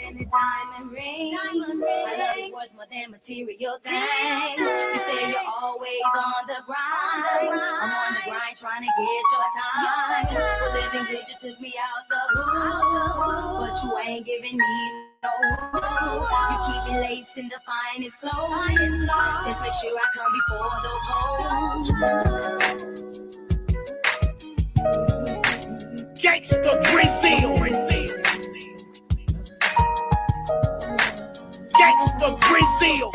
and a diamond ring. My love is worth more than material things. You say you're always on the grind. I'm on the grind trying to get your time. For living good, you took me out the hood, but you ain't giving me no room. You keep me laced in the finest clothes. Just make sure I come before those hoes. Gangsta Brazil. Gangsta Brazil.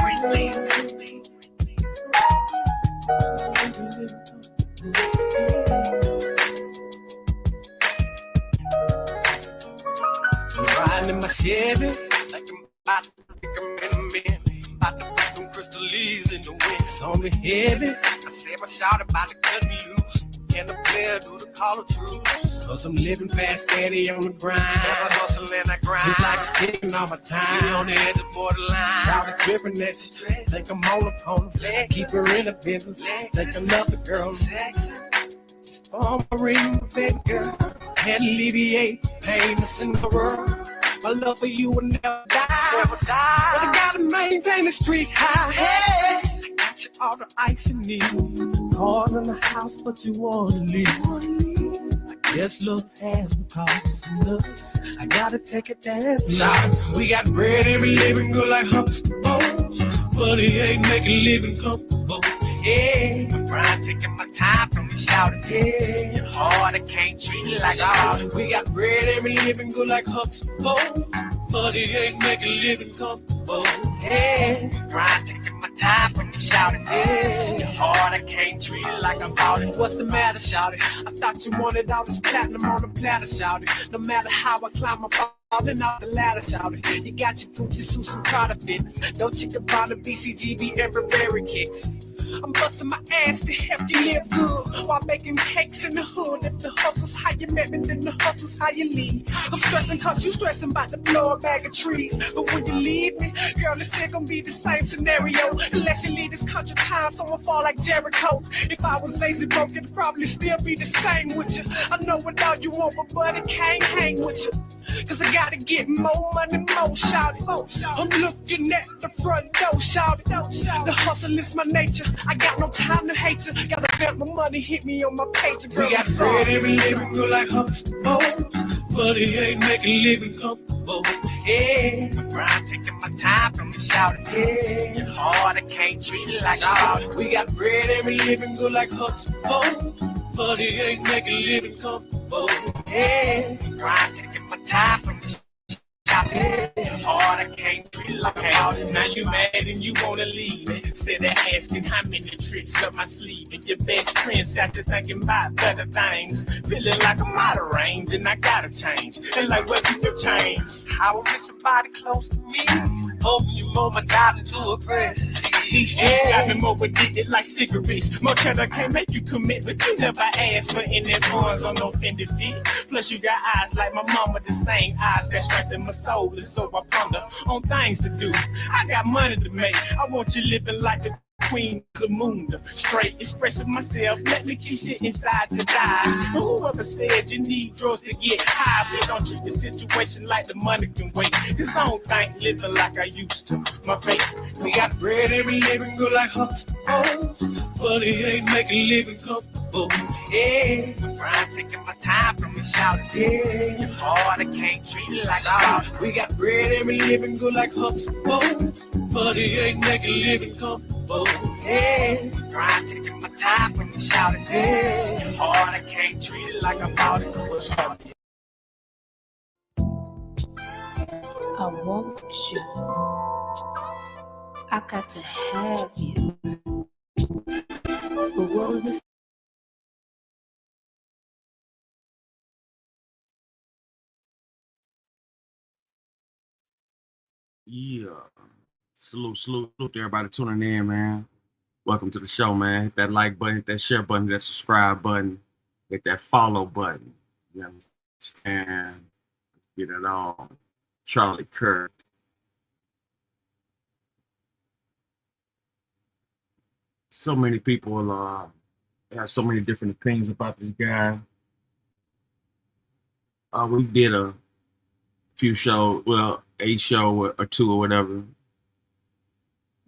I'm riding in my Chevy like I'm about to pick 'em in a minute. About to put them crystal leaves in the wind. It's on me heavy. I said my shot about to cut me loose. Can the player do the call of truth? Cause I'm living fast, steady on the grind. I hustle and I grind. Just like sticking all my time. Be on the edge of borderline. Shout is dripping at stress. Think I'm all upon the flex. Keep her in the business. Think another girl sexy. Just on my ring, baby girl. Can't alleviate pain that's in the world. My love for you will never die. Never die. But I gotta maintain the street high. Hey, I got you all the ice you need. Cars in the house, but you wanna leave. I guess love has no cost in us. I gotta take it dance now. We got bread and we living good like humps to bones. But it ain't making living comfortable. Yeah, my grind taking my time from me shouting. Yeah, you're hard, I can't treat it like a we got bread and we living good like humps to bones. But it ain't making living comfortable. Yeah, my grind taking my time from me shouting. Yeah, you're hard, I can't treat it like I'm out it. What's the matter, shouting? I thought you wanted all this platinum on the platter, shouting. No matter how I climb, I'm falling off the ladder, shouting. You got your Gucci suits and Prada fitness. Don't you can buy the BCGB and Burberry kicks. I'm busting my ass to help you live good while making cakes in the hood. If the hustle's how you met me, then the hustle's how you leave. I'm stressing cause you stressing about to blow a bag of trees. But when you leave me, girl, it's still gonna be the same scenario. Unless you leave this country time, someone fall like Jericho. If I was lazy broke, it'd probably still be the same with you. I know what all you want, but buddy can't hang with you. Cause I gotta get more money, more shout it. I'm looking at the front door, shout it. The hustle is my nature. I got no time to hate you. Gotta bet my money, hit me on my page. Girl, we got bread every living good like humps to bones. But it ain't making living comfortable. Yeah, grind taking my time from me shouting. Yeah, you're hard, I can't treat it like a we got bread every living good like humps to bones. But it ain't making living comfortable. Yeah, grind taking my time from me hard, I can't treat it like hell. Now you mad and you wanna leave me. Instead of asking how many tricks up my sleeve. And your best friends got you thinking about better things. Feeling like I'm out of range and I gotta change. And like, what do you change? How I get somebody close to me? Hoping you mold my job into a precious. These streets got me more addicted like cigarettes. More cheddar can't make you commit, but you never asked for any funds on no Fendi fit. Plus you got eyes like my mama, the same eyes that strengthen my soul. And so I ponder on things to do. I got money to make. I want you living like the Queen Zamunda. Straight expressing myself. Let me keep shit inside your thighs. But whoever said you need drugs to get high, please don't treat the situation like the money can wait. Cause I don't think living like I used to. My faith. We got bread every living good like humps to bones. But it ain't making living comfortable. Yeah, my grind taking my time from me shouting. Yeah, you're hard, I can't treat it like a we got bread every living good like humps to bones. But it ain't making living comfortable. Yeah, my grind taking my time from me shouting. Yeah, you're hard, I can't treat it like I'm out it. I want you. I got to have you. But what was this? Yeah. Salute to everybody tuning in, man. Welcome to the show, man. Hit that like button, hit that share button, hit that subscribe button, hit that follow button. You understand? Get it on. Charlie Kirk. So many people have so many different opinions about this guy. We did a few shows. Well, a show or two or whatever.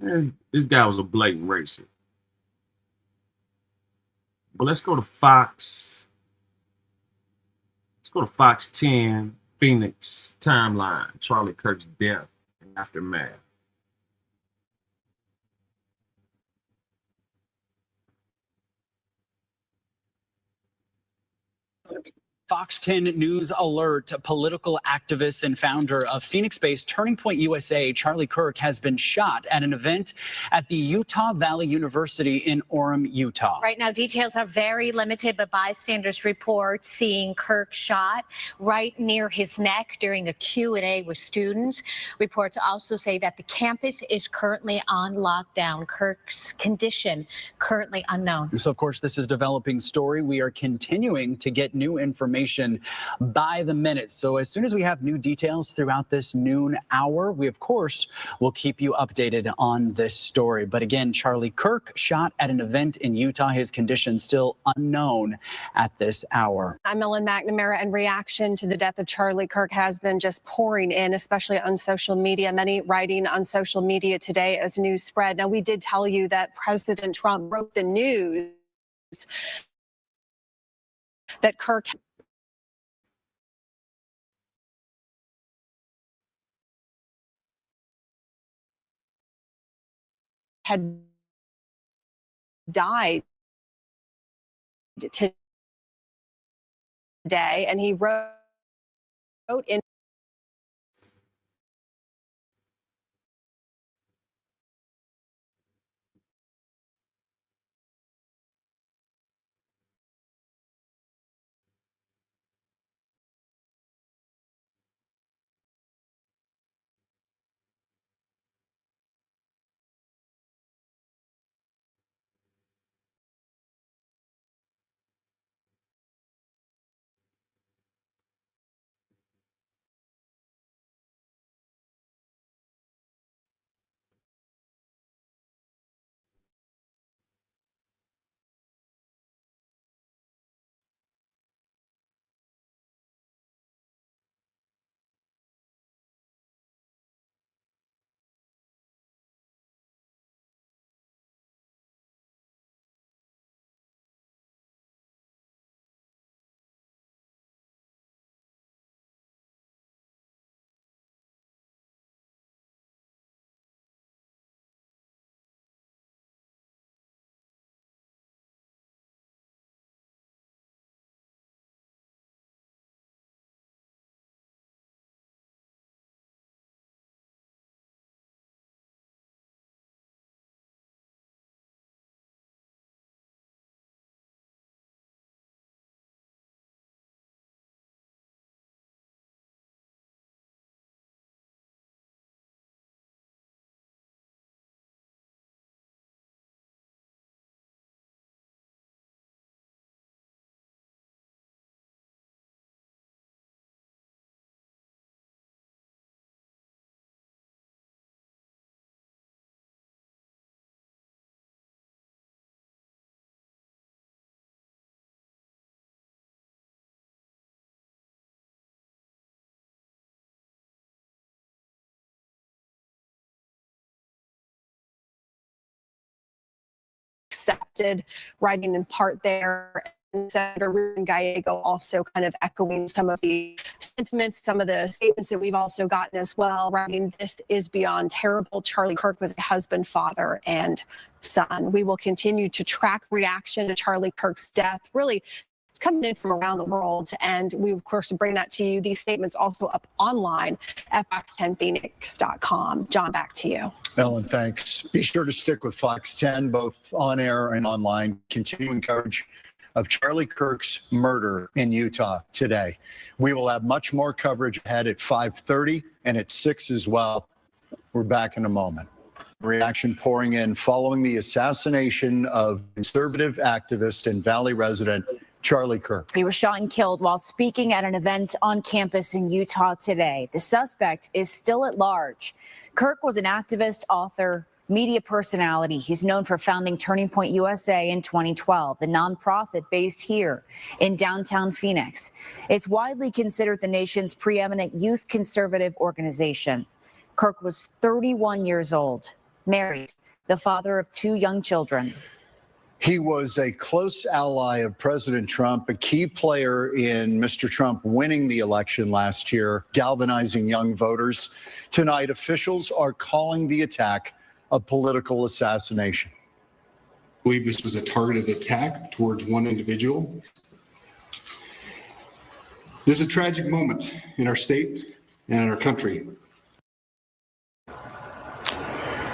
And this guy was a blatant racist. But let's go to Fox. Let's go to Fox 10, Phoenix timeline, Charlie Kirk's death and aftermath. Fox 10 News Alert, political activist and founder of Phoenix-based Turning Point USA, Charlie Kirk, has been shot at an event at the Utah Valley University in Orem, Utah. Right now, details are very limited, but bystanders report seeing Kirk shot right near his neck during a Q&A with students. Reports also say that the campus is currently on lockdown. Kirk's condition currently unknown. So, of course, this is a developing story. We are continuing to get new information by the minute. So as soon as we have new details throughout this noon hour, we, of course, will keep you updated on this story. But again, Charlie Kirk shot at an event in Utah. His condition still unknown at this hour. I'm Ellen McNamara, and reaction to the death of Charlie Kirk has been just pouring in, especially on social media. Many writing on social media today as news spread. Now, we did tell you that President Trump broke the news that Kirk had died today, and he wrote in accepted, writing in part there. And Senator Ruben Gallego also kind of echoing some of the sentiments, some of the statements that we've also gotten as well, writing, "This is beyond terrible. Charlie Kirk was a husband, father, and son." We will continue to track reaction to Charlie Kirk's death. Really, it's coming in from around the world, and we, of course, bring that to you. These statements also up online at fox10phoenix.com. John, back to you. Ellen, thanks. Be sure to stick with Fox 10, both on air and online. Continuing coverage of Charlie Kirk's murder in Utah today. We will have much more coverage ahead at 5:30 and at 6 as well. We're back in a moment. Reaction pouring in following the assassination of conservative activist and Valley resident Charlie Kirk. He was shot and killed while speaking at an event on campus in Utah today. The suspect is still at large. Kirk was an activist, author, media personality. He's known for founding Turning Point USA in 2012, the nonprofit based here in downtown Phoenix. It's widely considered the nation's preeminent youth conservative organization. Kirk was 31 years old, married, the father of 2 young children. He was a close ally of President Trump, a key player in Mr. Trump winning the election last year, galvanizing young voters. Tonight, officials are calling the attack a political assassination. I believe this was a targeted attack towards one individual. This is a tragic moment in our state and in our country.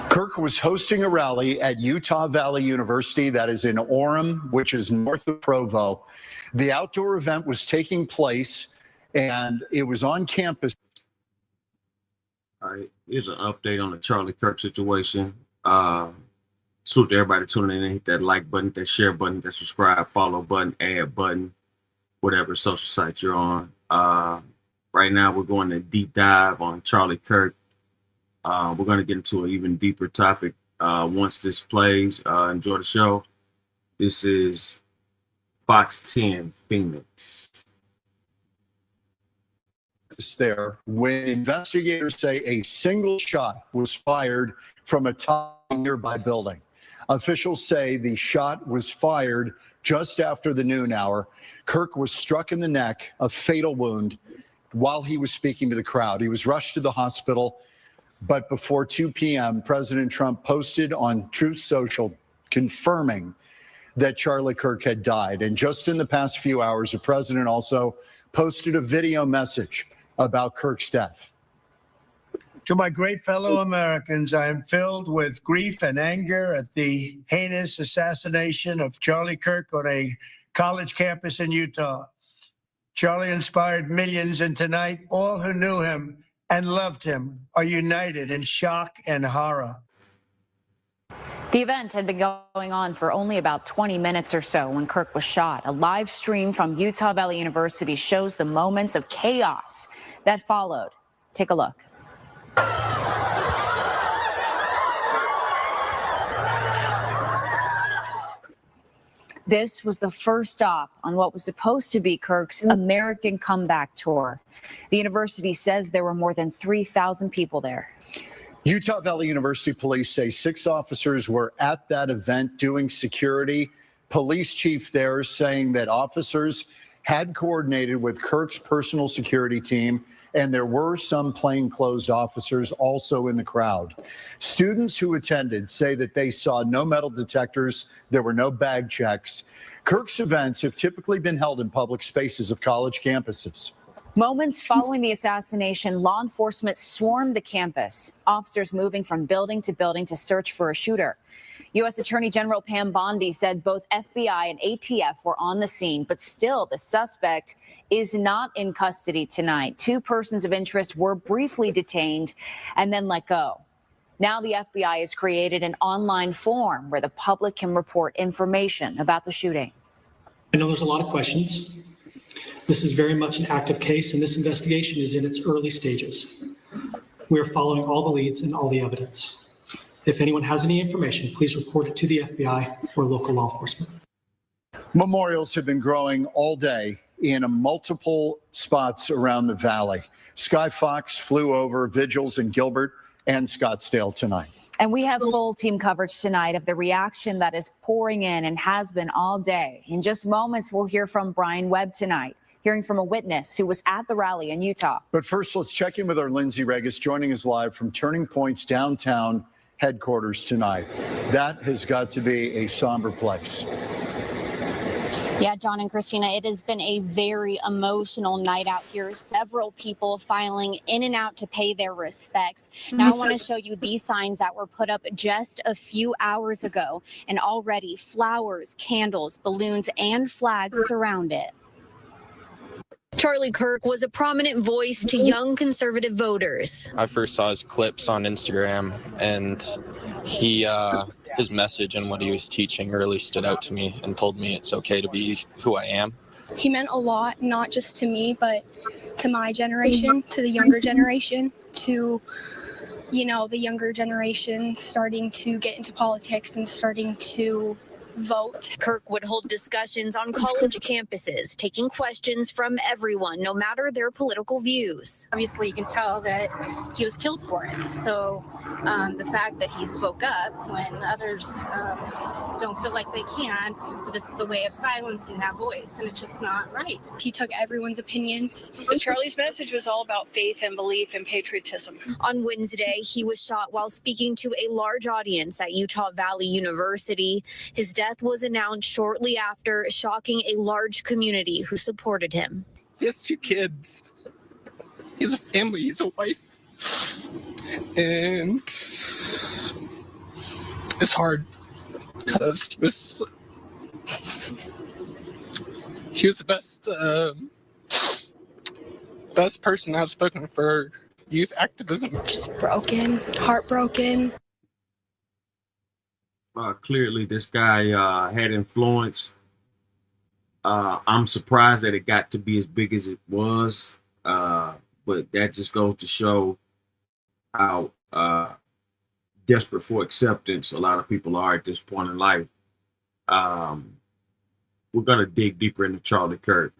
Kirk was hosting a rally at Utah Valley University, that is in Orem, which is north of Provo. The outdoor event was taking place, and it was on campus. All right, here's an update on the Charlie Kirk situation. Salute to everybody tuning in. Hit that like button, that share button, that subscribe, follow button, add button, whatever social site you're on. Right now, we're going to deep dive on Charlie Kirk. We're going to get into an even deeper topic once this plays. Enjoy the show. This is Fox 10 Phoenix. There, when investigators say a single shot was fired from a top nearby building. Officials say the shot was fired just after the noon hour. Kirk was struck in the neck, a fatal wound, while he was speaking to the crowd. He was rushed to the hospital. But before 2 p.m., President Trump posted on Truth Social confirming that Charlie Kirk had died. And just in the past few hours, the president also posted a video message about Kirk's death. To my great fellow Americans, I am filled with grief and anger at the heinous assassination of Charlie Kirk on a college campus in Utah. Charlie inspired millions, and tonight, all who knew him and loved him are united in shock and horror. The event had been going on for only about 20 minutes or so when Kirk was shot. A live stream from Utah Valley University shows the moments of chaos that followed. Take a look. This was the first stop on what was supposed to be Kirk's American comeback tour. The university says there were more than 3,000 people there. Utah Valley University police say 6 officers were at that event doing security. Police chief there saying that officers had coordinated with Kirk's personal security team, and there were some plainclothes officers also in the crowd. Students who attended say that they saw no metal detectors, there were no bag checks. Kirk's events have typically been held in public spaces of college campuses. Moments following the assassination, law enforcement swarmed the campus, officers moving from building to search for a shooter. U.S. Attorney General Pam Bondi said both FBI and ATF were on the scene, but still the suspect is not in custody tonight. 2 persons of interest were briefly detained and then let go. Now the FBI has created an online form where the public can report information about the shooting. I know there's a lot of questions. This is very much an active case, and this investigation is in its early stages. We are following all the leads and all the evidence. If anyone has any information, please report it to the FBI or local law enforcement. Memorials have been growing all day in multiple spots around the valley. Sky Fox flew over vigils in Gilbert and Scottsdale tonight. And we have full team coverage tonight of the reaction that is pouring in and has been all day. In just moments, we'll hear from Brian Webb tonight, hearing from a witness who was at the rally in Utah. But first, let's check in with our Lindsay Regis, joining us live from Turning Point's downtown headquarters tonight. That has got to be a somber place. Yeah, John and Christina, it has been a very emotional night out here. Several people filing in and out to pay their respects. Now I want to show you these signs that were put up just a few hours ago, and already flowers, candles, balloons, and flags surround it. Charlie Kirk was a prominent voice to young conservative voters. I first saw his clips on Instagram, and his message and what he was teaching really stood out to me and told me it's okay to be who I am. He meant a lot, not just to me, but to my generation, to the younger generation, to you know, the younger generation starting to get into politics and starting to vote. Kirk would hold discussions on college campuses, taking questions from everyone, no matter their political views. Obviously, you can tell that he was killed for it. So the fact that he spoke up when others don't feel like they can, so this is the way of silencing that voice, and it's just not right. He took everyone's opinions. Charlie's message was all about faith and belief and patriotism. On Wednesday, he was shot while speaking to a large audience at Utah Valley University. His death was announced shortly after, shocking a large community who supported him. He has 2 kids. He has a family. He has a wife. And it's hard because he was the best person I've spoken for youth activism. Just broken, heartbroken. Clearly, this guy had influence. I'm surprised that it got to be as big as it was, but that just goes to show how desperate for acceptance a lot of people are at this point in life. We're going to dig deeper into Charlie Kirk.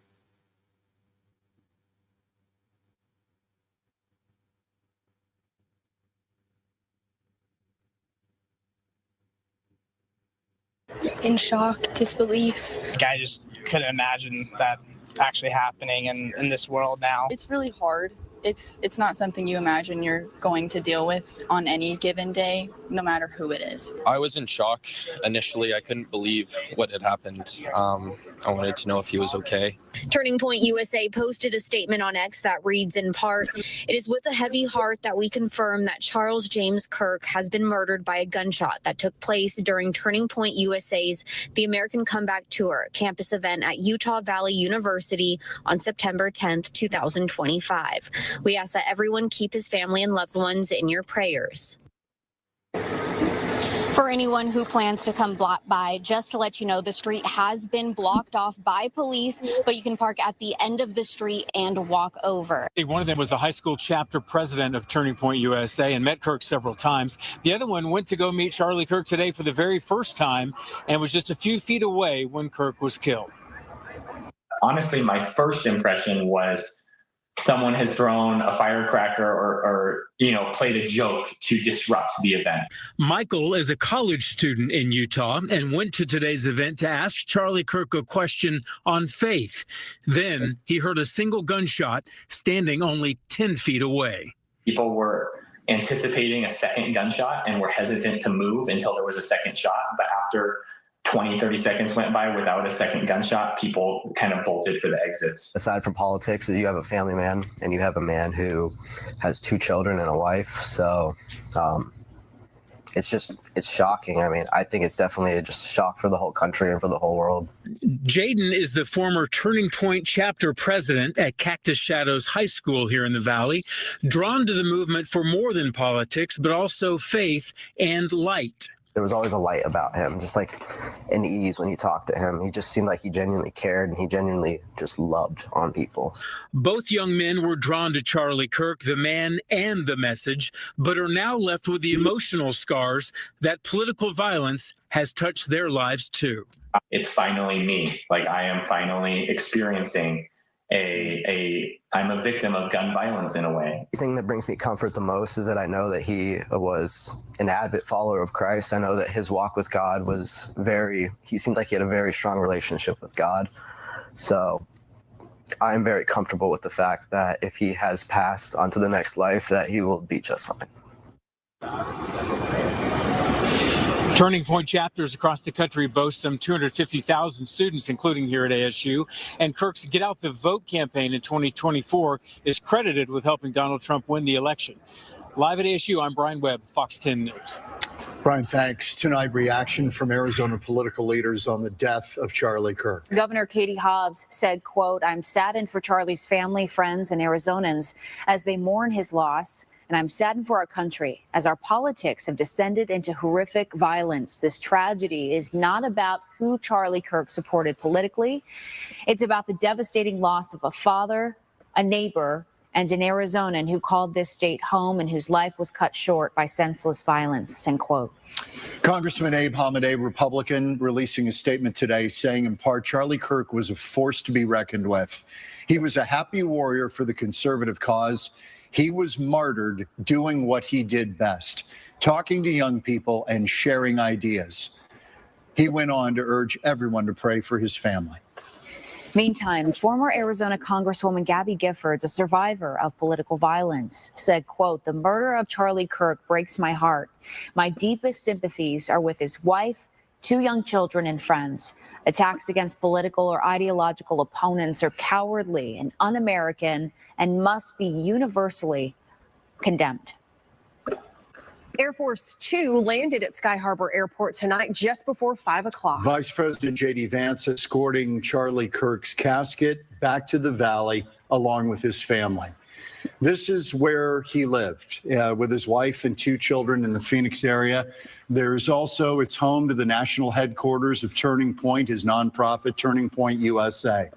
In shock, disbelief. I just couldn't imagine that actually happening in this world now. It's really hard. It's not something you imagine you're going to deal with on any given day, no matter who it is. I was in shock initially. I couldn't believe what had happened. I wanted to know if he was okay. Turning Point USA posted a statement on X that reads in part, "It is with a heavy heart that we confirm that Charles James Kirk has been murdered by a gunshot that took place during Turning Point USA's The American Comeback Tour campus event at Utah Valley University on September 10th, 2025. We ask that everyone keep his family and loved ones in your prayers." For anyone who plans to come by, just to let you know, the street has been blocked off by police, but you can park at the end of the street and walk over. One of them was the high school chapter president of Turning Point USA and met Kirk several times. The other one went to go meet Charlie Kirk today for the very first time and was just a few feet away when Kirk was killed. Honestly, my first impression was someone has thrown a firecracker or played a joke to disrupt the event. Michael is a college student in Utah and went to today's event to ask Charlie Kirk a question on faith. Then he heard a single gunshot standing only 10 feet away. People were anticipating a second gunshot and were hesitant to move until there was a second shot. But after 20, 30 seconds went by without a second gunshot, people kind of bolted for the exits. Aside from politics, you have a family man and you have a man who has 2 children and a wife. So it's shocking. I mean, I think it's definitely just a shock for the whole country and for the whole world. Jaden is the former Turning Point chapter president at Cactus Shadows High School here in the Valley, drawn to the movement for more than politics, but also faith and light. There was always a light about him, just like an ease when you talked to him. He just seemed like he genuinely cared and he genuinely just loved on people. Both young men were drawn to Charlie Kirk, the man and the message, but are now left with the emotional scars that political violence has touched their lives too. It's finally me. Like, I am finally experiencing I'm a victim of gun violence in a way. The thing that brings me comfort the most is that I know that he was an avid follower of Christ. I know that his walk with God was he seemed like he had a very strong relationship with God. So I'm very comfortable with the fact that if he has passed on to the next life, that he will be just fine. Turning Point chapters across the country boast some 250,000 students, including here at ASU. And Kirk's Get Out the Vote campaign in 2024 is credited with helping Donald Trump win the election. Live at ASU, I'm Brian Webb, Fox 10 News. Brian, thanks. Tonight, reaction from Arizona political leaders on the death of Charlie Kirk. Governor Katie Hobbs said, quote, "I'm saddened for Charlie's family, friends, and Arizonans as they mourn his loss. And I'm saddened for our country as our politics have descended into horrific violence. This tragedy is not about who Charlie Kirk supported politically. It's about the devastating loss of a father, a neighbor, and an Arizonan who called this state home and whose life was cut short by senseless violence, end quote. Congressman Abe Hamadeh, Republican, releasing a statement today saying in part, Charlie Kirk was a force to be reckoned with. He was a happy warrior for the conservative cause. He was martyred doing what he did best, talking to young people and sharing ideas. He went on to urge everyone to pray for his family. Meantime, former Arizona Congresswoman Gabby Giffords, a survivor of political violence, said, quote, "The murder of Charlie Kirk breaks my heart. My deepest sympathies are with his wife, 2 young children, and friends. Attacks against political or ideological opponents are cowardly and un-American and must be universally condemned." Air Force Two landed at Sky Harbor Airport tonight just before 5 o'clock. Vice President J.D. Vance escorting Charlie Kirk's casket back to the Valley along with his family. This is where he lived with his wife and 2 children in the Phoenix area. There's also, it's home to the national headquarters of Turning Point, his nonprofit Turning Point USA.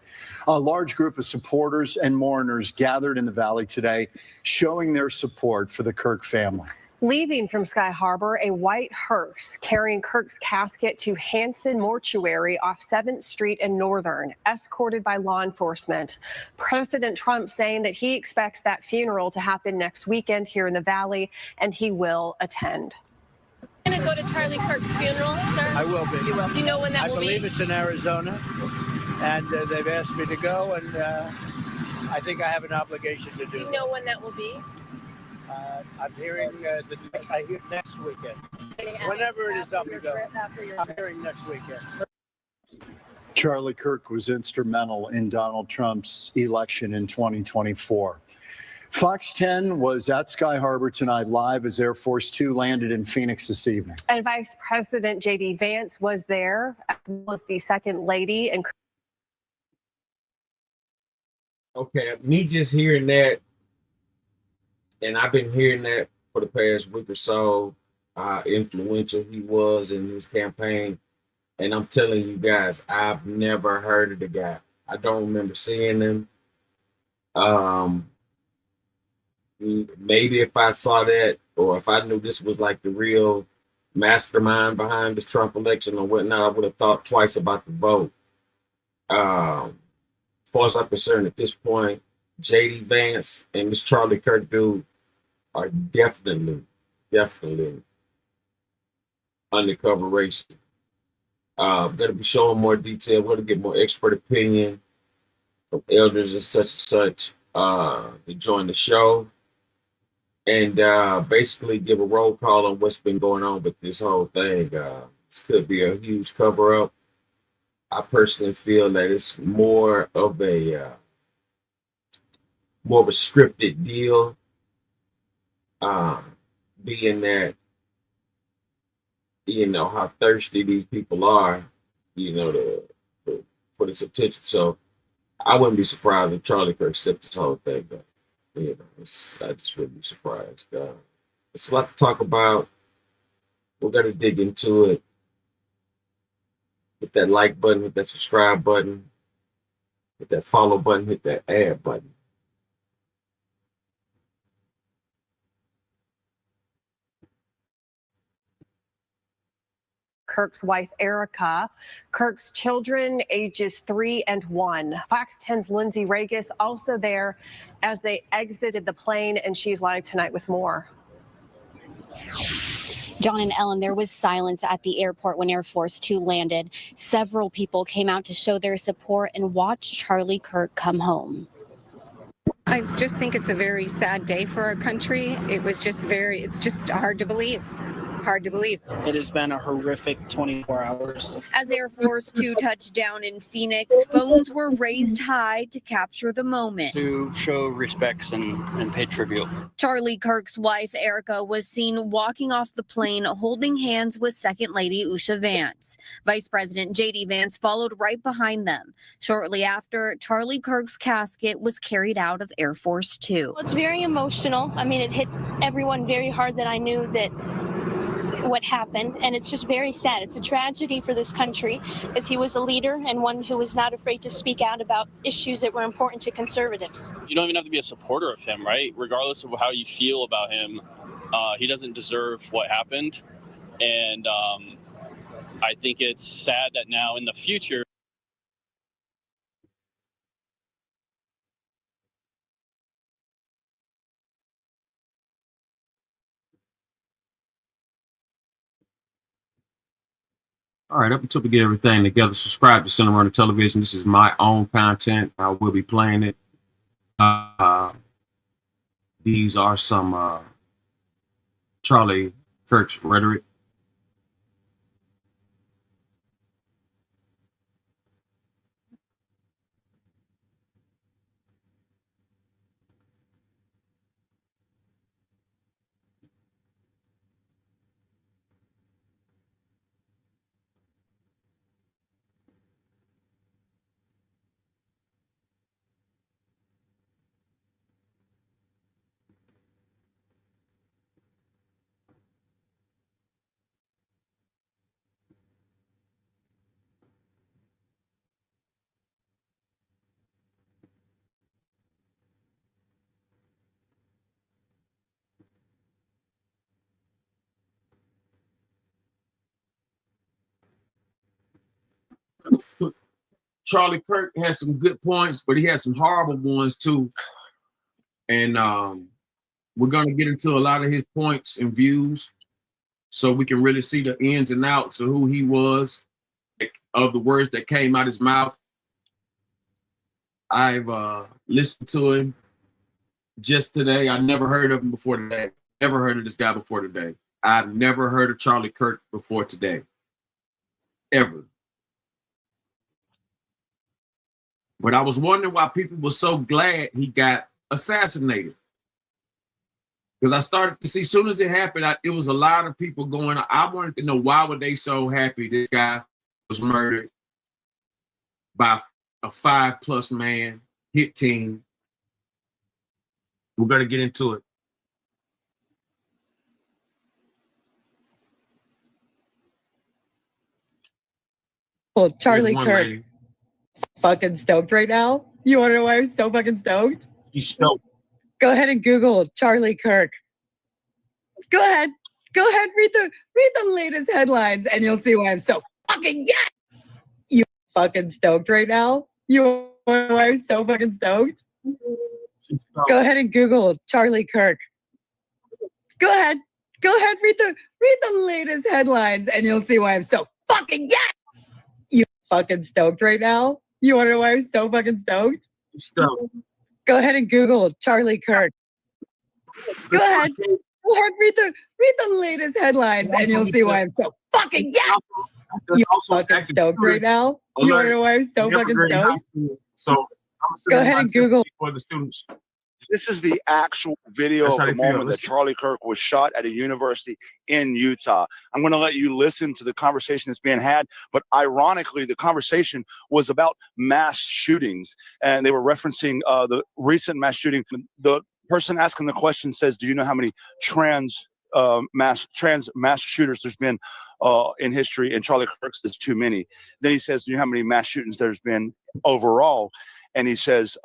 A large group of supporters and mourners gathered in the Valley today, showing their support for the Kirk family. Leaving from Sky Harbor, a white hearse carrying Kirk's casket to Hanson Mortuary off 7th Street and Northern, escorted by law enforcement. President Trump saying that he expects that funeral to happen next weekend here in the Valley, and he will attend. Going to go to Charlie Kirk's funeral, sir? I will be. You will. Do you know when that will be? I believe it's in Arizona, and they've asked me to go, and I think I have an obligation to do it. Do you know when that will be? I'm hearing I hear next weekend. Whenever it is, I'll be going. I'm hearing next weekend. Charlie Kirk was instrumental in Donald Trump's election in 2024. Fox 10 was at Sky Harbor tonight live as Air Force Two landed in Phoenix this evening. And Vice President J.D. Vance was there, as well as the second lady. And Okay, me just hearing that, and I've been hearing that for the past week or so, how influential he was in his campaign. And I'm telling you guys, I've never heard of the guy. I don't remember seeing him. Maybe if I saw that, or if I knew this was like the real mastermind behind the Trump election or whatnot, I would have thought twice about the vote. As far as I'm concerned at this point, J.D. Vance and this Charlie Kirk dude are definitely undercover racing. Going to be showing more detail. We're going to get more expert opinion from elders and such to join the show and basically give a roll call on what's been going on with this whole thing. This could be a huge cover up. I personally feel that it's more of a scripted deal. Being that, you know, how thirsty these people are, you know, for this attention. So I wouldn't be surprised if Charlie Kirk set this whole thing up. You know, I just wouldn't be surprised. It's a lot to talk about. We're going to dig into it. Hit that like button, hit that subscribe button, hit that follow button, hit that add button. Kirk's wife, Erica, Kirk's children, ages 3 and 1. Fox 10's Lindsay Regis also there as they exited the plane, and she's live tonight with more. John and Ellen, there was silence at the airport when Air Force Two landed. Several people came out to show their support and watch Charlie Kirk come home. I just think it's a very sad day for our country. It's just hard to believe. It has been a horrific 24 hours. As Air Force Two touched down in Phoenix, phones were raised high to capture the moment. To show respects and pay tribute. Charlie Kirk's wife, Erica, was seen walking off the plane holding hands with Second Lady Usha Vance. Vice President J.D. Vance followed right behind them. Shortly after, Charlie Kirk's casket was carried out of Air Force Two. It's very emotional. I mean, it hit everyone very hard that I knew that what happened, and it's just very sad. It's a tragedy for this country, as he was a leader and one who was not afraid to speak out about issues that were important to conservatives. You don't even have to be a supporter of him, right? Regardless of how you feel about him, he doesn't deserve what happened. And I think it's sad that now in the future, All right, up until we get everything together, subscribe to Center Runner Television. This is my own content. I will be playing it. These are some Charlie Kirk's rhetoric. Charlie Kirk has some good points, but he has some horrible ones too. And we're going to get into a lot of his points and views so we can really see the ins and outs of who he was, of the words that came out his mouth. I've listened to him just today. I never heard of him before today. Never heard of this guy before today. I've never heard of Charlie Kirk before today. Ever. But I was wondering why people were so glad he got assassinated. Because I started to see, as soon as it happened, it was a lot of people going, I wanted to know, why were they so happy this guy was murdered by a 5+ man hit team? We're going to get into it. Well, Charlie Kirk, fucking stoked right now. You want to know why I'm so fucking stoked? He's stoked. Go ahead and Google Charlie Kirk. Go ahead, read the latest headlines, and you'll see why I'm so fucking You fucking stoked right now. You want to know why I'm so fucking stoked? Go ahead and Google Charlie Kirk. Go ahead, read the latest headlines, and you'll see why I'm so fucking You fucking stoked right now. You want to know why I'm so fucking stoked? Stoked. Go ahead and Google Charlie Kirk. Go ahead, read the latest headlines, and you'll see why I'm so fucking You fucking stoked right now. You want to know why I'm so fucking stoked? So go ahead and Google for the students. This is the actual video of the moment that Charlie Kirk was shot at a university in Utah. I'm going to let you listen to the conversation that's being had, but ironically, the conversation was about mass shootings, and they were referencing the recent mass shooting. The person asking the question says, "Do you know how many trans mass shooters there's been in history?" And Charlie Kirk says, "Too many." Then he says, "Do you know how many mass shootings there's been overall?" And he says,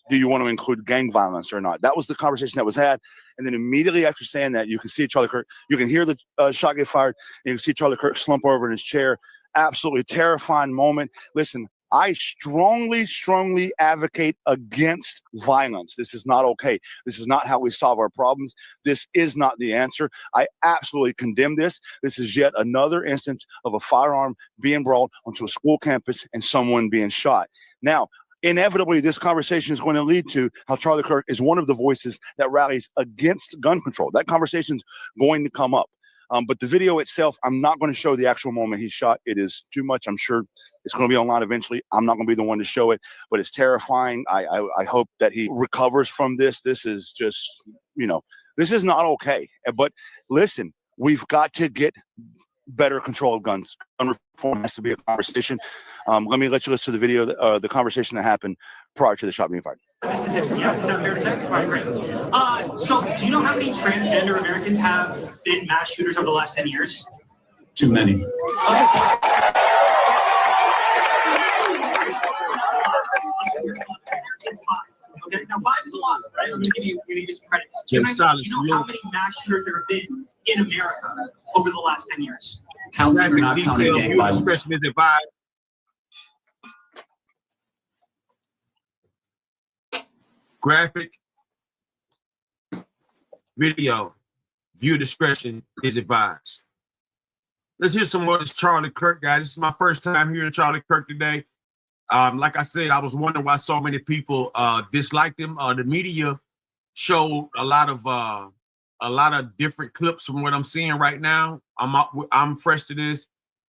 "Do you want to include gang violence or not?" That was the conversation that was had. And then immediately after saying that, you can see Charlie Kirk, you can hear the shot get fired, and you can see Charlie Kirk slump over in his chair. Absolutely terrifying moment. Listen, I strongly advocate against violence. This is not okay. This is not how we solve our problems. This is not the answer. I absolutely condemn this. This is yet another instance of a firearm being brought onto a school campus and someone being shot. Now, inevitably, this conversation is going to lead to how Charlie Kirk is one of the voices that rallies against gun control. That conversation is going to come up. But the video itself, I'm not going to show the actual moment he's shot. It is too much. I'm sure it's going to be online eventually. I'm not going to be the one to show it, but it's terrifying. I hope that he recovers from this. This is just, this is not okay. But listen, we've got to get better control of guns. Gun reform has to be a conversation. Let me let you listen to the video, the conversation that happened prior to the shot being fired. So, do you know how many transgender Americans have been mass shooters over the last 10 years? Too many. Okay, now 5 is a lot, right? I'm going to give you some credit. Jim Do Silence, you know how many mass shooters there have been in America over the last 10 years? Counting or not Graphic counting detail, gang viewer violence. discretion is advised. Graphic video, viewer discretion is advised. Let's hear some more of this Charlie Kirk guy. This is my first time hearing Charlie Kirk today. Like I said, I was wondering why so many people disliked him. The media showed a lot of different clips from what I'm seeing right now. I'm fresh to this.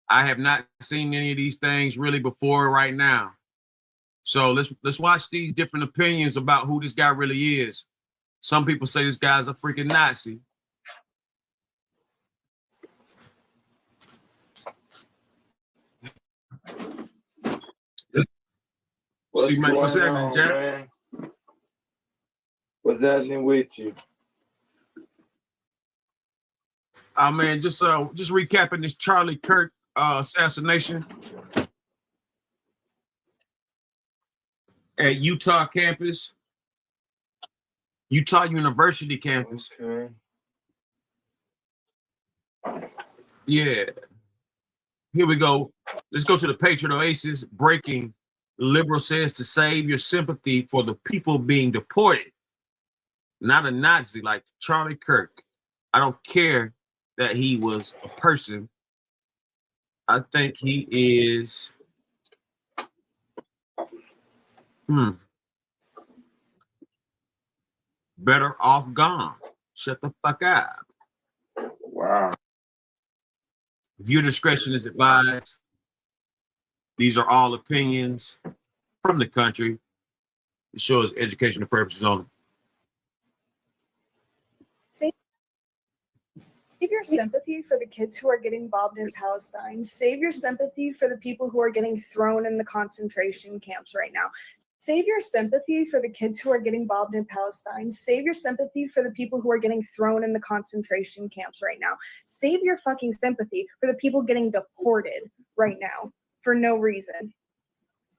I have not seen any of these things really before right now. So let's watch these different opinions about who this guy really is. Some people say this guy's a freaking Nazi. What's See, man, what's going happening, on, Jack? man? What's happening with you? Man, just recapping this Charlie Kirk assassination at Utah campus, Utah University campus. Okay. Yeah. Here we go. Let's go to the Patriot Oasis. Breaking. The liberal says to save your sympathy for the people being deported. Not a Nazi like Charlie Kirk. I don't care that he was a person. I think he is better off gone. Shut the fuck up. Wow. Viewer discretion is advised. These are all opinions from the country. It shows educational purposes only. Save your sympathy for the kids who are getting bombed in Palestine. Save your sympathy for the people who are getting thrown in the concentration camps right now. Save your sympathy for the kids who are getting bombed in Palestine. Save your sympathy for the people who are getting thrown in the concentration camps right now. Save your fucking sympathy for the people getting deported right now for no reason.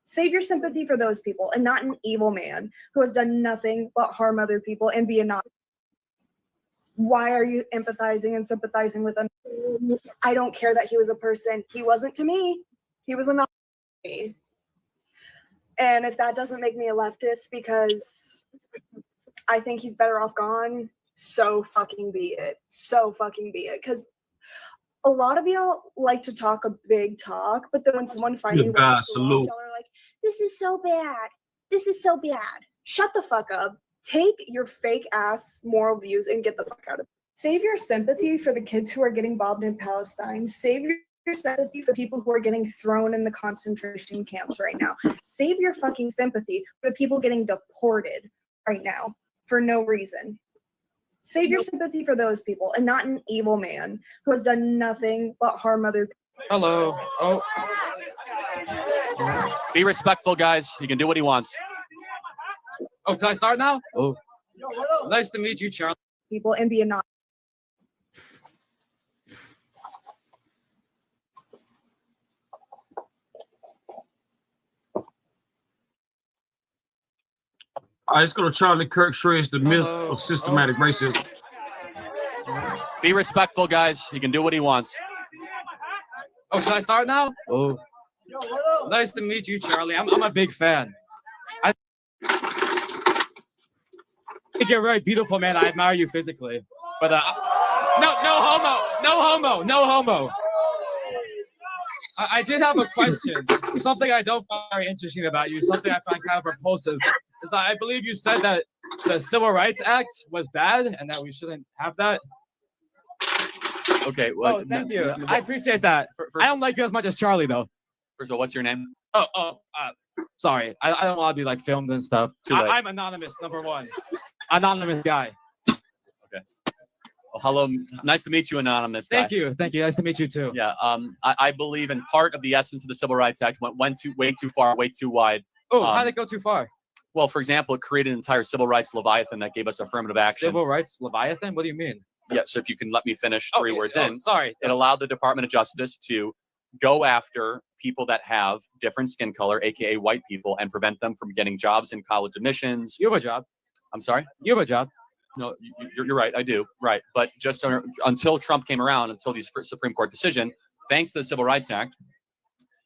Save your sympathy for those people and not an evil man who has done nothing but harm other people and be a Nazi. Why are you empathizing and sympathizing with him? I don't care that he was a person. He wasn't to me. He was a Nazi. And if that doesn't make me a leftist because I think he's better off gone, so fucking be it. So fucking be it. Because a lot of y'all like to talk a big talk, but then when someone finally Good God, salute. y'all are like, this is so bad. This is so bad. Shut the fuck up. Take your fake ass moral views and get the fuck out of it. Save your sympathy for the kids who are getting bombed in Palestine. Save your sympathy for people who are getting thrown in the concentration camps right now. Save your fucking sympathy for the people getting deported right now for no reason. Save your sympathy for those people and not an evil man who has done nothing but harm other people. Hello. Oh. Be respectful, guys. He can do what he wants. Oh, can I start now? Oh. Nice to meet you, Charlie. People and be a Nazi. All right, let's go to Charlie Kirk shreds the myth of systematic racism. Be respectful, guys. He can do what he wants. Oh, can I start now? Oh. Nice to meet you, Charlie. I'm a big fan. I think you're very beautiful, man. I admire you physically. But no homo. I did have a question. Something I don't find very interesting about you, something I find kind of repulsive, is that I believe you said that the Civil Rights Act was bad and that we shouldn't have that. Okay, well, thank you. I appreciate that. I don't like you as much as Charlie, though. First of all, what's your name? Sorry. I don't want to be like filmed and stuff. I'm anonymous, number one. Anonymous guy. Okay. Well, hello. Nice to meet you, anonymous guy. Thank you. Thank you. Nice to meet you too. Yeah. I believe in part of the essence of the Civil Rights Act went way too far, way too wide. Oh, how did it go too far? Well, for example, it created an entire civil rights leviathan that gave us affirmative action. Civil rights leviathan? What do you mean? Yeah, so if you can let me finish three words in. Sorry. It allowed the Department of Justice to go after people that have different skin color, aka white people, and prevent them from getting jobs in college admissions. You have a job. I'm sorry? You have a job. No, you're right. I do. Right. But just until Trump came around, until the Supreme Court decision, thanks to the Civil Rights Act,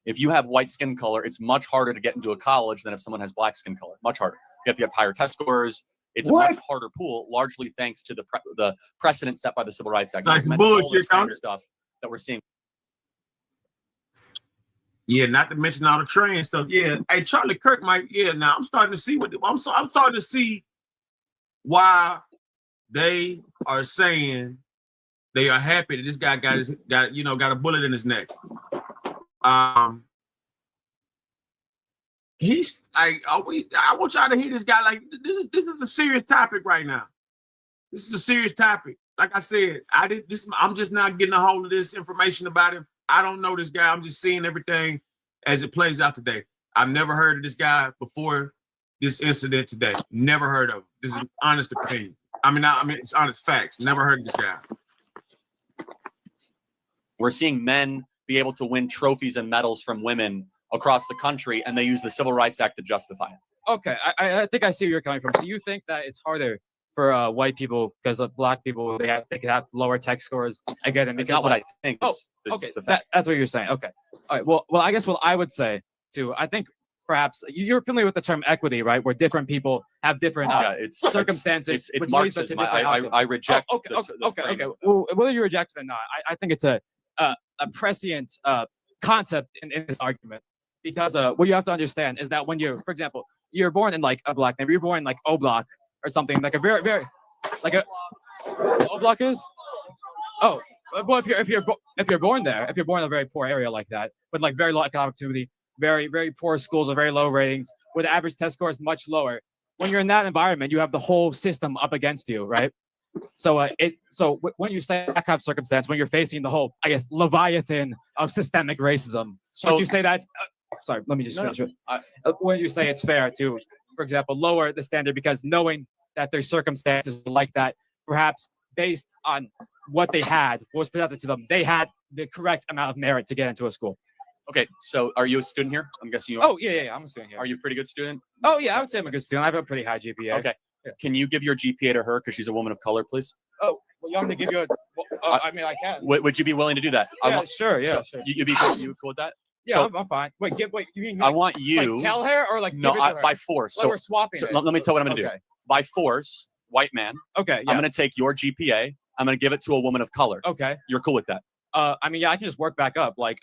if you have white skin color, it's much harder to get into a college than if someone has black skin color. Much harder. You have to get higher test scores. It's a much harder pool, largely thanks to the precedent set by the Civil Rights Act. That's bullshit, stuff that we're seeing. Yeah, not to mention all the trans stuff. Yeah, hey, Charlie Kirk might. Yeah, now I'm starting to see I'm starting to see why they are saying they are happy that this guy got a bullet in his neck. He's like, I want y'all to hear this guy. Like, this is a serious topic right now. This is a serious topic. Like I said, I'm just not getting a hold of this information about him. I don't know this guy. I'm just seeing everything as it plays out today. I've never heard of this guy before this incident today. Never heard of him. This is an honest opinion. I mean, it's honest facts. Never heard of this guy. We're seeing men be able to win trophies and medals from women across the country, and they use the Civil Rights Act to justify it. Okay, I think I see where you're coming from. So you think that it's harder for white people because of black people, they can have lower tech scores? I get it. It's not what I think. Okay, that's what you're saying. Okay, all right. Well, I guess what I would say too. I think perhaps you're familiar with the term equity, right? Where different people have different circumstances. It's Marxism. I reject. Okay. Well, whether you reject it or not, I think it's a prescient concept in this argument, because what you have to understand is that when for example, you're born in like a black neighborhood, you're born in like O Block or something, like a very like a O Block is. Oh, well, if you're born there, if you're born in a very poor area like that, with like very low economic activity, very very poor schools with very low ratings, with average test scores much lower, when you're in that environment, you have the whole system up against you, right? So when you say that kind of circumstance, when you're facing the whole, I guess, leviathan of systemic racism, so you say that. Sorry, let me just finish it. When you say it's fair to, for example, lower the standard because knowing that there's circumstances like that, perhaps based on what they had, what was presented to them, they had the correct amount of merit to get into a school. Okay, so are you a student here? I'm guessing you are. Oh, yeah, I'm a student here. Are you a pretty good student? Oh, yeah, I would say I'm a good student. I have a pretty high GPA. Okay. Yeah. Can you give your GPA to her because she's a woman of color, please? Oh, well, you want me to give you I mean, I can. Would you be willing to do that? Yeah, sure. You cool with that? Yeah, I'm fine. Wait, you mean I want you like tell her or like no, give it to her? By force. So we're swapping. Let me tell you what I'm going to do. By force, white man. Okay. Yeah. I'm going to take your GPA. I'm going to give it to a woman of color. Okay. You're cool with that? I mean, yeah, I can just work back up. Like,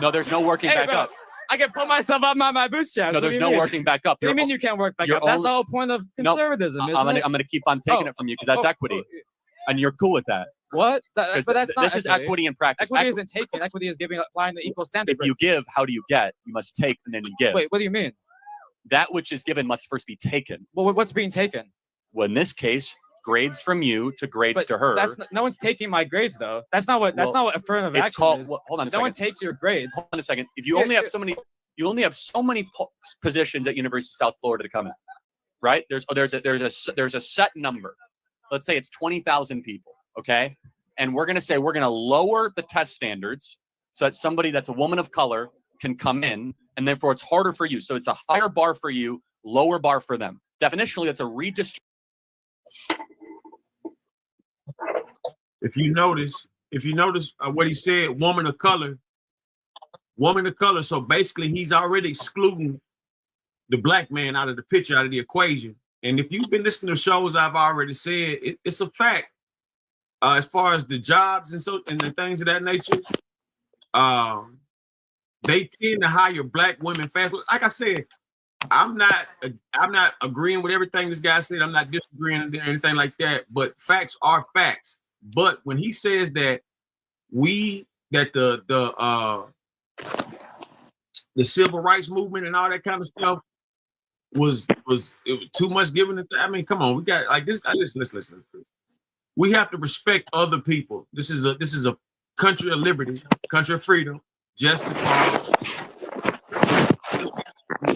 there's no working back up. I can pull myself up by my bootstraps. No, there's no working back up. What do you mean you can't work back up? That's the whole point of conservatism, isn't it? I'm going to keep on taking it from you because that's equity. And you're cool with that. What? But that's not. This is equity in practice. Equity isn't taking. Equity is applying the equal standard. If you give, how do you get? You must take and then you give. Wait, what do you mean? That which is given must first be taken. Well, what's being taken? Well, in this case, grades from you to grades to her. No one's taking my grades though. That's not what affirmative action called, is. Well, hold on a no second. one takes your grades. Hold on a second. If you only have so many, positions at University of South Florida to come in, right? There's a set number. Let's say it's 20,000 people. Okay. And we're going to say we're going to lower the test standards so that somebody that's a woman of color can come in, and therefore it's harder for you. So it's a higher bar for you, lower bar for them. Definitionally, that's a redistribution. If you notice what he said, woman of color. So basically, he's already excluding the black man out of the picture, out of the equation. And if you've been listening to shows, I've already said it's a fact. As far as the jobs and the things of that nature, they tend to hire black women fast. Like I said, I'm not agreeing with everything this guy said. I'm not disagreeing or anything like that. But facts are facts. But when he says that the civil rights movement and all that kind of stuff was too much given. I mean, come on, we got like this. Listen. We have to respect other people. This is a country of liberty, country of freedom, justice. This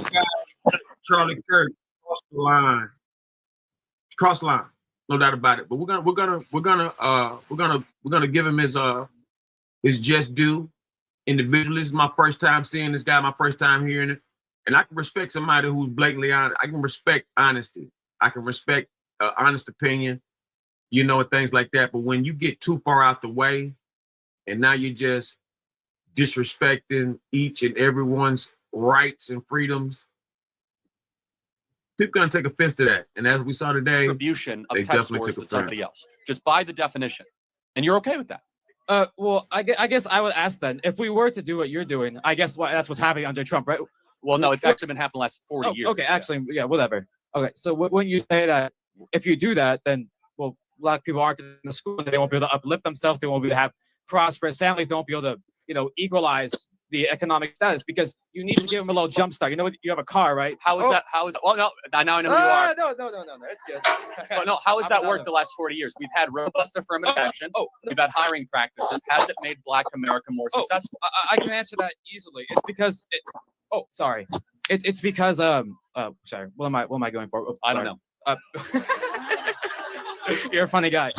guy Charlie Kirk crossed the line. Cross the line, no doubt about it. But we're gonna give him his just due. Individually, this is my first time seeing this guy, my first time hearing it. And I can respect somebody who's blatantly honest. I can respect honesty. I can respect honest opinion, you know, and things like that. But when you get too far out the way and now you're just disrespecting each and everyone's rights and freedoms, people gonna take offense to that. And as we saw today, Attribution of they test definitely scores took to somebody offense. else. Just by the definition. And you're okay with that? Well, I guess I would ask then, if we were to do what you're doing, I guess that's what's happening under Trump, right? Well, no, it's actually been happening the last 40 years. Okay, actually, yeah, whatever. Okay, so when you say that, if you do that, then, well, black people aren't in the school, they won't be able to uplift themselves, they won't be able to have prosperous families, they won't be able to, you know, equalize the economic status, because you need to give them a little jump start. You know, you have a car, right? How is that? How is? Well, no. Now I know who you are. No, it's good. But no, how has that worked the last 40 years? We've had robust affirmative action. We've had hiring practices. Has it made Black America more successful? I can answer that easily. It's because sorry. It's because sorry. What am I going for? Oh, I don't know. You're a funny guy.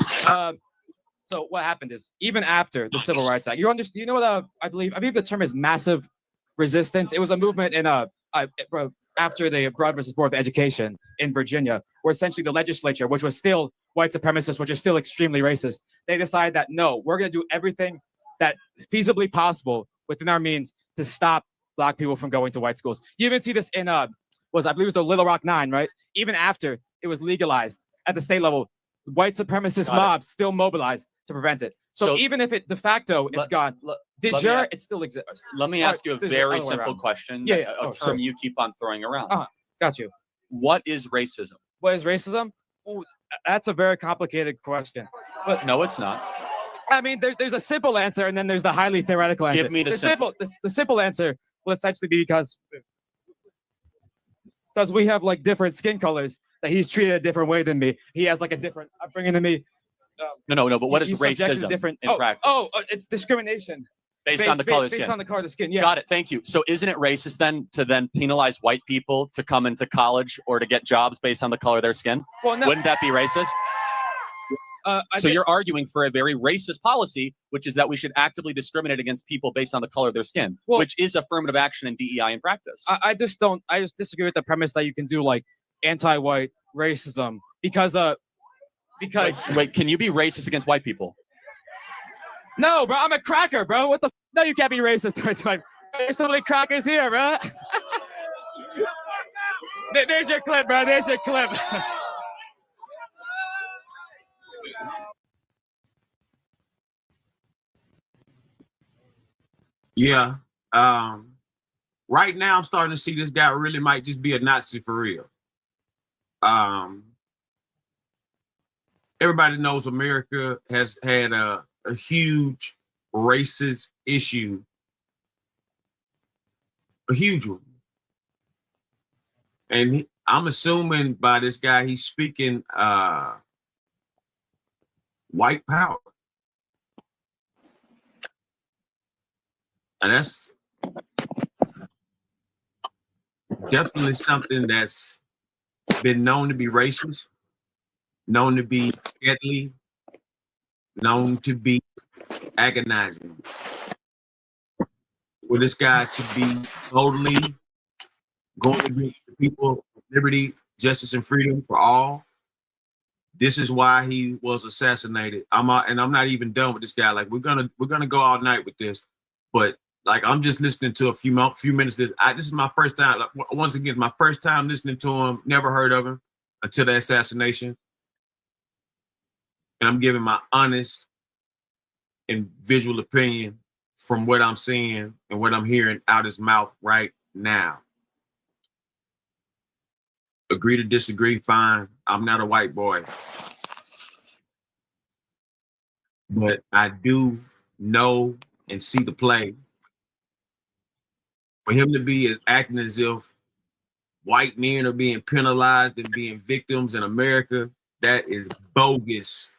So what happened is, even after the Civil Rights Act, you know what I believe the term is massive resistance. It was a movement in after the Broad versus Board of Education in Virginia, where essentially the legislature, which was still white supremacist, which is still extremely racist, they decided that no, we're going to do everything that feasibly possible within our means to stop Black people from going to white schools. You even see this in I believe it was the Little Rock Nine, right? Even after it was legalized at the state level, white supremacist mobs still mobilized to prevent it. So even if it de facto it's gone, de jure it still exists. Let me ask you a very simple question. Yeah. A term you keep on throwing around. Got you. What is racism? What is racism? Ooh, that's a very complicated question. But no, it's not. I mean, there's a simple answer, and then there's the highly theoretical answer. Give me the simple. The simple answer will essentially be because we have like different skin colors, that he's treated a different way than me. He has like a different upbringing than me. No. But what is He's subjected to racism in practice? It's discrimination based on the color of skin. Based on the color of the skin. Yeah. Got it. Thank you. So isn't it racist then to penalize white people to come into college or to get jobs based on the color of their skin? Well, no. Wouldn't that be racist? So you're arguing for a very racist policy, which is that we should actively discriminate against people based on the color of their skin, which is affirmative action in DEI in practice. I just disagree with the premise that you can do like anti-white racism because wait, can you be racist against white people? No, bro, I'm a cracker, bro. What the? No, you can't be racist towards white. There's so many crackers here, bro. There's your clip, bro. There's your clip. Yeah. Right now, I'm starting to see this guy really might just be a Nazi for real. Everybody knows America has had a huge racist issue, a huge one. And I'm assuming by this guy, he's speaking white power. And that's definitely something that's been known to be racist, known to be deadly, known to be agonizing. For this guy to be totally going against the people, liberty, justice, and freedom for all. This is why he was assassinated. I'm not even done with this guy. Like we're gonna go all night with this, but like I'm just listening to a few minutes. This is my first time. Like, once again, my first time listening to him. Never heard of him until the assassination, and I'm giving my honest and visual opinion from what I'm seeing and what I'm hearing out his mouth right now. Agree to disagree, fine. I'm not a white boy. But I do know and see the play. For him to be acting as if white men are being penalized and being victims in America, that is bogus.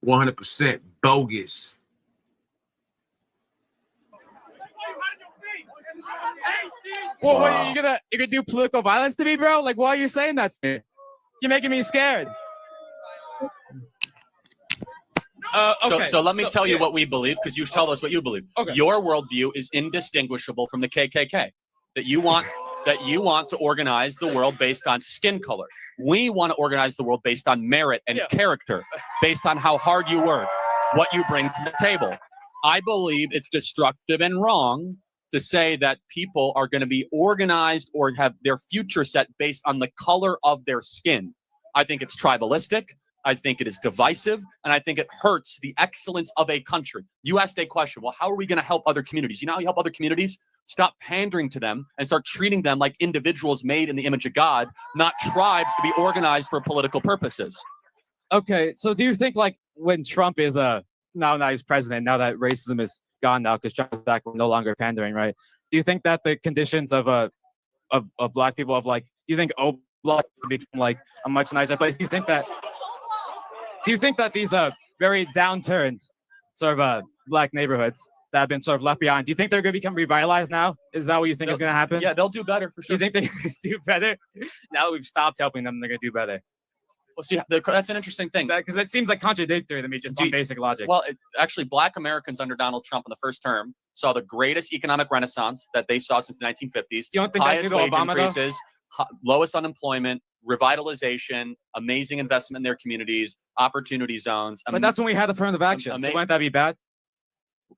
100% bogus. Well, what are you gonna do political violence to me, bro? Like, why are you saying that to me? You're making me scared. Okay. So let me tell you what we believe, because you tell us what you believe. Okay. Your worldview is indistinguishable from the KKK. That you want to organize the world based on skin color. We want to organize the world based on merit and character, based on how hard you work, what you bring to the table. I believe it's destructive and wrong to say that people are going to be organized or have their future set based on the color of their skin. I think it's tribalistic. I think it is divisive, and I think it hurts the excellence of a country. You asked a question, well, how are we going to help other communities? You know how you help other communities? Stop pandering to them and start treating them like individuals made in the image of God, not tribes to be organized for political purposes. Okay, so do you think, like, when Trump is now he's president, now that racism is gone now because Trump's back, we're no longer pandering, right? Do you think that the conditions of black people, do you think Block would become like a much nicer place? Do you think that these very downturned sort of black neighborhoods that have been sort of left behind, do you think they're going to become revitalized now? Is that what you think is going to happen? Yeah, they'll do better for sure. Do you think they're going to do better? Now that we've stopped helping them, they're going to do better. Well, see, that's an interesting thing. Because it seems like contradictory to me, just on basic logic. Well, actually, black Americans under Donald Trump in the first term saw the greatest economic renaissance that they saw since the 1950s. You don't think that's due to wage Obama, increases, lowest unemployment, revitalization, amazing investment in their communities, opportunity zones. But that's when we had affirmative action. So wouldn't that be bad?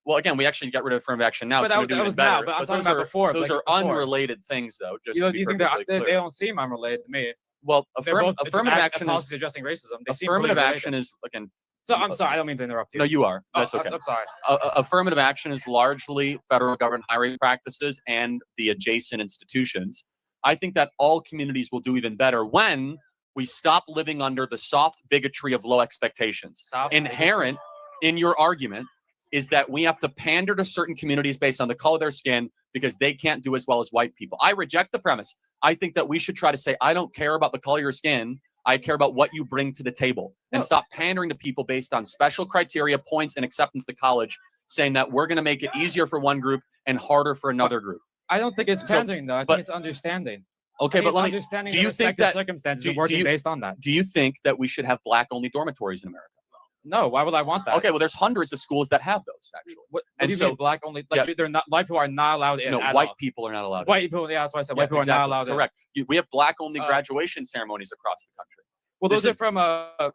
Well, again, we actually got rid of affirmative action now. But that was now. But I'm talking about before. Those are unrelated things, though. Just do you think they don't seem unrelated to me? Well, affirmative action is addressing racism. Affirmative action is, again. So I'm sorry, I don't mean to interrupt you. No, you are. That's okay. I'm sorry. Affirmative action is largely federal government hiring practices and the adjacent institutions. I think that all communities will do even better when we stop living under the soft bigotry of low expectations. Inherent in your argument is that we have to pander to certain communities based on the color of their skin because they can't do as well as white people. I reject the premise. I think that we should try to say, I don't care about the color of your skin. I care about what you bring to the table, and stop pandering to people based on special criteria, points, and acceptance to college, saying that we're going to make it easier for one group and harder for another group. I don't think it's pandering, though. I think it's understanding. Okay, but let me. Understanding do you think that circumstances and working based on that? Do you think that we should have black-only dormitories in America? No. Why would I want that? Okay, well, there's hundreds of schools that have those actually. What do you mean black-only? Like they're not. White people are not allowed in. No, white people are not allowed. White people. Yeah, that's why I said white people are not allowed. Correct. We have black-only graduation ceremonies across the country. Well, those are from well,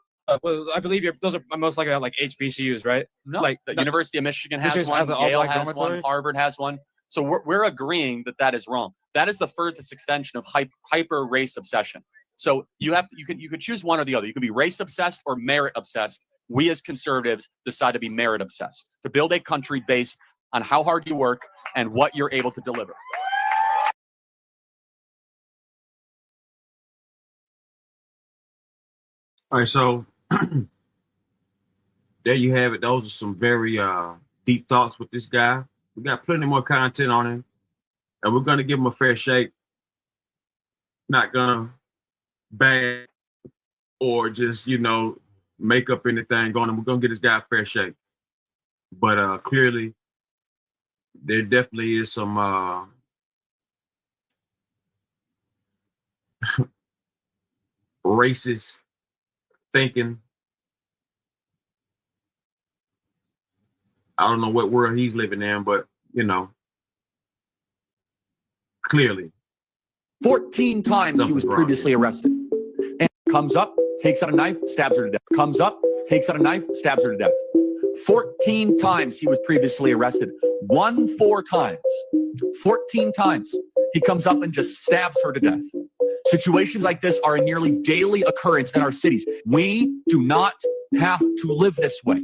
I believe those are most likely like HBCUs, right? No, like the University of Michigan has one, Yale has one, Harvard has one. So we're agreeing that that is wrong. That is the furthest extension of hyper race obsession. So you could choose one or the other. You could be race obsessed or merit obsessed. We as conservatives decide to be merit obsessed, to build a country based on how hard you work and what you're able to deliver. All right, so there you have it. Those are some very deep thoughts with this guy. We got plenty more content on him, and we're gonna give him a fair shake. Not gonna bag or just make up anything on him. We're gonna get this guy a fair shake. But clearly, there definitely is some racist thinking. I don't know what world he's living in, but clearly. 14 times he was previously arrested. And comes up, takes out a knife, stabs her to death. Comes up, takes out a knife, stabs her to death. 14 times he was previously arrested. 4 times. 14 times he comes up and just stabs her to death. Situations like this are a nearly daily occurrence in our cities. We do not have to live this way.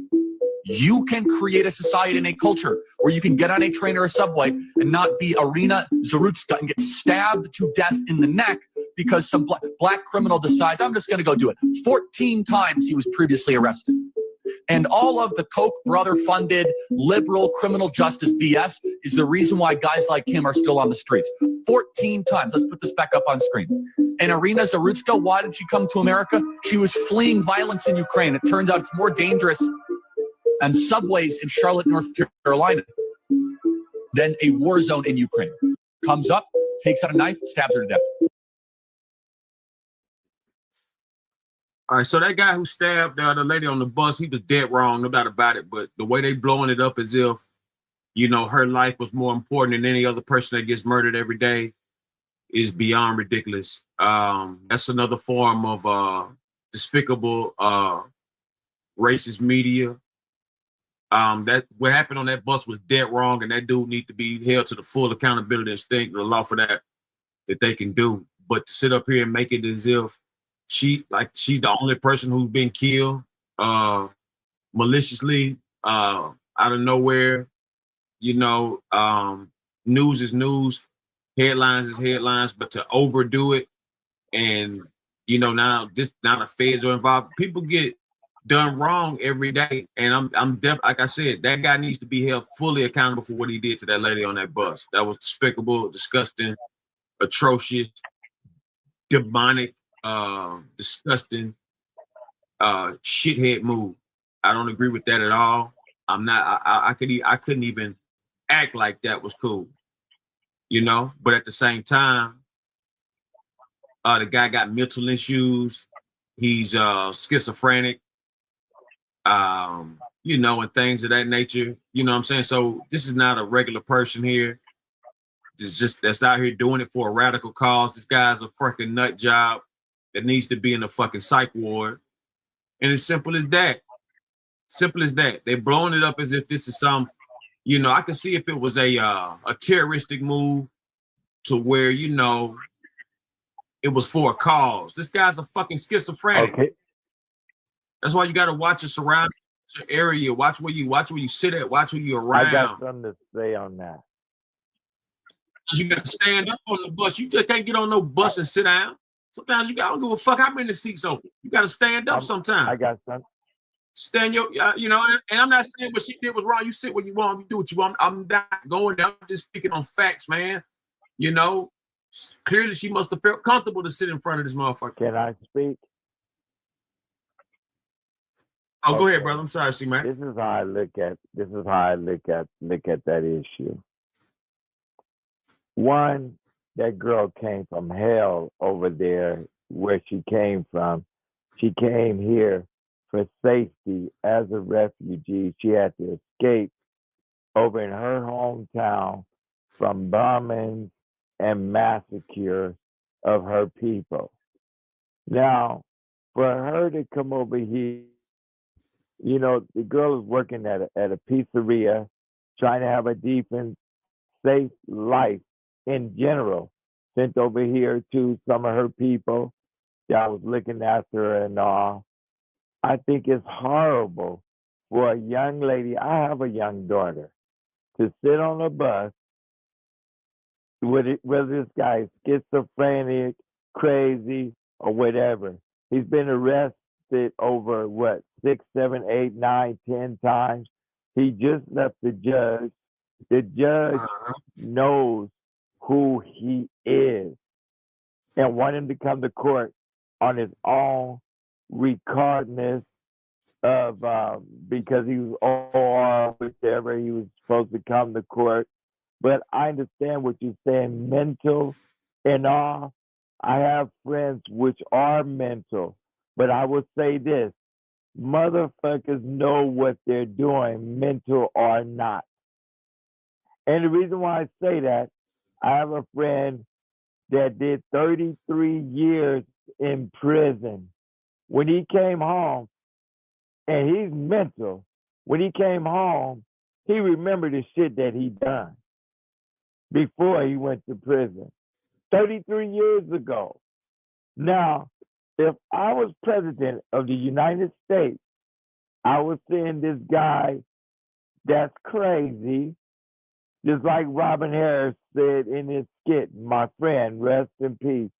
You can create a society and a culture where you can get on a train or a subway and not be Irina Zarutska and get stabbed to death in the neck because some black criminal decides, I'm just going to go do it. 14 times he was previously arrested. And all of the Koch brother funded liberal criminal justice BS is the reason why guys like him are still on the streets. 14 times. Let's put this back up on screen. And Irina Zarutska, why did she come to America? She was fleeing violence in Ukraine. It turns out it's more dangerous and subways in Charlotte, North Carolina than a war zone in Ukraine. comes up, takes out a knife, stabs her to death. All right, so that guy who stabbed the lady on the bus, he was dead wrong, no doubt about it. But the way they blowing it up as if, you know, her life was more important than any other person that gets murdered every day is beyond ridiculous. That's another form of despicable racist media. That what happened on that bus was dead wrong, and that dude needs to be held to the full accountability and state the law for that they can do. But to sit up here and make it as if she's the only person who's been killed maliciously out of nowhere, you know, news is news, headlines is headlines, but to overdo it and, you know, now the feds are involved, people get done wrong every day. And I'm like I said, that guy needs to be held fully accountable for what he did to that lady on that bus. That was despicable, disgusting, atrocious, demonic, disgusting, shithead move. I don't agree with that at all. I couldn't even act like that was cool, you know. But at the same time, the guy got mental issues. He's schizophrenic, you know, and things of that nature. You know what I'm saying? So this is not a regular person here. It's just that's out here doing it for a radical cause. This guy's a fucking nut job that needs to be in a fucking psych ward. And it's simple as that. Simple as that. They're blowing it up as if this is some, you know, I can see if it was a terroristic move to where, you know, it was for a cause. This guy's a fucking schizophrenic. Okay. That's why you got to watch your surroundings, your area. Watch where you sit at. Watch who you're around. I got something to say on that. You got to stand up on the bus. You just can't get on no bus and sit down. Sometimes I don't give a fuck how many seats open. You got to stand up sometimes. I got something. Stand your, you know, and I'm not saying what she did was wrong. You sit where you want. You do what you want. I'm not going there. I'm just speaking on facts, man. You know, clearly she must have felt comfortable to sit in front of this motherfucker. Can I speak? Oh, okay. Go ahead, brother. I'm sorry, C-Man. This is how I look at that issue. One, that girl came from hell over there where she came from. She came here for safety as a refugee. She had to escape over in her hometown from bombings and massacre of her people. Now, for her to come over here, you know, the girl is working at a pizzeria, trying to have a decent, safe life in general, sent over here to some of her people that was looking after her and all. I think it's horrible for a young lady, I have a young daughter, to sit on a bus whether this guy is schizophrenic, crazy, or whatever. He's been arrested over, 6, 7, 8, 9, 10 times. He just left the judge. The judge knows who he is and want him to come to court on his own, regardless of because he was or whatever, he was supposed to come to court. But I understand what you're saying, mental and all. I have friends which are mental, but I will say this: motherfuckers know what they're doing, mental or not. And the reason why I say that, I have a friend that did 33 years in prison. When he came home, and he's mental, when he came home, he remembered the shit that he done before he went to prison 33 years ago. Now, if I was president of the United States, I would send this guy that's crazy, just like Robin Harris said in his skit, my friend, rest in peace.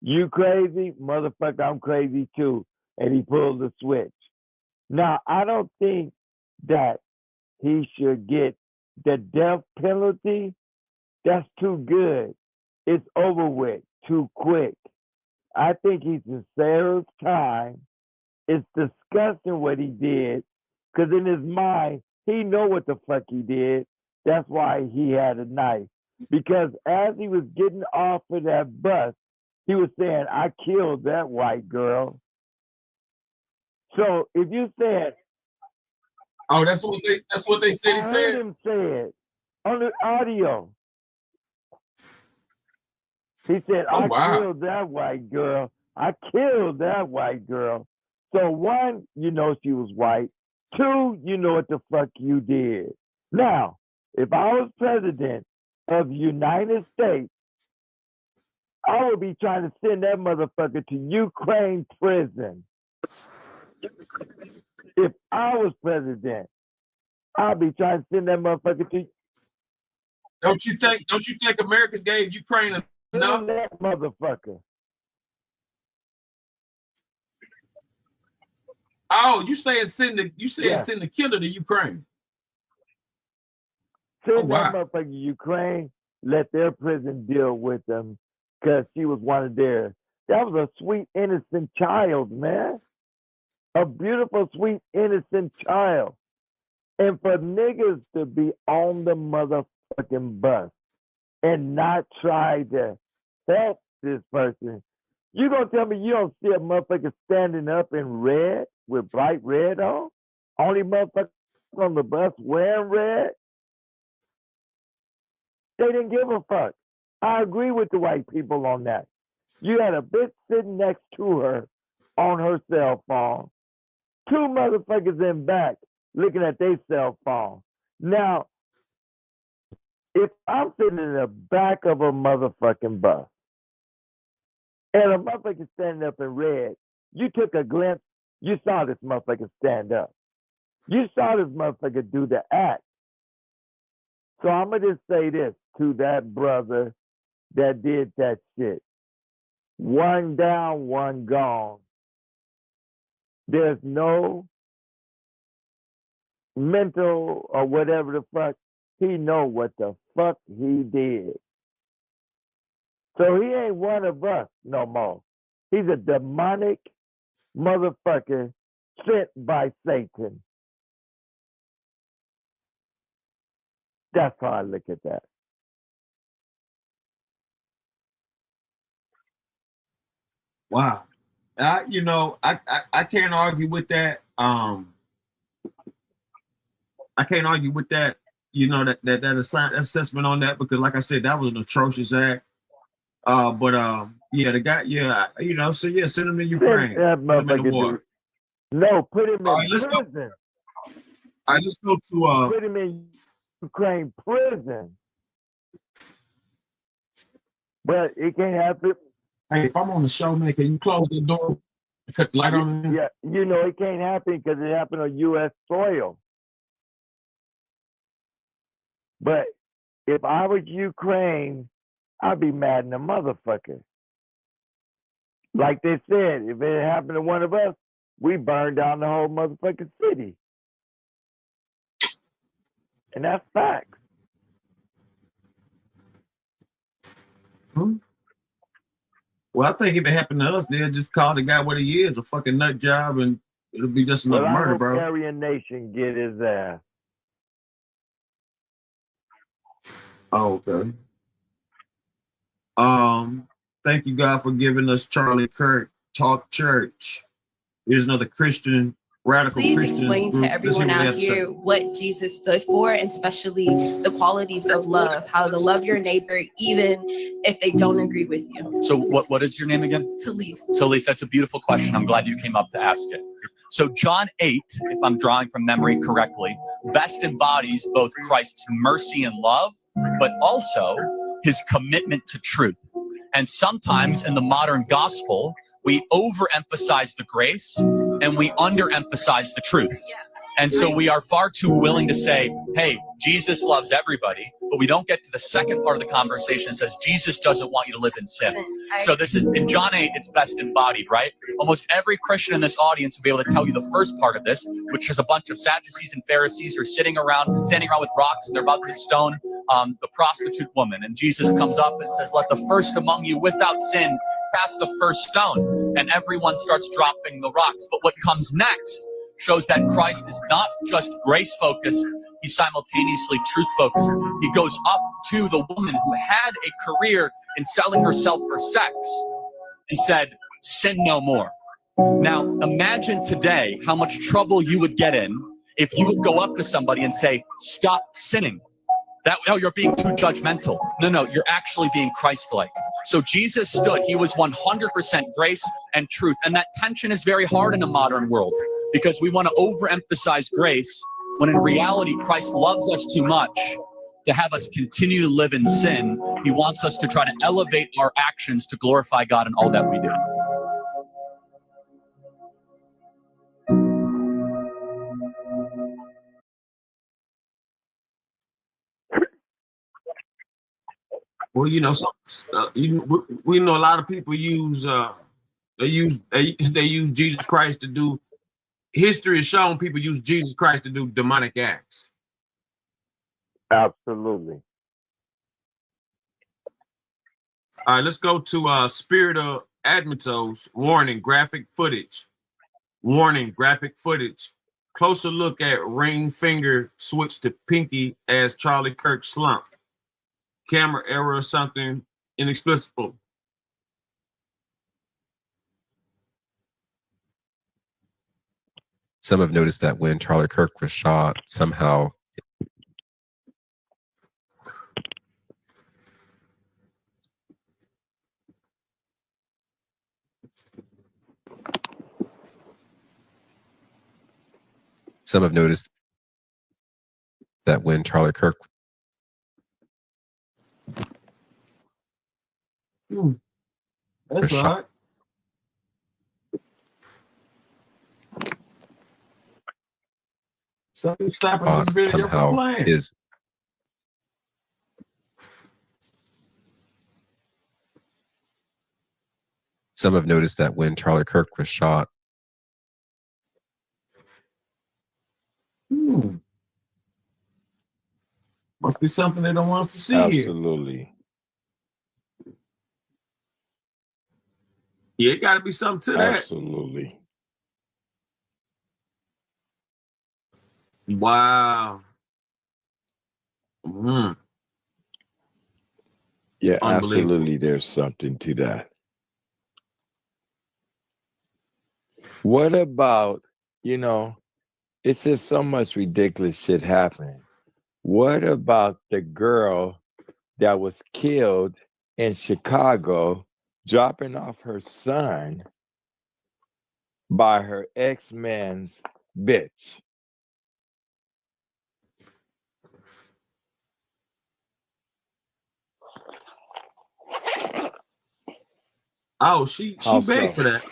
You crazy? Motherfucker, I'm crazy too. And he pulled the switch. Now, I don't think that he should get the death penalty. That's too good. It's over with too quick. I think he's in Sarah's time. It's disgusting what he did, because in his mind, he know what the fuck he did. That's why he had a knife. because as he was getting off of that bus, he was saying, "I killed that white girl." So if you said, "Oh, that's what they said," he I said. heard him say it on the audio. He said, Oh, "I wow. killed that white girl. I killed that white girl." So one, you know she was white. Two, you know what the fuck you did. Now, if I was president of the United States, I would be trying to send that motherfucker to Ukraine prison. If I was president, I'd be trying to send that motherfucker to Don't you think Americans gave Ukraine enough? that motherfucker. Oh, you saying send Yeah. the killer to Ukraine? Send Oh, wow. that motherfucker to Ukraine, let their prison deal with them, because she was one of theirs. That was a sweet, innocent child, man. A beautiful, sweet, innocent child. And for niggas to be on the motherfucking bus and not try to help this person, you gonna tell me you don't see a motherfucker standing up in red with bright red on? Only motherfucker on the bus wearing red? They didn't give a fuck. I agree with the white people on that. You had a bitch sitting next to her on her cell phone. Two motherfuckers in back looking at their cell phone. Now, if I'm sitting in the back of a motherfucking bus and a motherfucker standing up in red, you took a glimpse, you saw this motherfucker stand up. You saw this motherfucker do the act. So I'm going to just say this to that brother that did that shit. One down, one gone. There's no mental or whatever the fuck. He know what the fuck he did. So he ain't one of us no more. He's a demonic motherfucker sent by Satan. That's how I look at that. Wow. I can't argue with that. I can't argue with that. That assessment on that, because like I said, that was an atrocious act. The guy, send him to Ukraine. That motherfucker. No, put him in Let's prison. go. All right, let's go to Put him in Ukraine prison. But it can't happen. Hey, if I'm on the show, man, can you close the door? Cut the light on. Yeah, it can't happen because it happened on U.S. soil. But if I was Ukraine, I'd be mad in a motherfucker. Like they said, if it happened to one of us, we burn down the whole motherfucking city. And that's facts. Well, I think if it happened to us, they'll just call the guy what he is, a fucking nut job, and it'll be just another murder, bro. Aryan Nation get his ass. Oh, okay. Thank you, God, for giving us Charlie Kirk Talk Church. Here's another Christian, radical Please Christian explain group. to everyone Let's hear what they out have to say. here what Jesus stood for, and especially the qualities of love, how to love your neighbor even if they don't agree with you. So what is your name again? Talise. Talise, that's a beautiful question. I'm glad you came up to ask it. So John 8, if I'm drawing from memory correctly, best embodies both Christ's mercy and love, but also his commitment to truth. And sometimes in the modern gospel, we overemphasize the grace and we underemphasize the truth. And so we are far too willing to say, hey, Jesus loves everybody, but we don't get to the second part of the conversation that says Jesus doesn't want you to live in sin. So this is, in John 8, it's best embodied, right? Almost every Christian in this audience will be able to tell you the first part of this, which is a bunch of Sadducees and Pharisees who are standing around with rocks, and they're about to stone the prostitute woman. And Jesus comes up and says, let the first among you without sin cast the first stone. And everyone starts dropping the rocks. But what comes next shows that Christ is not just grace-focused, he's simultaneously truth-focused. He goes up to the woman who had a career in selling herself for sex and said, sin no more. Now, imagine today how much trouble you would get in if you would go up to somebody and say, stop sinning. Oh, you're being too judgmental. No, you're actually being Christ-like. So Jesus stood. He was 100% grace and truth. And that tension is very hard in a modern world because we want to overemphasize grace when in reality, Christ loves us too much to have us continue to live in sin. He wants us to try to elevate our actions to glorify God in all that we do. Well, you know, we know a lot of people use they use Jesus Christ to do. History has shown people use Jesus Christ to do demonic acts. Absolutely. All right, let's go to Spirit of Admitos. Warning: graphic footage. Warning: graphic footage. Closer look at ring finger switch to pinky as Charlie Kirk slumped. Camera error or something inexplicable. Some have noticed that when Charlie Kirk was shot, somehow That's all right. Something stopping this video from somehow playing. is some have noticed that when Charlie Kirk was shot, Must be something they don't want us to see here. Absolutely. Yeah, it got to be something to that. Absolutely. Wow. Yeah, Unbelievable. absolutely. There's something to that. What about, it's just so much ridiculous shit happening. What about the girl that was killed in Chicago dropping off her son by her ex-man's bitch? Oh, she How begged so? for that.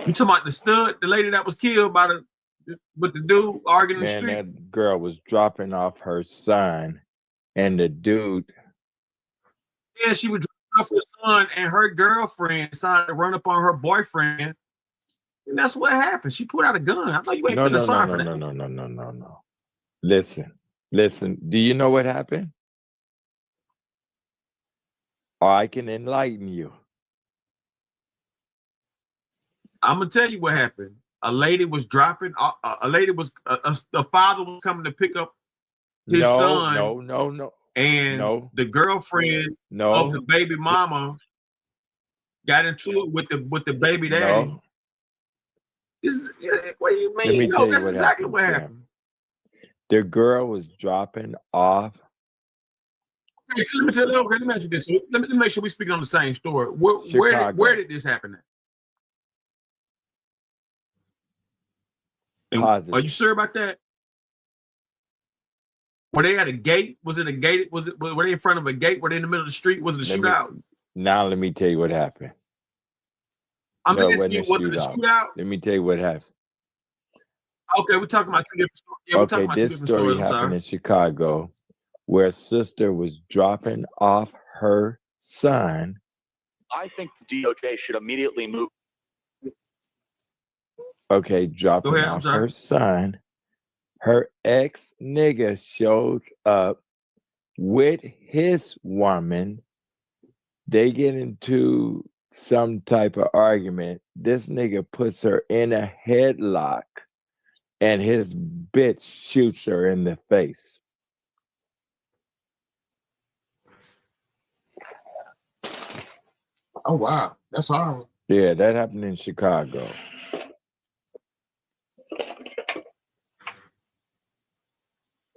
You talking about the stud, the lady that was killed by with the dude arguing in the Man, street? that girl was dropping off her son, and the dude, Yeah, she was dropping off her son, and her girlfriend decided to run up on her boyfriend, and that's what happened. She pulled out a gun. I know you ain't feeling sorry for that. no. Listen. Do you know what happened? Or I can enlighten you. I'm gonna tell you what happened. A lady was dropping. The father was coming to pick up his son. No. And the girlfriend of the baby mama got into it with the baby daddy. No. What do you mean? Let me tell you That's what exactly what Sam. happened. The girl was dropping off. Okay, so let me ask you this. So let me make sure we're speaking on the same story. Where did this happen at? And are you sure about that? Were they at a gate? Was it a gate? Were they in front of a gate? Were they in the middle of the street? Was it a shootout? Now let me tell you what happened. I'm No, it asking you, was it a shootout? Let me tell you what happened. Okay, we're talking about two different stories. Yeah, we're talking about two This different story stories. I'm happened sorry. in Chicago, where a sister was dropping off her son. I think the DOJ should immediately move. Okay, dropping Go ahead, I'm off sorry. her son. Her ex nigga shows up with his woman. They get into some type of argument. This nigga puts her in a headlock, and his bitch shoots her in the face. Oh wow, that's horrible. Yeah, that happened in Chicago.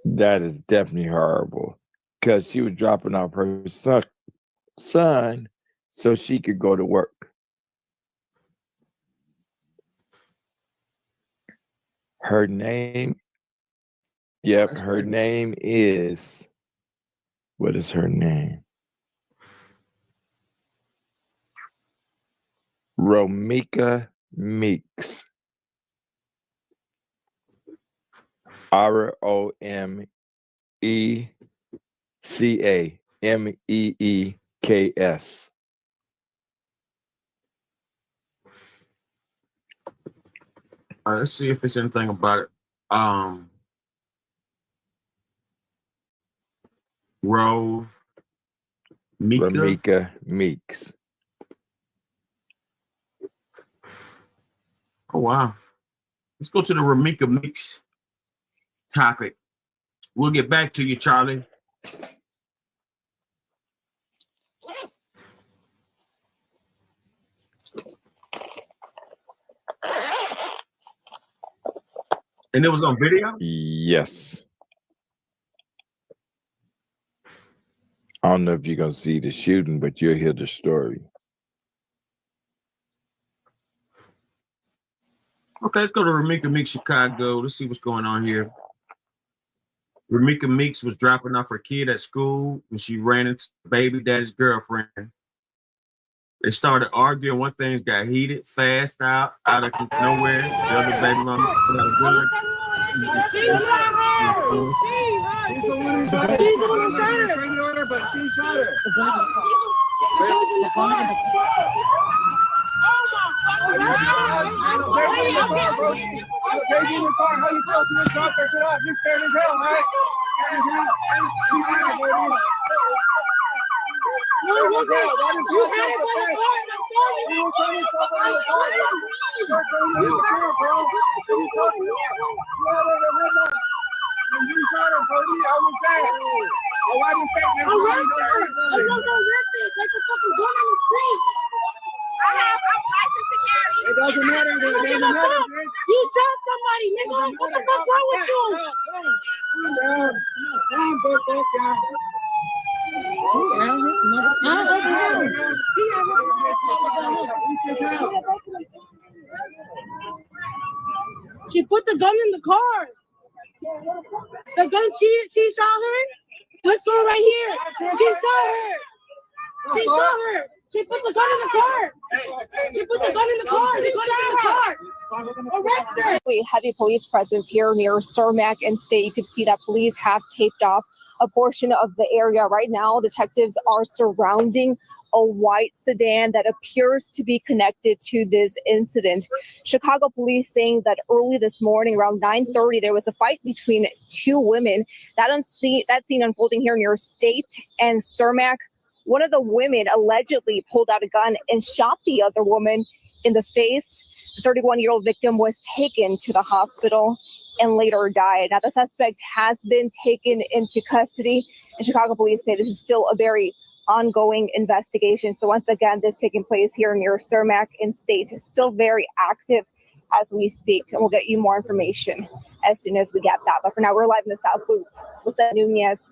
That is definitely horrible because she was dropping off her son so she could go to work. Her name, yep, her name is, what is her name? Romika Meeks. ROMECAMEEKS. All right, let's see if it's anything about it. Romika Meeks. Oh wow. Let's go to the Romika Meeks topic. We'll get back to you, Charlie. And it was on video? Yes. I don't know if you're going to see the shooting, but you'll hear the story. Okay, let's go to Romika Meeks, Chicago. Let's see what's going on here. Romika Meeks was dropping off her kid at school when she ran into baby daddy's girlfriend. They started arguing. One thing got heated, fast out of nowhere. The other baby mama put out a gun. She's the one who shot her. She's the one who shot her. But she shot her. It doesn't matter. It doesn't matter. You shot somebody, nigga. What the fuck wrong with you? Calm down. Calm down. She put the gun in the car. The gun she shot her. This one right here. She shot her. She shot her. She put the gun in the car. She put the gun in the car. The gun is in the car. Arrest her. Heavy police presence here near Cermak and State. You can see that police have taped off a portion of the area. Right now, detectives are surrounding a white sedan that appears to be connected to this incident. Chicago police saying that early this morning, around 9:30, there was a fight between two women. That scene unfolding here near State and Cermak. One of the women allegedly pulled out a gun and shot the other woman in the face. The 31-year-old victim was taken to the hospital and later died. Now, the suspect has been taken into custody, and Chicago police say this is still a very ongoing investigation. So once again, this taking place here near Cermak in State is still very active as we speak, and we'll get you more information as soon as we get that. But for now, we're live in the South Loop. Lisa Nunez,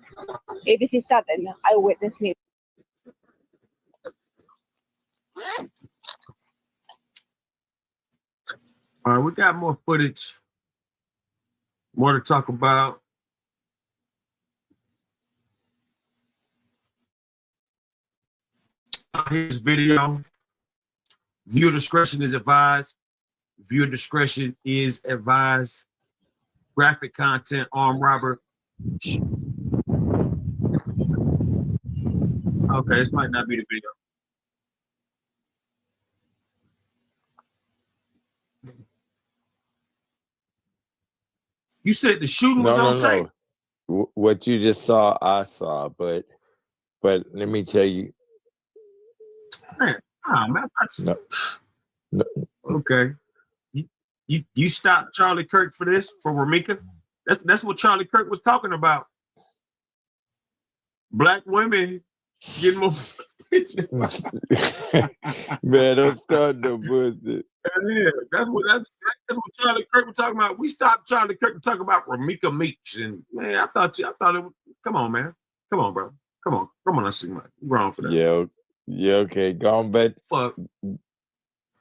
ABC 7 Eyewitness News. All right, we got more footage, more to talk about. Here's video. Viewer discretion is advised. Viewer discretion is advised. Graphic content, armed robber. Okay, this might not be the video. You said the shooting was on tape? What you just saw, I saw, but let me tell you. Man, no. Okay. You stopped Charlie Kirk for this, for Romika? That's what Charlie Kirk was talking about. Black women Getting more. Man, don't start no bullshit. Yeah, that's what Charlie Kirk was talking about. We stopped Charlie Kirk to talk about Ramika Meeks, and man, I thought it was. Come on, man. Come on, bro. Come on. I see my wrong for that. Yeah, okay. Go on back. Fuck.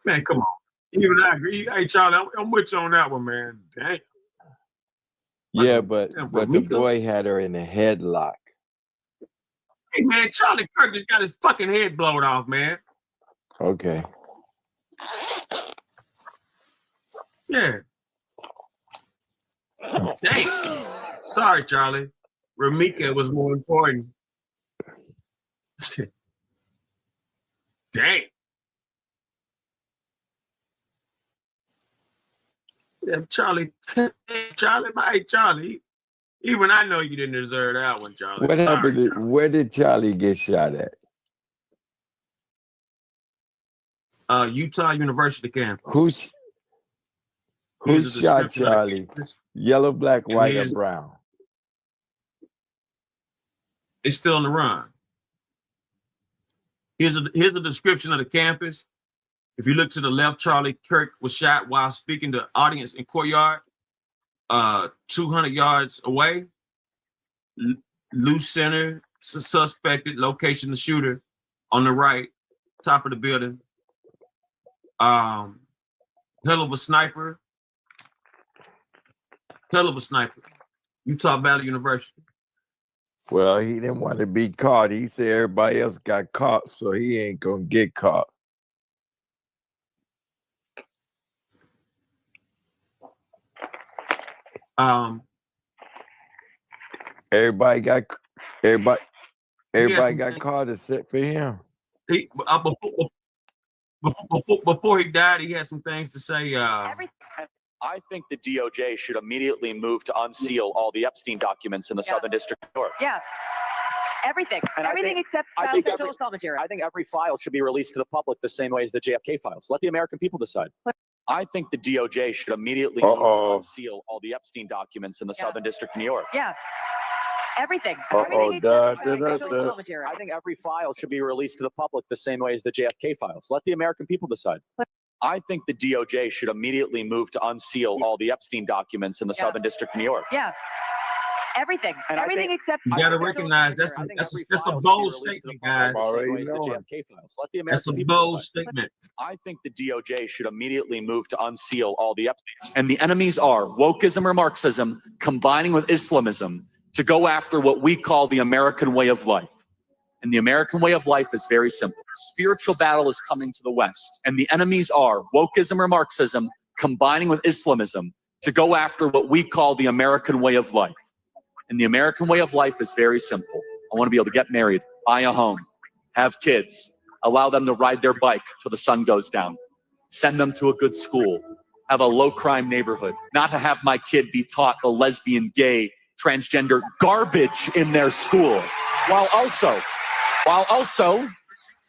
Man, come on. Even I agree. Hey, Charlie, I'm with you on that one, man. Damn. Yeah, but the boy had her in a headlock. Hey, man, Charlie Kirk just got his fucking head blown off, man. Okay. Yeah. Dang. Sorry, Charlie. Ramika was more important. Dang. Yeah, Charlie. Charlie. Even I know you didn't deserve that one, Charlie. What happened? Charlie. Where did Charlie get shot at? Utah University campus. Who shot Charlie? Yellow, black, white, or brown? It's still on the run. Here's a description of the campus. If you look to the left, Charlie Kirk was shot while speaking to audience in courtyard, 200 yards away. Loose center, suspected location, the shooter on the right, top of the building. Hell of a sniper. Utah Valley University. Well, he didn't want to be caught. He said everybody else got caught, so he ain't gonna get caught. Everybody got caught except for him. Before he died, he had some things to say. I think the DOJ should immediately move to unseal all the Epstein documents in the Southern District of New York. Yeah. Everything. Everything except sexual assault material. I think every file should be released to the public the same way as the JFK files. Let the American people decide. I think the DOJ should immediately move to unseal all the Epstein documents in the Southern District of New York. Yeah. Everything. Everything except sexual assault material. I think every file should be released to the public the same way as the JFK files. Let the American people decide. I think the DOJ should immediately move to unseal all the Epstein documents in the Southern District of New York. Yeah. Everything. Everything except. You got to recognize that's a bold statement, guys. That's a bold statement. I think the DOJ should immediately move to unseal all the Epstein. And the enemies are wokeism or Marxism combining with Islamism to go after what we call the American way of life. And the American way of life is very simple. Spiritual battle is coming to the West. And the enemies are wokeism or Marxism combining with Islamism to go after what we call the American way of life. And the American way of life is very simple. I want to be able to get married, buy a home, have kids, allow them to ride their bike till the sun goes down, send them to a good school, have a low crime neighborhood, not to have my kid be taught the lesbian, gay, transgender garbage in their school, while also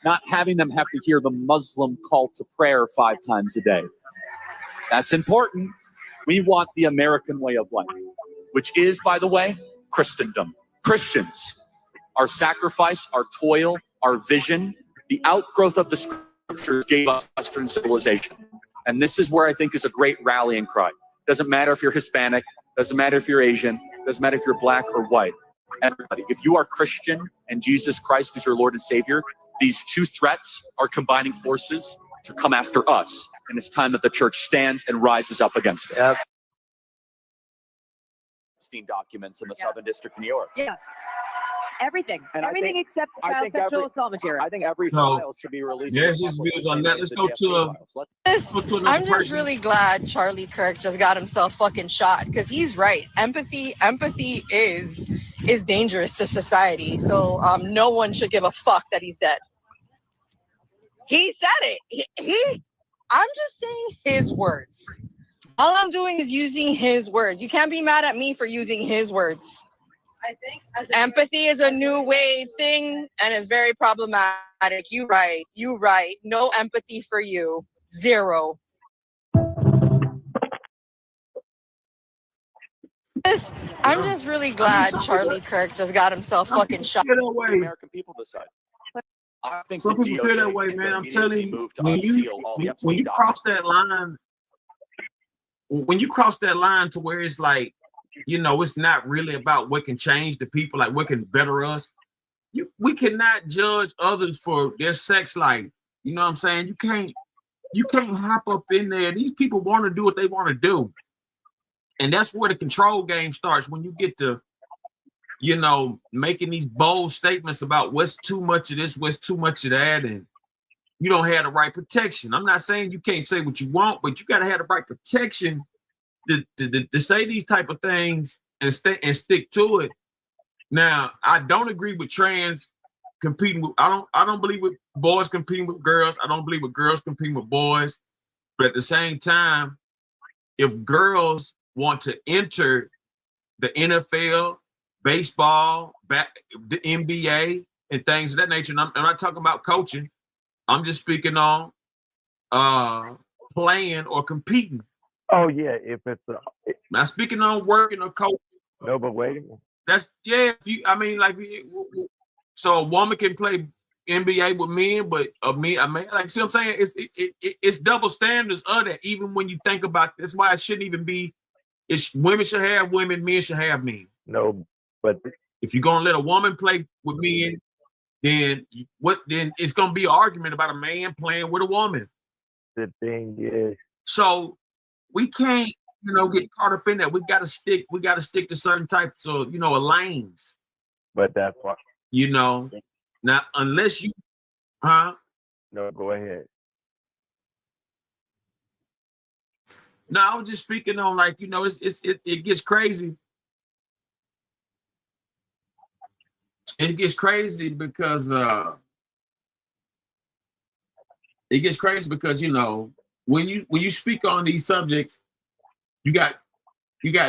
not having them have to hear the Muslim call to prayer 5 times a day. That's important. We want the American way of life, which is, by the way, Christendom. Christians, our sacrifice, our toil, our vision, the outgrowth of the scriptures gave us Western civilization. And this is where I think is a great rallying cry. Doesn't matter if you're Hispanic, doesn't matter if you're Asian, doesn't matter if you're black or white. Everybody, if you are Christian and Jesus Christ is your Lord and Savior, these two threats are combining forces to come after us. And it's time that the church stands and rises up against it. Epstein documents in the Southern District of New York. Yeah. Everything. And everything except sexual assault material. I think every file should be released. There's his views on that. Let's go to I'm just really glad Charlie Kirk just got himself fucking shot because he's right. Empathy is dangerous to society. So no one should give a fuck that he's dead. He said it. I'm just saying his words. All I'm doing is using his words. You can't be mad at me for using his words. I think empathy is a new wave thing and it's very problematic. You right. No empathy for you. 0. I'm just really glad Charlie Kirk just got himself fucking shot. Get away. American people decide. I think Some the people feel that DOJ way, should man. I'm immediately telling you, move to when unseal all the when Epstein you cross that line, when you cross that line to where it's like, you know, it's not really about what can change the people, like what can better us. We cannot judge others for their sex life. You know what I'm saying? You can't hop up in there. These people want to do what they want to do. And that's where the control game starts, when you get to, you know, making these bold statements about what's too much of this, what's too much of that, and you don't have the right protection. I'm not saying you can't say what you want, but you got to have the right protection to say these type of things and stick to it. Now, I don't agree with trans competing with. I don't believe with boys competing with girls. I don't believe with girls competing with boys. But at the same time, if girls want to enter the NFL, baseball, the NBA, and things of that nature, and I'm not talking about coaching. I'm just speaking on playing or competing. Oh yeah, if it's not speaking on working or coaching. No, but wait a minute. That's if you. I mean, like, so a woman can play NBA with men, but a man, like, see what I'm saying? It's double standards of that. Even when you think about this, why it shouldn't even be. It's women should have women, men should have men. No, but if you're gonna let a woman play with men, then Then it's gonna be an argument about a man playing with a woman. The thing is, so we can't, you know, get caught up in that. We gotta stick to certain types of, you know, lanes. But that's why, you know, now unless you, huh? No, go ahead. No, I was just speaking on, like, you know, it gets crazy. It gets crazy because you know, when you speak on these subjects, you got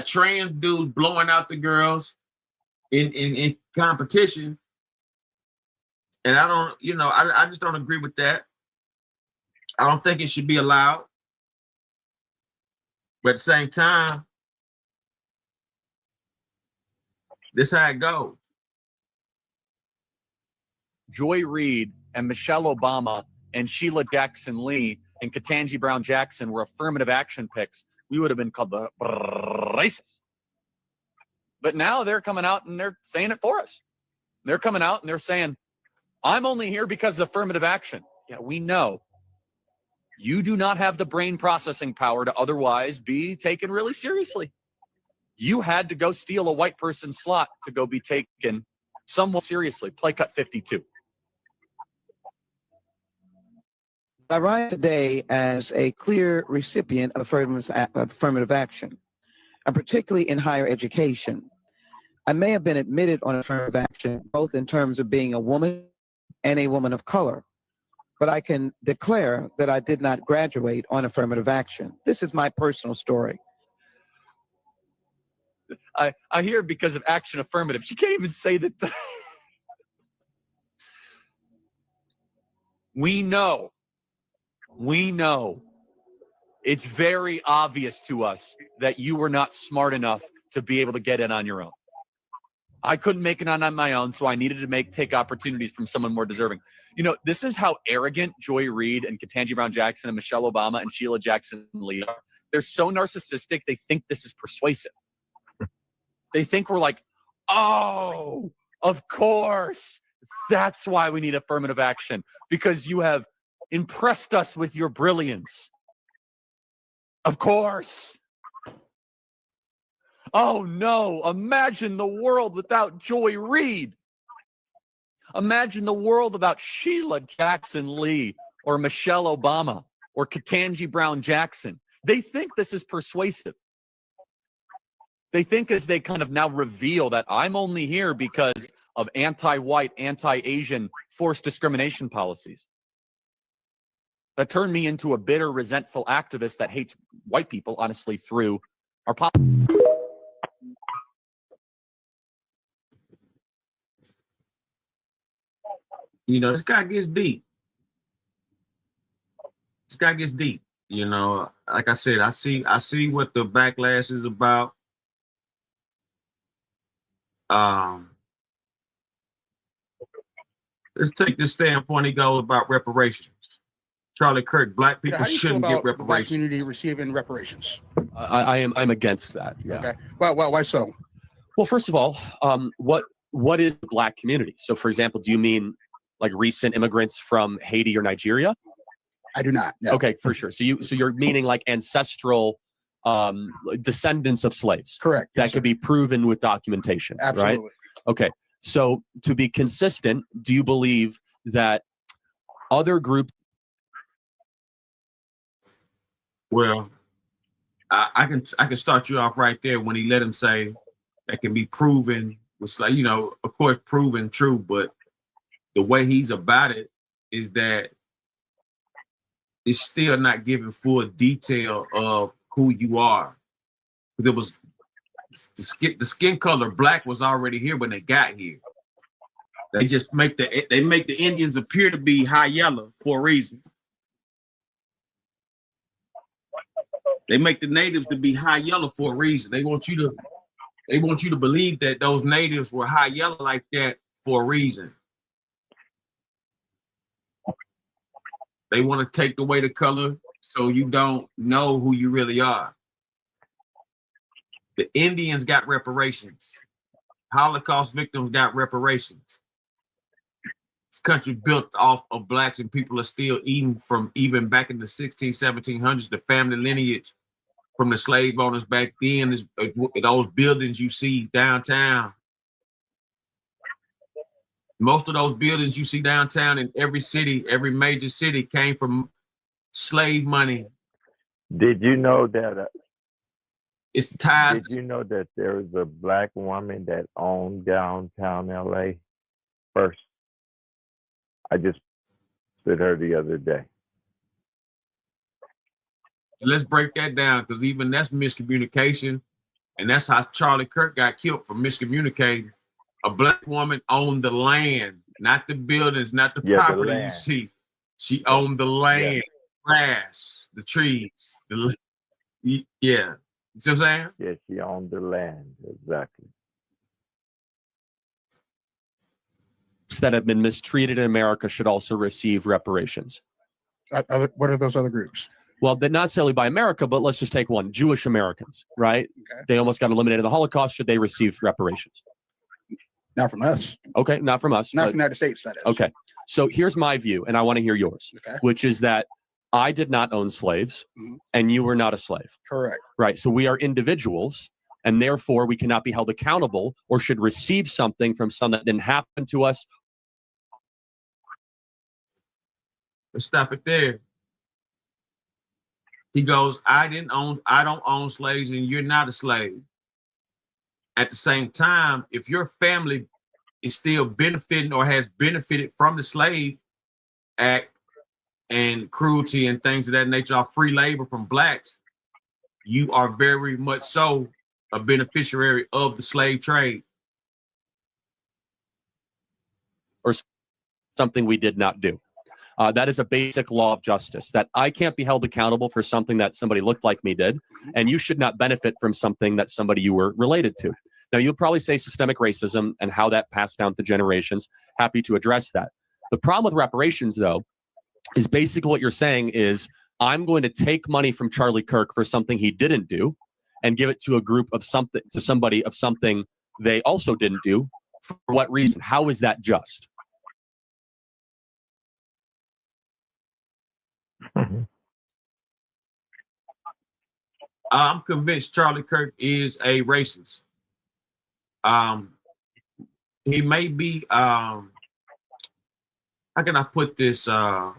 trans dudes blowing out the girls in competition, and I don't, you know, I just don't agree with that. I don't think it should be allowed, but at the same time, this is how it goes. Joy Reid and Michelle Obama and Sheila Jackson Lee and Ketanji Brown Jackson were affirmative action picks, we would have been called the racist. But now they're coming out and they're saying it for us. They're coming out and they're saying, I'm only here because of affirmative action. Yeah, we know. You do not have the brain processing power to otherwise be taken really seriously. You had to go steal a white person's slot to go be taken somewhat seriously. Play cut 52. I rise today as a clear recipient of affirmative action, and particularly in higher education. I may have been admitted on affirmative action, both in terms of being a woman and a woman of color, but I can declare that I did not graduate on affirmative action. This is my personal story. I hear because of action affirmative. She can't even say that. We know. It's very obvious to us that you were not smart enough to be able to get in on your own. I couldn't make it on my own, so I needed to take opportunities from someone more deserving. You know, this is how arrogant Joy Reid and Ketanji Brown Jackson and Michelle Obama and Sheila Jackson Lee are. They're so narcissistic, they think this is persuasive. They think we're like, oh, of course. That's why we need affirmative action, because you have impressed us with your brilliance. Of course. Oh no, imagine the world without Joy Reid. Imagine the world without Sheila Jackson Lee or Michelle Obama or Ketanji Brown Jackson. They think this is persuasive. They think as they kind of now reveal that I'm only here because of anti-white, anti-Asian forced discrimination policies that turned me into a bitter, resentful activist that hates white people, honestly, through our politics. You know, this guy gets deep. You know, like I said, I see what the backlash is about. let's take this standpoint. He goes about reparations. Charlie Kirk, black people How do you feel shouldn't get about the black reparations. community receiving reparations? I'm against that. Yeah. Okay. Why so? Well, first of all, what is the black community? So, for example, do you mean like recent immigrants from Haiti or Nigeria? I do not. No. Okay, for sure. So you're meaning like ancestral descendants of slaves. Correct. That could be proven with documentation. Absolutely. Right? Okay. So to be consistent, do you believe that other groups? Well, I can start you off right there when he let him say that can be proven with, like, you know, of course, proven true, but the way he's about it is that it's still not giving full detail of who you are. Because it was the skin color black was already here when they got here. They just make the Indians appear to be high yellow for a reason. They make the natives to be high yellow for a reason. They want you to believe that those natives were high yellow like that for a reason. They want to take away the color so you don't know who you really are. The Indians got reparations. Holocaust victims got reparations. This country built off of blacks, and people are still eating from even back in the 1700s, the family lineage from the slave owners back then. Is those buildings you see downtown. Most of those buildings you see downtown in every city, every major city, came from slave money. Did you know that? It's ties. Did you know that there was a black woman that owned downtown LA first? I just said her the other day. Let's break that down, because even that's miscommunication, and that's how Charlie Kirk got killed, for miscommunicating. A black woman owned the land, not the buildings, not the property you see. She owned the land, grass, the trees. Yeah. You see what I'm saying? Yeah, she owned the land. Exactly. That have been mistreated in America should also receive reparations. What are those other groups? Well, not necessarily by America, but let's just take one. Jewish Americans, right? Okay. They almost got eliminated in the Holocaust. Should they receive reparations? Not from us. Okay, not from us. Not from the United States, that is. Okay, so here's my view, and I want to hear yours, Okay. which is that I did not own slaves, and you were not a slave. Correct. Right, so we are individuals, and therefore we cannot be held accountable or should receive something from something that didn't happen to us. Let's stop it there. He goes, I don't own slaves, and you're not a slave. At the same time, if your family is still benefiting or has benefited from the Slave Act and cruelty and things of that nature, of free labor from blacks, you are very much so a beneficiary of the slave trade. Or something we did not do. That is a basic law of justice, that I can't be held accountable for something that somebody looked like me did, and you should not benefit from something that somebody you were related to. Now, you'll probably say systemic racism and how that passed down to generations. Happy to address that. The problem with reparations, though, is basically what you're saying is, I'm going to take money from Charlie Kirk for something he didn't do and give it to a group of something, to somebody of something they also didn't do. For what reason? How is that just? I'm convinced Charlie Kirk is a racist. He may be, how can I put this? How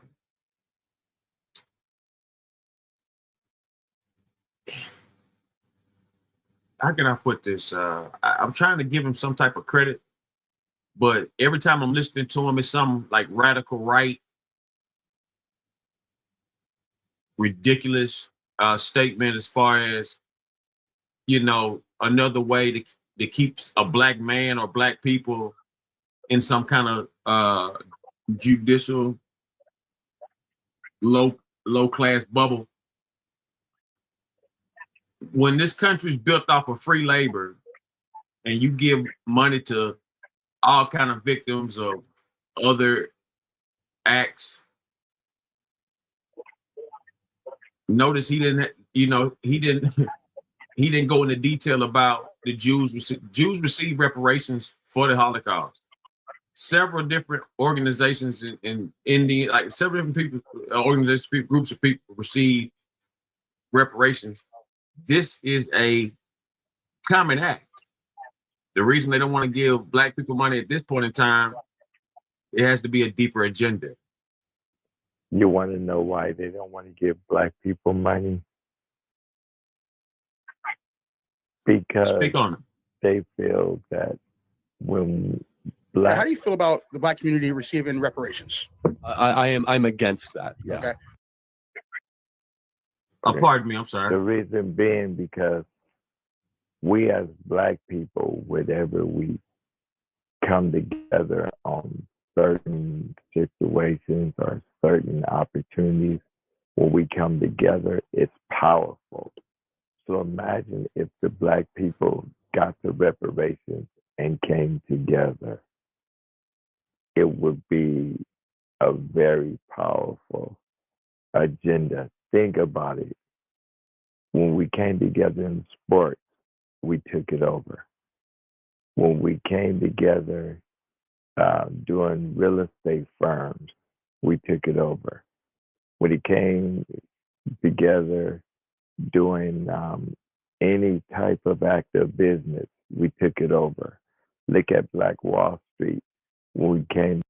can I put this? I'm trying to give him some type of credit, but every time I'm listening to him, it's some like radical right, ridiculous statement as far as, you know, another way to keep a black man or black people in some kind of judicial low class bubble. When this country's built off of free labor and you give money to all kind of victims of other acts. Notice he didn't, he didn't go into detail about the Jews. Jews received reparations for the Holocaust. Several different organizations in India, like several different people, organizations, groups of people received reparations. This is a common act. The reason they don't want to give Black people money at this point in time, it has to be a deeper agenda. You want to know why they don't want to give Black people money? Because Speak on it. They feel that when How do you feel about the Black community receiving reparations? I'm against that. Yeah. Okay. Oh, pardon me, I'm sorry. The reason being because we as Black people, whenever we come together on certain situations or certain opportunities, when we come together, it's powerful. So imagine if the Black people got the reparations and came together. It would be a very powerful agenda. Think about it. When we came together in sports, we took it over. When we came together doing real estate firms, we took it over. When it came together doing any type of active business, we took it over. Look at Black Wall Street. When we came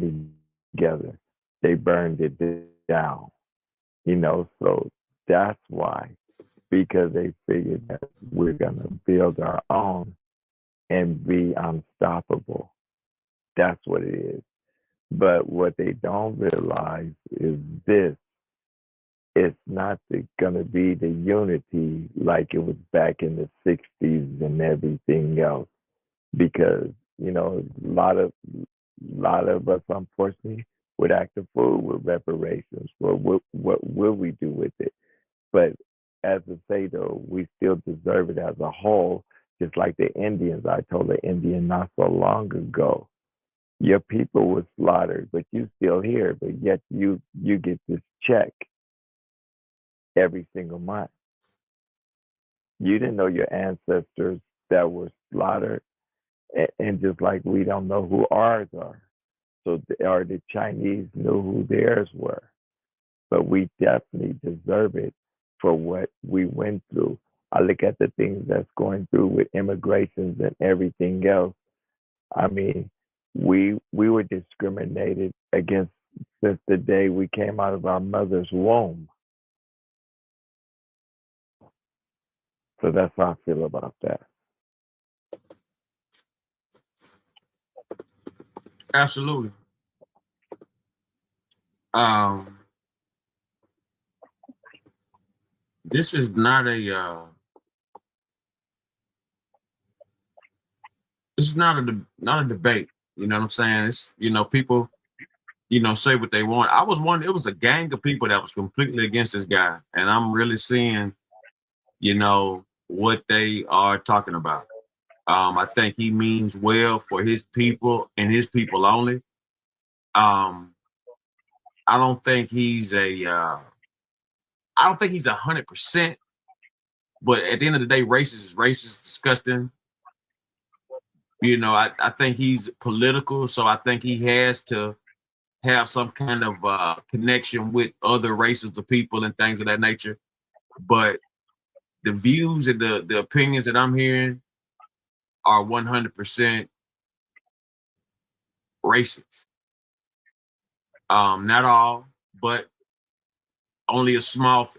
together, they burned it down. So that's why, because they figured that we're gonna build our own and be unstoppable. That's what it is. But what they don't realize is this. It's not gonna be the unity like it was back in the 60s and everything else. Because, a lot of us, unfortunately, would act a fool with reparations. Well, what will we do with it? But as I say, though, we still deserve it as a whole, just like the Indians. I told an Indian not so long ago, your people were slaughtered, but you still here, but yet you get this check every single month. You didn't know your ancestors that were slaughtered, and just like we don't know who ours are. So the Chinese knew who theirs were. But we definitely deserve it for what we went through. I look at the things that's going through with immigrations and everything else. I mean, we were discriminated against since the day we came out of our mother's womb. So that's how I feel about that. Absolutely. This is not a not a debate. You know what I'm saying? It's people say what they want. It was a gang of people that was completely against this guy, and I'm really seeing what they are talking about. I think he means well for his people and his people only. I don't think he's 100%, but at the end of the day, racist is racist, disgusting. I think he's political, so I think he has to have some kind of connection with other races of people and things of that nature. But the views and the opinions that I'm hearing are 100% racist. Not all, but only a small,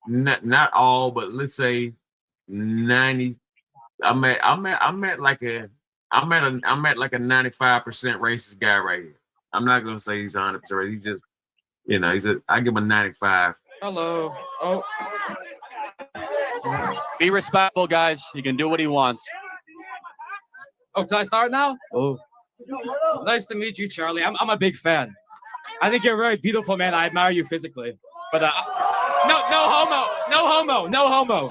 not all, but let's say 90. I'm at like a 95% racist guy right here. I'm not gonna say he's 100%. He's just, I give him a 95. Hello. Oh. Be respectful, guys. You can do what he wants. Oh, can I start now? Oh. Nice to meet you, Charlie. I'm a big fan. I think you're a very beautiful man. I admire you physically. But no homo.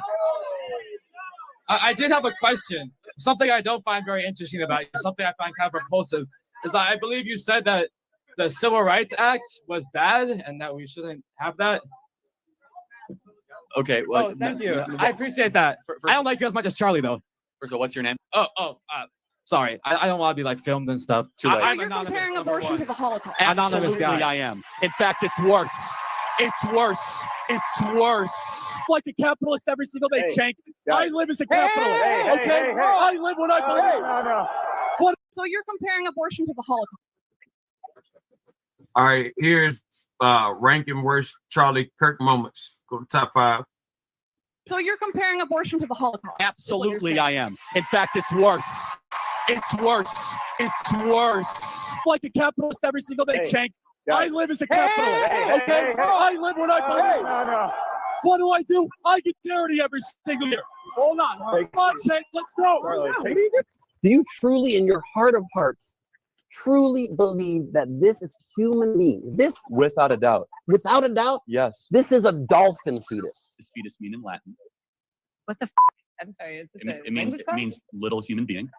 I did have a question. Something I don't find very interesting about you, something I find kind of repulsive. is that I believe you said that the Civil Rights Act was bad and that we shouldn't have that. Okay. Well, Oh, thank you. I appreciate that. I don't like you as much as Charlie, though. First of all, what's your name? Sorry. I don't want to be like filmed and stuff. Too late. I'm You're anonymous, comparing number abortion one. to the Holocaust. Anonymous Absolutely, guy. I am. In fact, it's worse. It's worse. It's worse. Like a capitalist every single day, Cenk. I live as a capitalist. Okay? I live when I believe. What? So you're comparing abortion to the Holocaust. All right, here's ranking worst Charlie Kirk moments. Go to top 5. So you're comparing abortion to the Holocaust. Absolutely, I am. In fact, it's worse. It's worse. It's worse. Like a capitalist every single day, Cenk. I live as a capitalist. Okay? I live when I believe. What do? I get charity every single year. Hold on. Come on, Cenk. Let's go. Do you truly, in your heart of hearts, truly believe that this is human being? This, Without a doubt. without a doubt, Yes. this is a dolphin fetus. Does fetus mean in Latin? What the? I'm sorry. Is this It means little human being.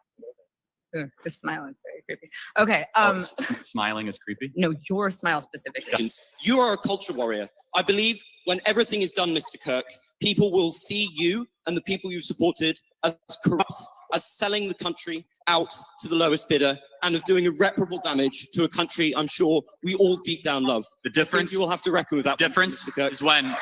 The smile is very creepy. Okay. Smiling is creepy. No, your smile specifically. You are a culture warrior. I believe when everything is done, Mr. Kirk, people will see you and the people you supported as corrupt, as selling the country out to the lowest bidder, and of doing irreparable damage to a country I'm sure we all deep down love. The difference. You will have to reckon with that. Difference Mr. Kirk. is when.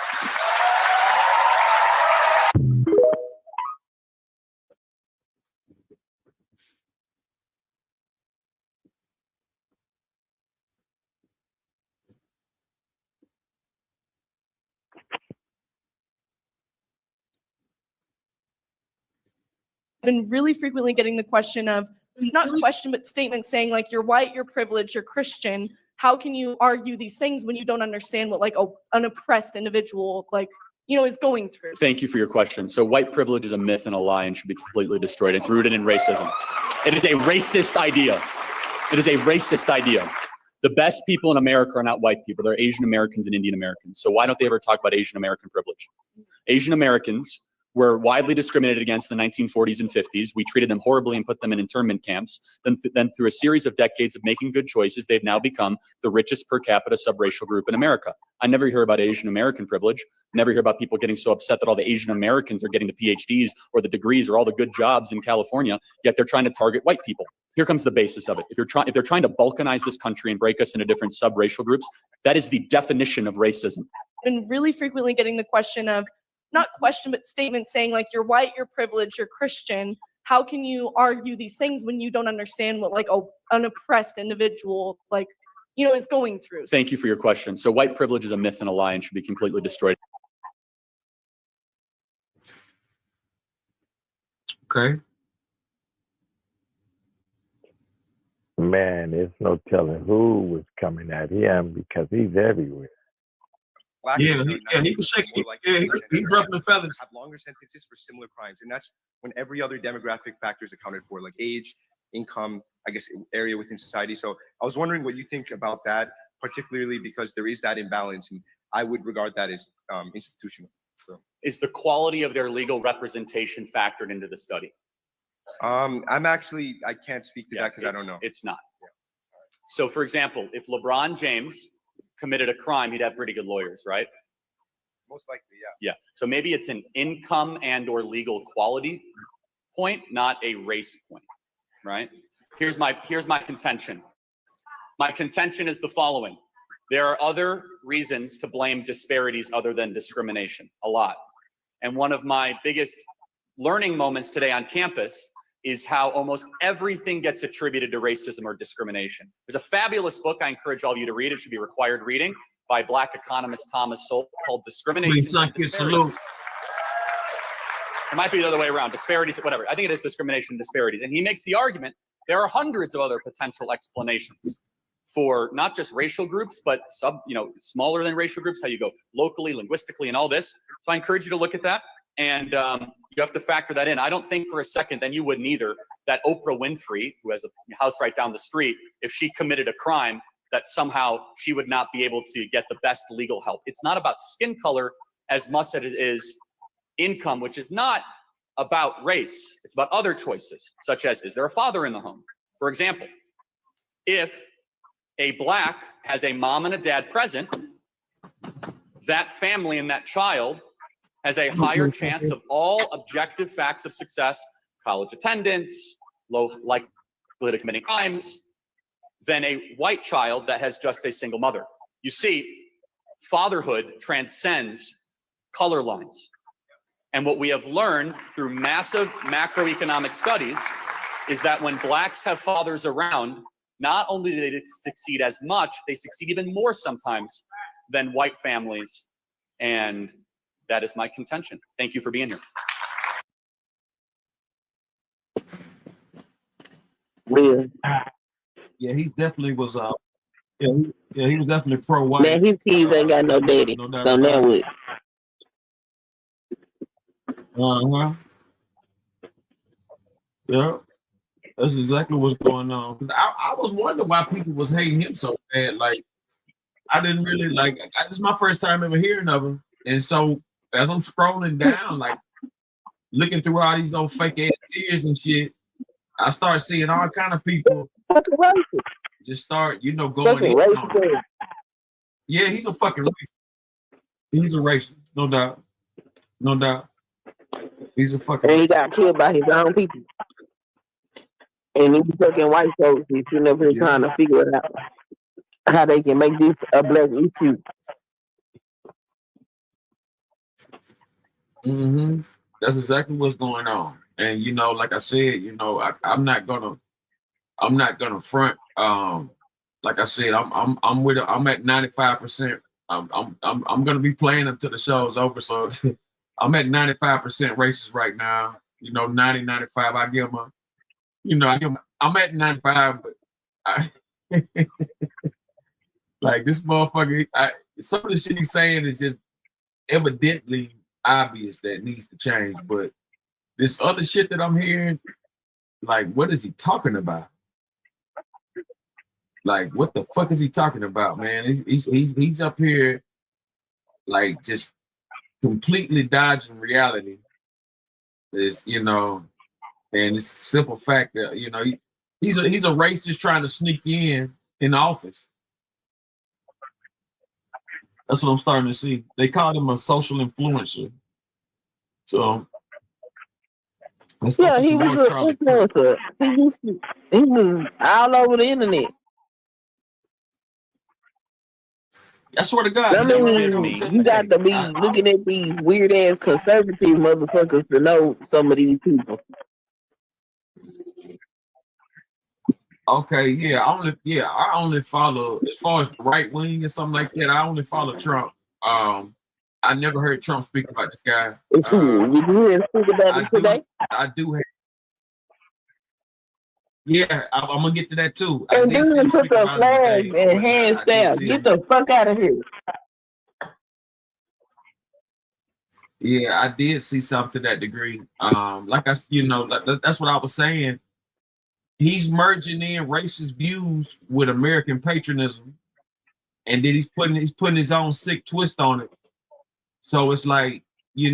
Been really frequently getting the question of, not question, but statements saying like, you're white, you're privileged, you're Christian. How can you argue these things when you don't understand what like an oppressed individual is going through? Thank you for your question. So white privilege is a myth and a lie and should be completely destroyed. It's rooted in racism. It is a racist idea. It is a racist idea. The best people in America are not white people. They're Asian Americans and Indian Americans. So why don't they ever talk about Asian American privilege? Asian Americans were widely discriminated against in the 1940s and 50s. We treated them horribly and put them in internment camps. Then through a series of decades of making good choices, they've now become the richest per capita subracial group in America. I never hear about Asian American privilege. Never hear about people getting so upset that all the Asian Americans are getting the PhDs or the degrees or all the good jobs in California, yet they're trying to target white people. Here comes the basis of it. If they're trying to balkanize this country and break us into different subracial groups, that is the definition of racism. Been really frequently getting the question of, not question, but statements saying like, you're white, you're privileged, you're Christian. How can you argue these things when you don't understand what an oppressed individual is going through? Thank you for your question. So white privilege is a myth and a lie and should be completely destroyed. Okay. Man, there's no telling who was coming at him because he's everywhere. He was shaking. He's ruffling feathers. Have longer sentences for similar crimes, and that's when every other demographic factor is accounted for, like age, income, I guess area within society. So I was wondering what you think about that, particularly because there is that imbalance, and I would regard that as institutional. So, is the quality of their legal representation factored into the study? I can't speak to that because I don't know. It's not. So, for example, if LeBron James committed a crime, he'd have pretty good lawyers, right? Most likely, yeah. Yeah. So maybe it's an income and or legal quality point, not a race point, right? Here's my contention. My contention is the following. There are other reasons to blame disparities other than discrimination, a lot. And one of my biggest learning moments today on campus is how almost everything gets attributed to racism or discrimination. There's a fabulous book I encourage all of you to read. It should be required reading by Black economist Thomas Sowell called Discrimination. It might be the other way around, disparities, whatever. I think it is discrimination and disparities. And he makes the argument there are hundreds of other potential explanations for not just racial groups, but smaller than racial groups, how you go locally, linguistically, and all this. So I encourage you to look at that. And you have to factor that in. I don't think for a second, then you wouldn't either, that Oprah Winfrey, who has a house right down the street, if she committed a crime, that somehow she would not be able to get the best legal help. It's not about skin color as much as it is income, which is not about race. It's about other choices, such as, is there a father in the home? For example, if a Black has a mom and a dad present, that family and that child has a higher chance of all objective facts of success, college attendance, low likelihood of committing crimes, than a white child that has just a single mother. You see, fatherhood transcends color lines. And what we have learned through massive macroeconomic studies is that when Blacks have fathers around, not only do they succeed as much, they succeed even more sometimes than white families. And that is my contention. Thank you for being here. Yeah, he definitely was. He was definitely pro-white. Man, his kids ain't got no daddy, so now what? Yeah, that's exactly what's going on. I was wondering why people was hating him so bad. Like, I didn't really like. This is my first time ever hearing of him, and so as I'm scrolling down, like looking through all these old fake ass tears and shit, I start seeing all kind of people just start, going in. Yeah, he's a fucking racist. He's a racist, no doubt. No doubt. He's a fucking. And he got killed by his own people. And these fucking white folks, he's sitting up here trying to figure it out how they can make this a black issue. That's exactly what's going on. And like I said, I'm not gonna front. Like I said, I'm with. I'm at 95%. I'm gonna be playing until the show's over. So I'm at 95% racist right now. 90, 95. I give them I'm at 95, but like this motherfucker, some of the shit he's saying is just evidently obvious that needs to change. But this other shit that I'm hearing, like, what is he talking about? Like, what the fuck is he talking about, man? He's up here, like, just completely dodging reality. Is and it's a simple fact that he's a racist trying to sneak in the office. That's what I'm starting to see. They called him a social influencer. So yeah, he was an influencer. He was all over the internet. I swear to God. I mean, you got to be looking at these weird ass conservative motherfuckers to know some of these people. Okay, yeah, I only follow, as far as right wing and something like that, I only follow Trump. I never heard Trump speak about this guy. Did you hear him speak about it today? I do have. Yeah, I'm gonna get to that too. And then took a flag and hand stamp. Get the fuck out of here. Yeah, I did see something to that degree. Like that's what I was saying. He's merging in racist views with American patriotism, and then he's putting his own sick twist on it. So it's like, he's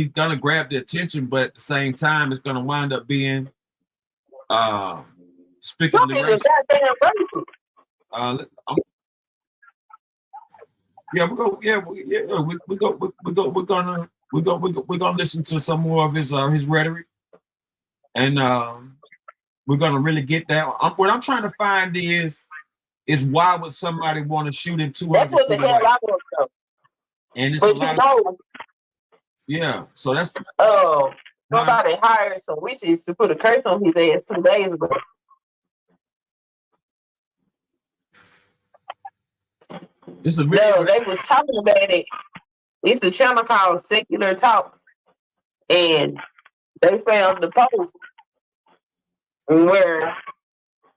gonna grab the attention, but at the same time, it's gonna wind up being despicably racist. We're gonna listen to some more of his rhetoric, and we're gonna really get that. What I'm trying to find is why would somebody want to shoot in 200? That's what the hell I want to know. And it's but a lot of, yeah. So that's somebody hired some witches to put a curse on his ass 2 days ago. It's a video. No, they was talking about it. It's a channel called Secular Talk, and they found the post where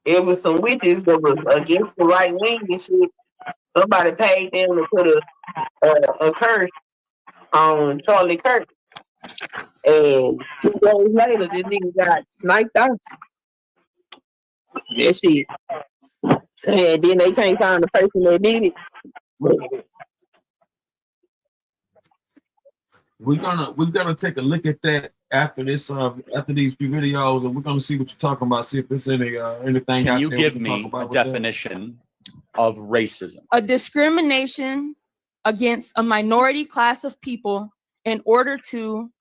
it was some witches that was against the right wing and shit. Somebody paid them to put a curse on Charlie Kirk, and 2 days later, this nigga got sniped out. That's it. And then they can't find the person that did it. We're gonna take a look at that after this, after these few videos, and we're gonna see what you're talking about. See if there's anything. Can out you there we give can talk me about a with that. definition of racism? A discrimination against a minority class of people in order to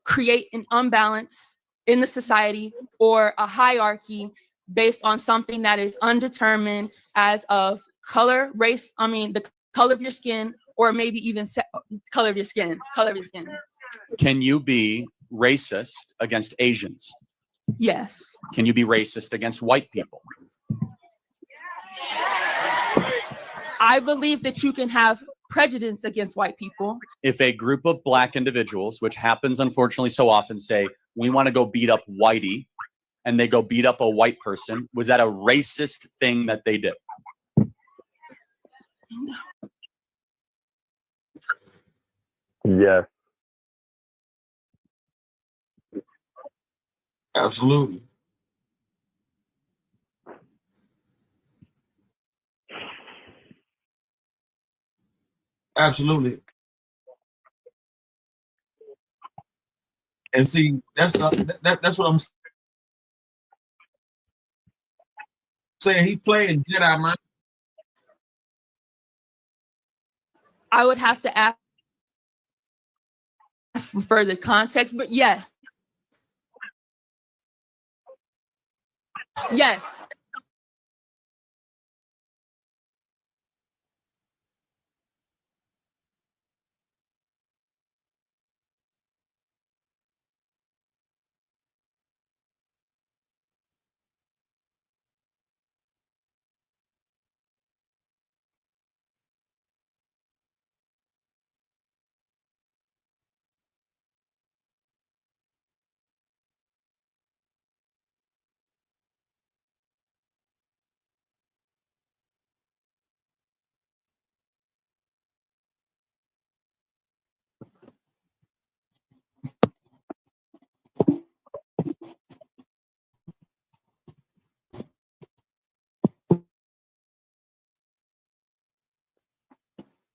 create an imbalance in the society or a hierarchy based on something that is undetermined as of color, race, the color of your skin, or maybe even color of your skin. Can you be racist against Asians? Yes. Can you be racist against white people? I believe that you can have prejudice against white people. If a group of black individuals, which happens unfortunately so often, say, we want to go beat up whitey, and they go beat up a white person, was that a racist thing that they did? Yes. Absolutely. Absolutely. And see, that's what I'm saying. He playing Jedi, man. I would have to ask for further context, but yes. Yes.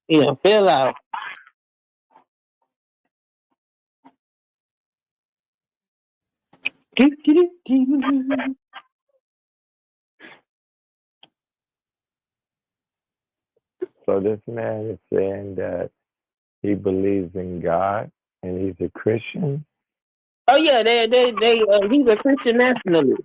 Yeah, fill out. So this man is saying that he believes in God and he's a Christian. Oh yeah, he's a Christian nationalist.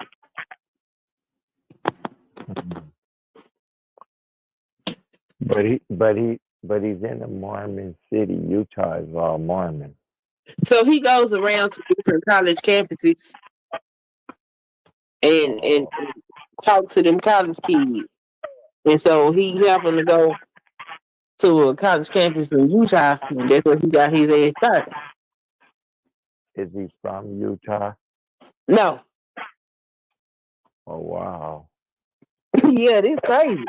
But he's in a Mormon city. Utah is all Mormon. So he goes around to different college campuses and talk to them college kids. And so he happened to go to a college campus in Utah, and that's where he got his ass started. Is he from Utah? No. Oh wow. Yeah, this crazy.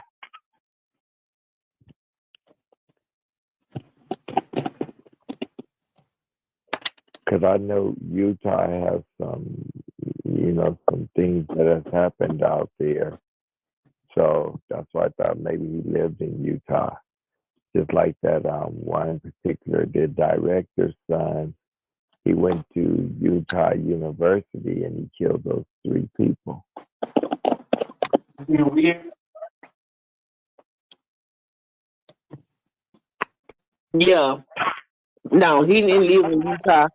Because I know Utah has some things that has happened out there. So that's why I thought maybe he lived in Utah. Just like that one in particular, the director's son, he went to Utah University and he killed those 3 people. Yeah. No, he didn't live in Utah.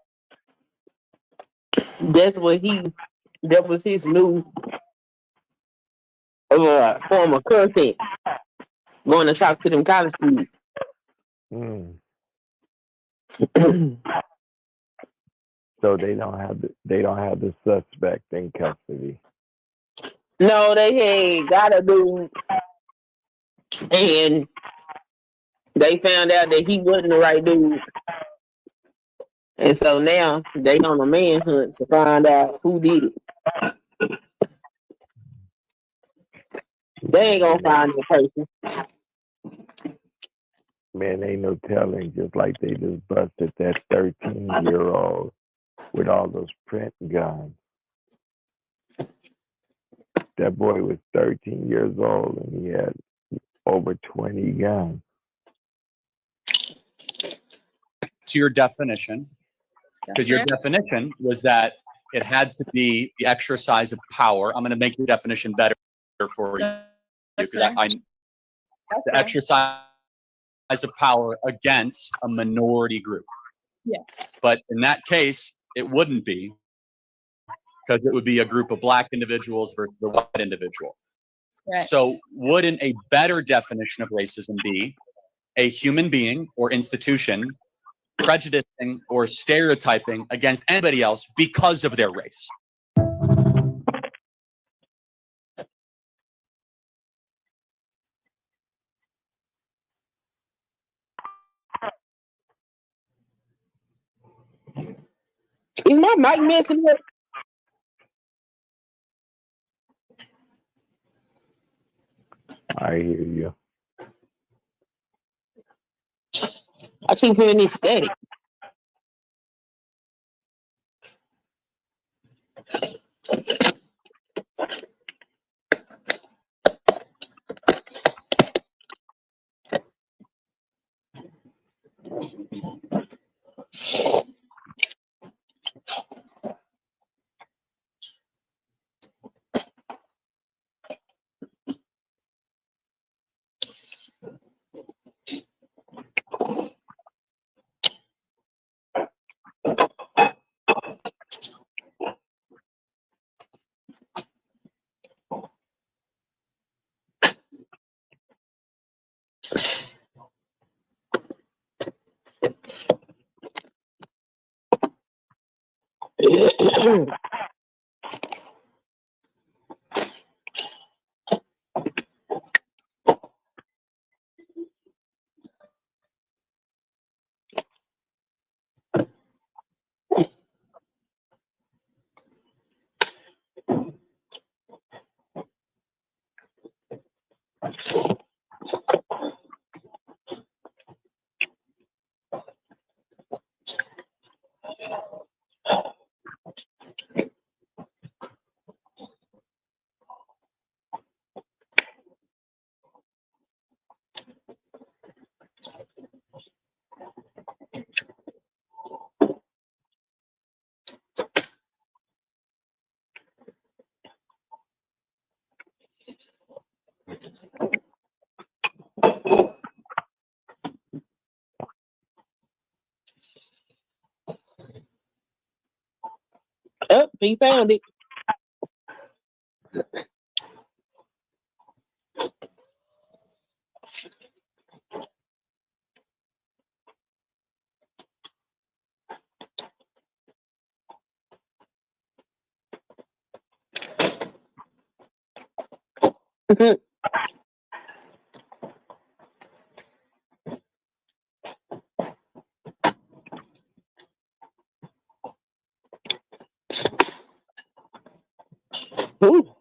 That was his new form of content. Going to talk to them college kids. So they don't have the suspect in custody. No, they had got a dude, and they found out that he wasn't the right dude. And so now they on a manhunt to find out who did it. They ain't gonna find the person. Man, ain't no telling. Just like they just busted that 13-year-old with all those print guns. That boy was 13 years old and he had over 20 guns. To your definition, because your definition was that it had to be the exercise of power. I'm going to make your definition better for you because I the exercise of power against a minority group. Yes. But in that case, it wouldn't be, because it would be a group of Black individuals versus a white individual. Right. So wouldn't a better definition of racism be a human being or institution prejudicing or stereotyping against anybody else because of their race? Is my mic messing up? I hear you. I keep hearing this static. Oh, he found it. Ooh.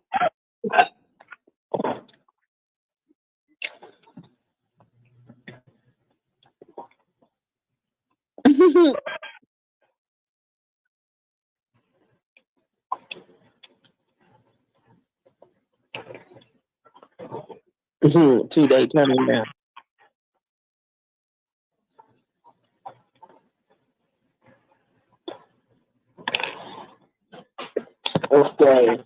Two-day turning down. Okay.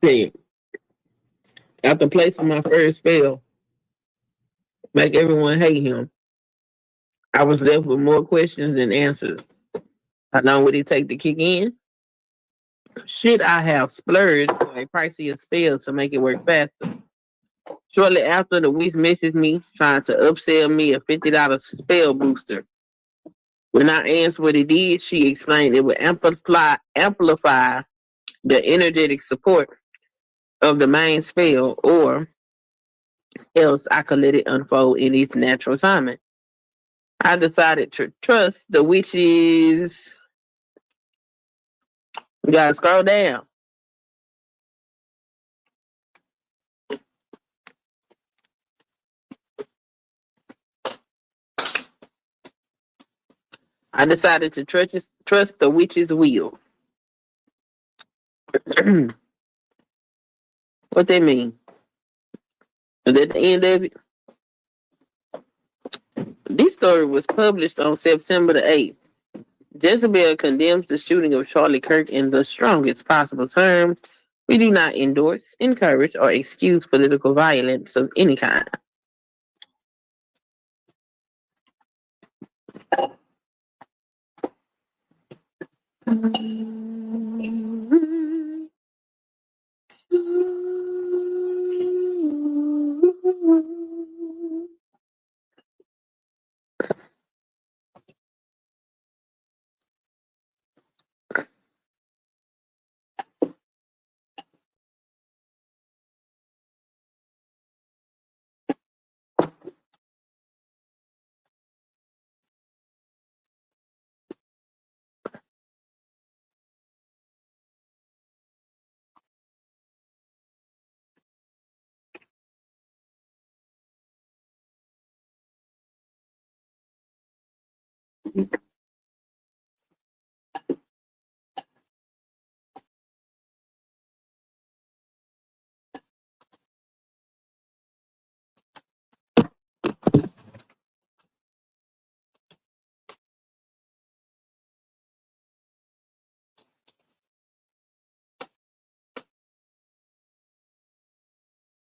See, after placing my first spell, make everyone hate him, I was left with more questions than answers. How long would it take to kick in? Should I have splurged on a pricier spell to make it work faster? Shortly after, the witch messaged me trying to upsell me a $50 spell booster. When I asked what it did, she explained it would amplify the energetic support of the main spell, or else I could let it unfold in its natural timing. I decided to trust the witches. You gotta scroll down. I decided to trust the witch's will. What they mean? Is that the end of it? This story was published on September the 8th. Jezebel condemns the shooting of Charlie Kirk in the strongest possible terms. We do not endorse, encourage, or excuse political violence of any kind.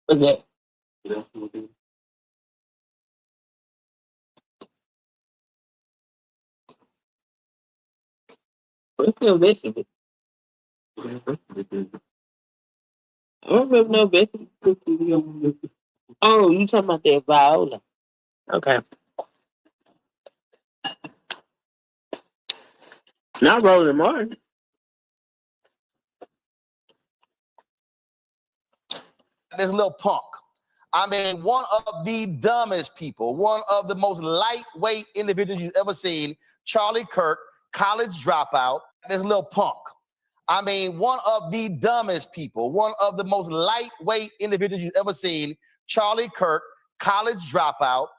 Okay. What's your vegetable? I don't remember no vegetable. Oh, you talking about that Viola? Okay. Not Roland Martin. This little punk. I mean, one of the dumbest people, one of the most lightweight individuals you've ever seen, Charlie Kirk, college dropout, this little punk. I mean, one of the dumbest people, one of the most lightweight individuals you've ever seen, Charlie Kirk, college dropout,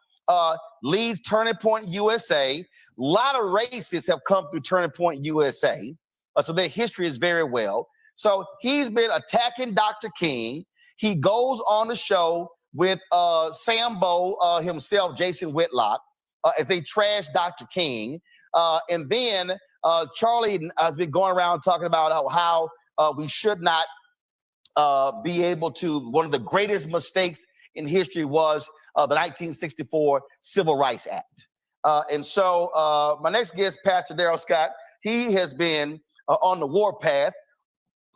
leads Turning Point USA. A lot of racists have come through Turning Point USA, so their history is very well. So he's been attacking Dr. King. He goes on the show with Sambo himself, Jason Whitlock, as they trash Dr. King. And then Charlie has been going around talking about how we should not be able to, one of the greatest mistakes in history was the 1964 Civil Rights Act. And so my next guest, Pastor Darrell Scott, he has been on the warpath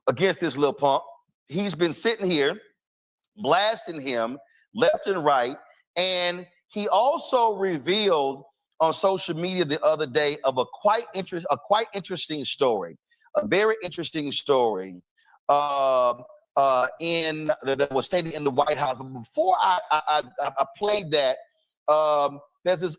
against this little punk. He's been sitting here blasting him left and right. And he also revealed on social media the other day of a quite interesting story, a very interesting story that was stated in the White House. But before I played that, there's this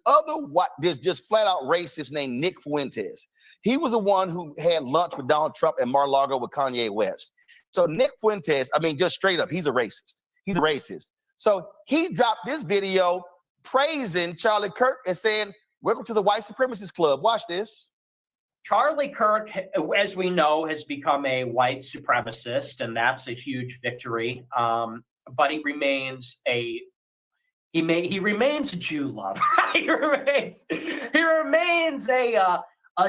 there's just flat out racist named Nick Fuentes. He was the one who had lunch with Donald Trump and Mar-a-Lago with Kanye West. So Nick Fuentes, I mean, just straight up, he's a racist. He's a racist. So he dropped this video praising Charlie Kirk and saying, "Welcome to the white supremacist club." Watch this. Charlie Kirk, as we know, has become a white supremacist, and that's a huge victory. But he remains a Jew lover. he remains a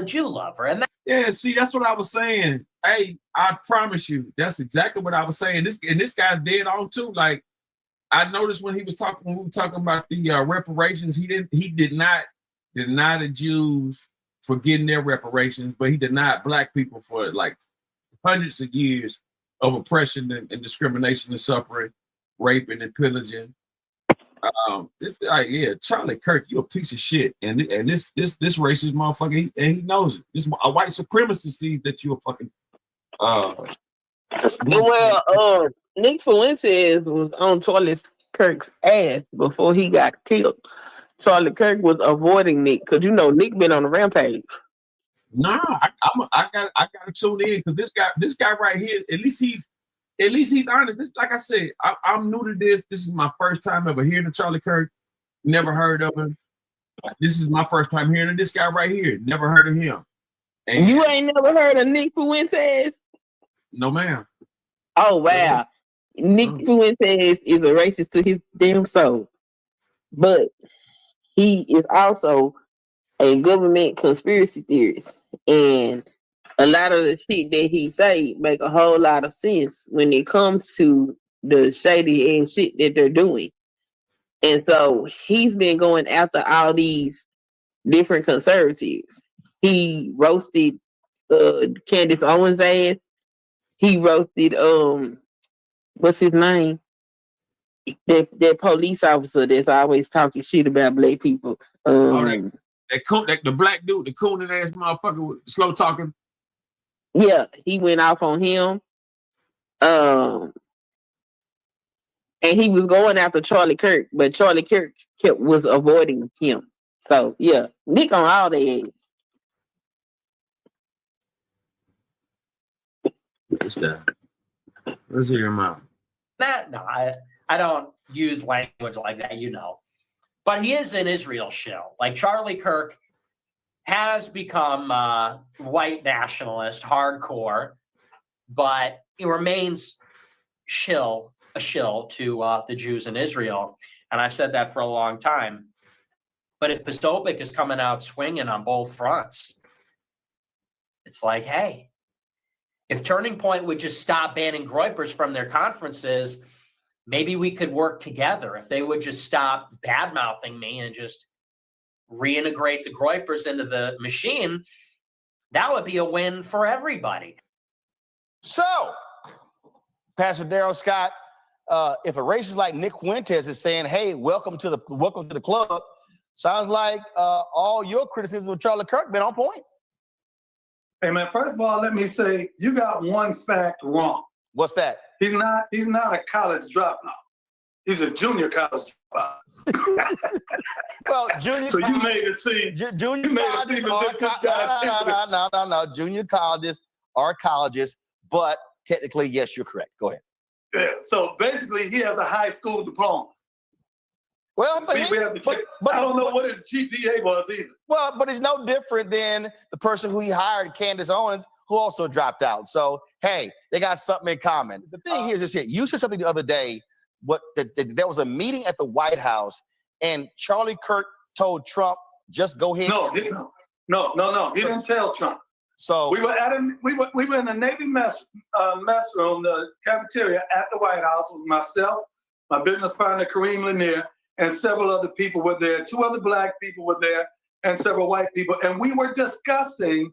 Jew lover, and Yeah, see, that's what I was saying. Hey, I promise you, that's exactly what I was saying. This guy's dead on too. Like, I noticed when we were talking about the reparations, he did not deny the Jews for getting their reparations, but he denied black people for like hundreds of years of oppression and discrimination and suffering, raping and pillaging. Charlie Kirk, you a piece of shit, and this racist motherfucker, he knows it. This a white supremacist sees that you a fucking. Well, Nick Fuentes was on Charlie Kirk's ass before he got killed. Charlie Kirk was avoiding Nick because Nick been on a rampage. Nah, I gotta tune in because this guy right here, at least he's honest. This, like I said, I'm new to this. This is my first time ever hearing of Charlie Kirk. Never heard of him. This is my first time hearing of this guy right here. Never heard of him. And you ain't never heard of Nick Fuentes? No, ma'am. Oh wow. Nick Fuentes is a racist to his damn soul. But he is also a government conspiracy theorist. And a lot of the shit that he say make a whole lot of sense when it comes to the shady and shit that they're doing. And so he's been going after all these different conservatives. He roasted Candace Owens' ass. He roasted what's his name? That police officer that's always talking shit about black people. The black dude, the cooning ass motherfucker with slow talking. Yeah, he went off on him. And he was going after Charlie Kirk, but Charlie Kirk was avoiding him. So yeah, Nick on all their ass. What's that? Let's hear him out. No, I don't use language like that, you know. But he is an Israel shill. Like Charlie Kirk has become white nationalist, hardcore, but he remains a shill to the Jews in Israel. And I've said that for a long time. But if Posobiec is coming out swinging on both fronts, it's like, hey, if Turning Point would just stop banning Groypers from their conferences, maybe we could work together. If they would just stop bad-mouthing me and just reintegrate the Groypers into the machine, that would be a win for everybody. So, Pastor Darrell Scott, if a racist like Nick Fuentes is saying, "Hey, welcome to the club," sounds like all your criticism of Charlie Kirk been on point. Hey man, first of all, let me say you got one fact wrong. What's that? He's not a college dropout. He's a junior college dropout. Well, junior. So you made it seem. Junior colleges no. Junior colleges are colleges, but technically, yes, you're correct. Go ahead. Yeah. So basically, he has a high school diploma. Well, but I don't know what his GPA was either. Well, but it's no different than the person who he hired, Candace Owens, who also dropped out. So, hey, they got something in common. The thing here is this here. You said something the other day, there was a meeting at the White House, and Charlie Kirk told Trump, just go ahead. No. He didn't tell Trump. So we were in the Navy mess room, the cafeteria at the White House with myself, my business partner, Kareem Lanier, and several other people were there. 2 other black people were there and several white people. And we were discussing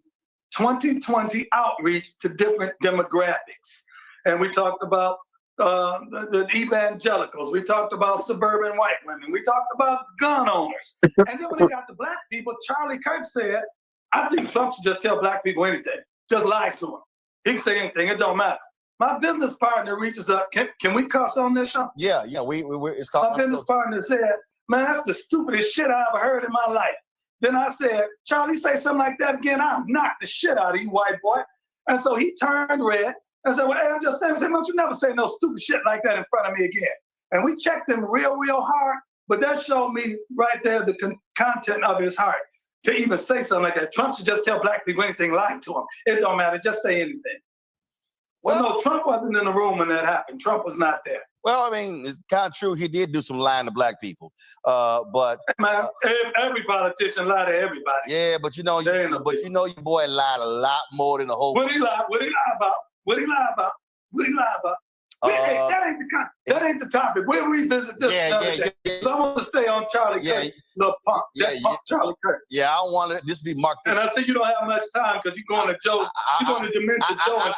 2020 outreach to different demographics. And we talked about the evangelicals. We talked about suburban white women. We talked about gun owners. And then when they got to black people, Charlie Kirk said, I think Trump should just tell black people anything. Just lie to them. He can say anything. It don't matter. My business partner reaches up. Can we cuss on this show? Yeah. It's called. My business partner said, man, that's the stupidest shit I ever heard in my life. Then I said, Charlie, say something like that again, I'll knock the shit out of you, white boy. And so he turned red and said, well, hey, I'm just saying, don't you never say no stupid shit like that in front of me again. And we checked him real hard, but that showed me right there the content of his heart to even say something like that. Trump should just tell black people anything, lie to them. It don't matter, just say anything. Well, no, Trump wasn't in the room when that happened. Trump was not there. Well, I mean, it's kind of true. He did do some lying to black people, but man, every politician lie to everybody. Yeah, but you know your boy lied a lot more than the whole. What he lie about? Hey, that ain't the topic. We'll revisit this another day. I want to stay on Charlie Kirk, little punk. Charlie Kirk. Yeah, I don't want this to be Mark. And I see you don't have much time because you're going to Joe. You're going to Dementia Joe. I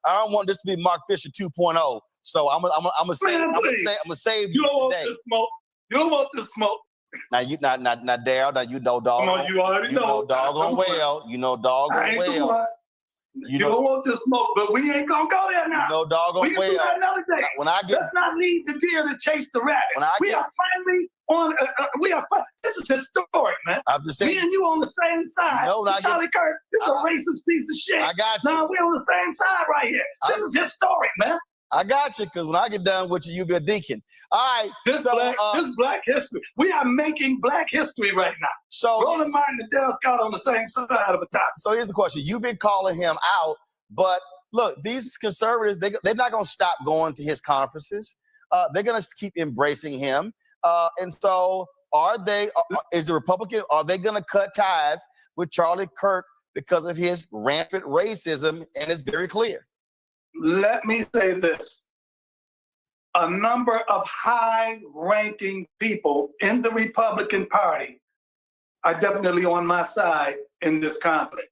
don't want this to be Mark Fisher 2.0. So I'm gonna save you. You don't want this smoke. You don't want this smoke. Now you not Dale. Now you know dog. Come on, you already know. Doggone well. You know doggone well. You don't want to smoke, but we ain't gonna go there now. You know doggone we can do that another day. Let's not lead the deer to chase the rabbit. We are finally on. This is historic, man. I'm just saying. Me and you on the same side. Charlie Kirk, this is a racist piece of shit. I got you. Now we on the same side right here. This is historic, man. I got you, because when I get done with you be a deacon. All right. This black history. We are making black history right now. So Roland Martin and Darrell Scott on the same side of the top. So here's the question. You've been calling him out, but look, these conservatives, they're not going to stop going to his conferences. They're going to keep embracing him. And so is the Republican, are they going to cut ties with Charlie Kirk because of his rampant racism? And it's very clear. Let me say this. A number of high-ranking people in the Republican Party are definitely on my side in this conflict.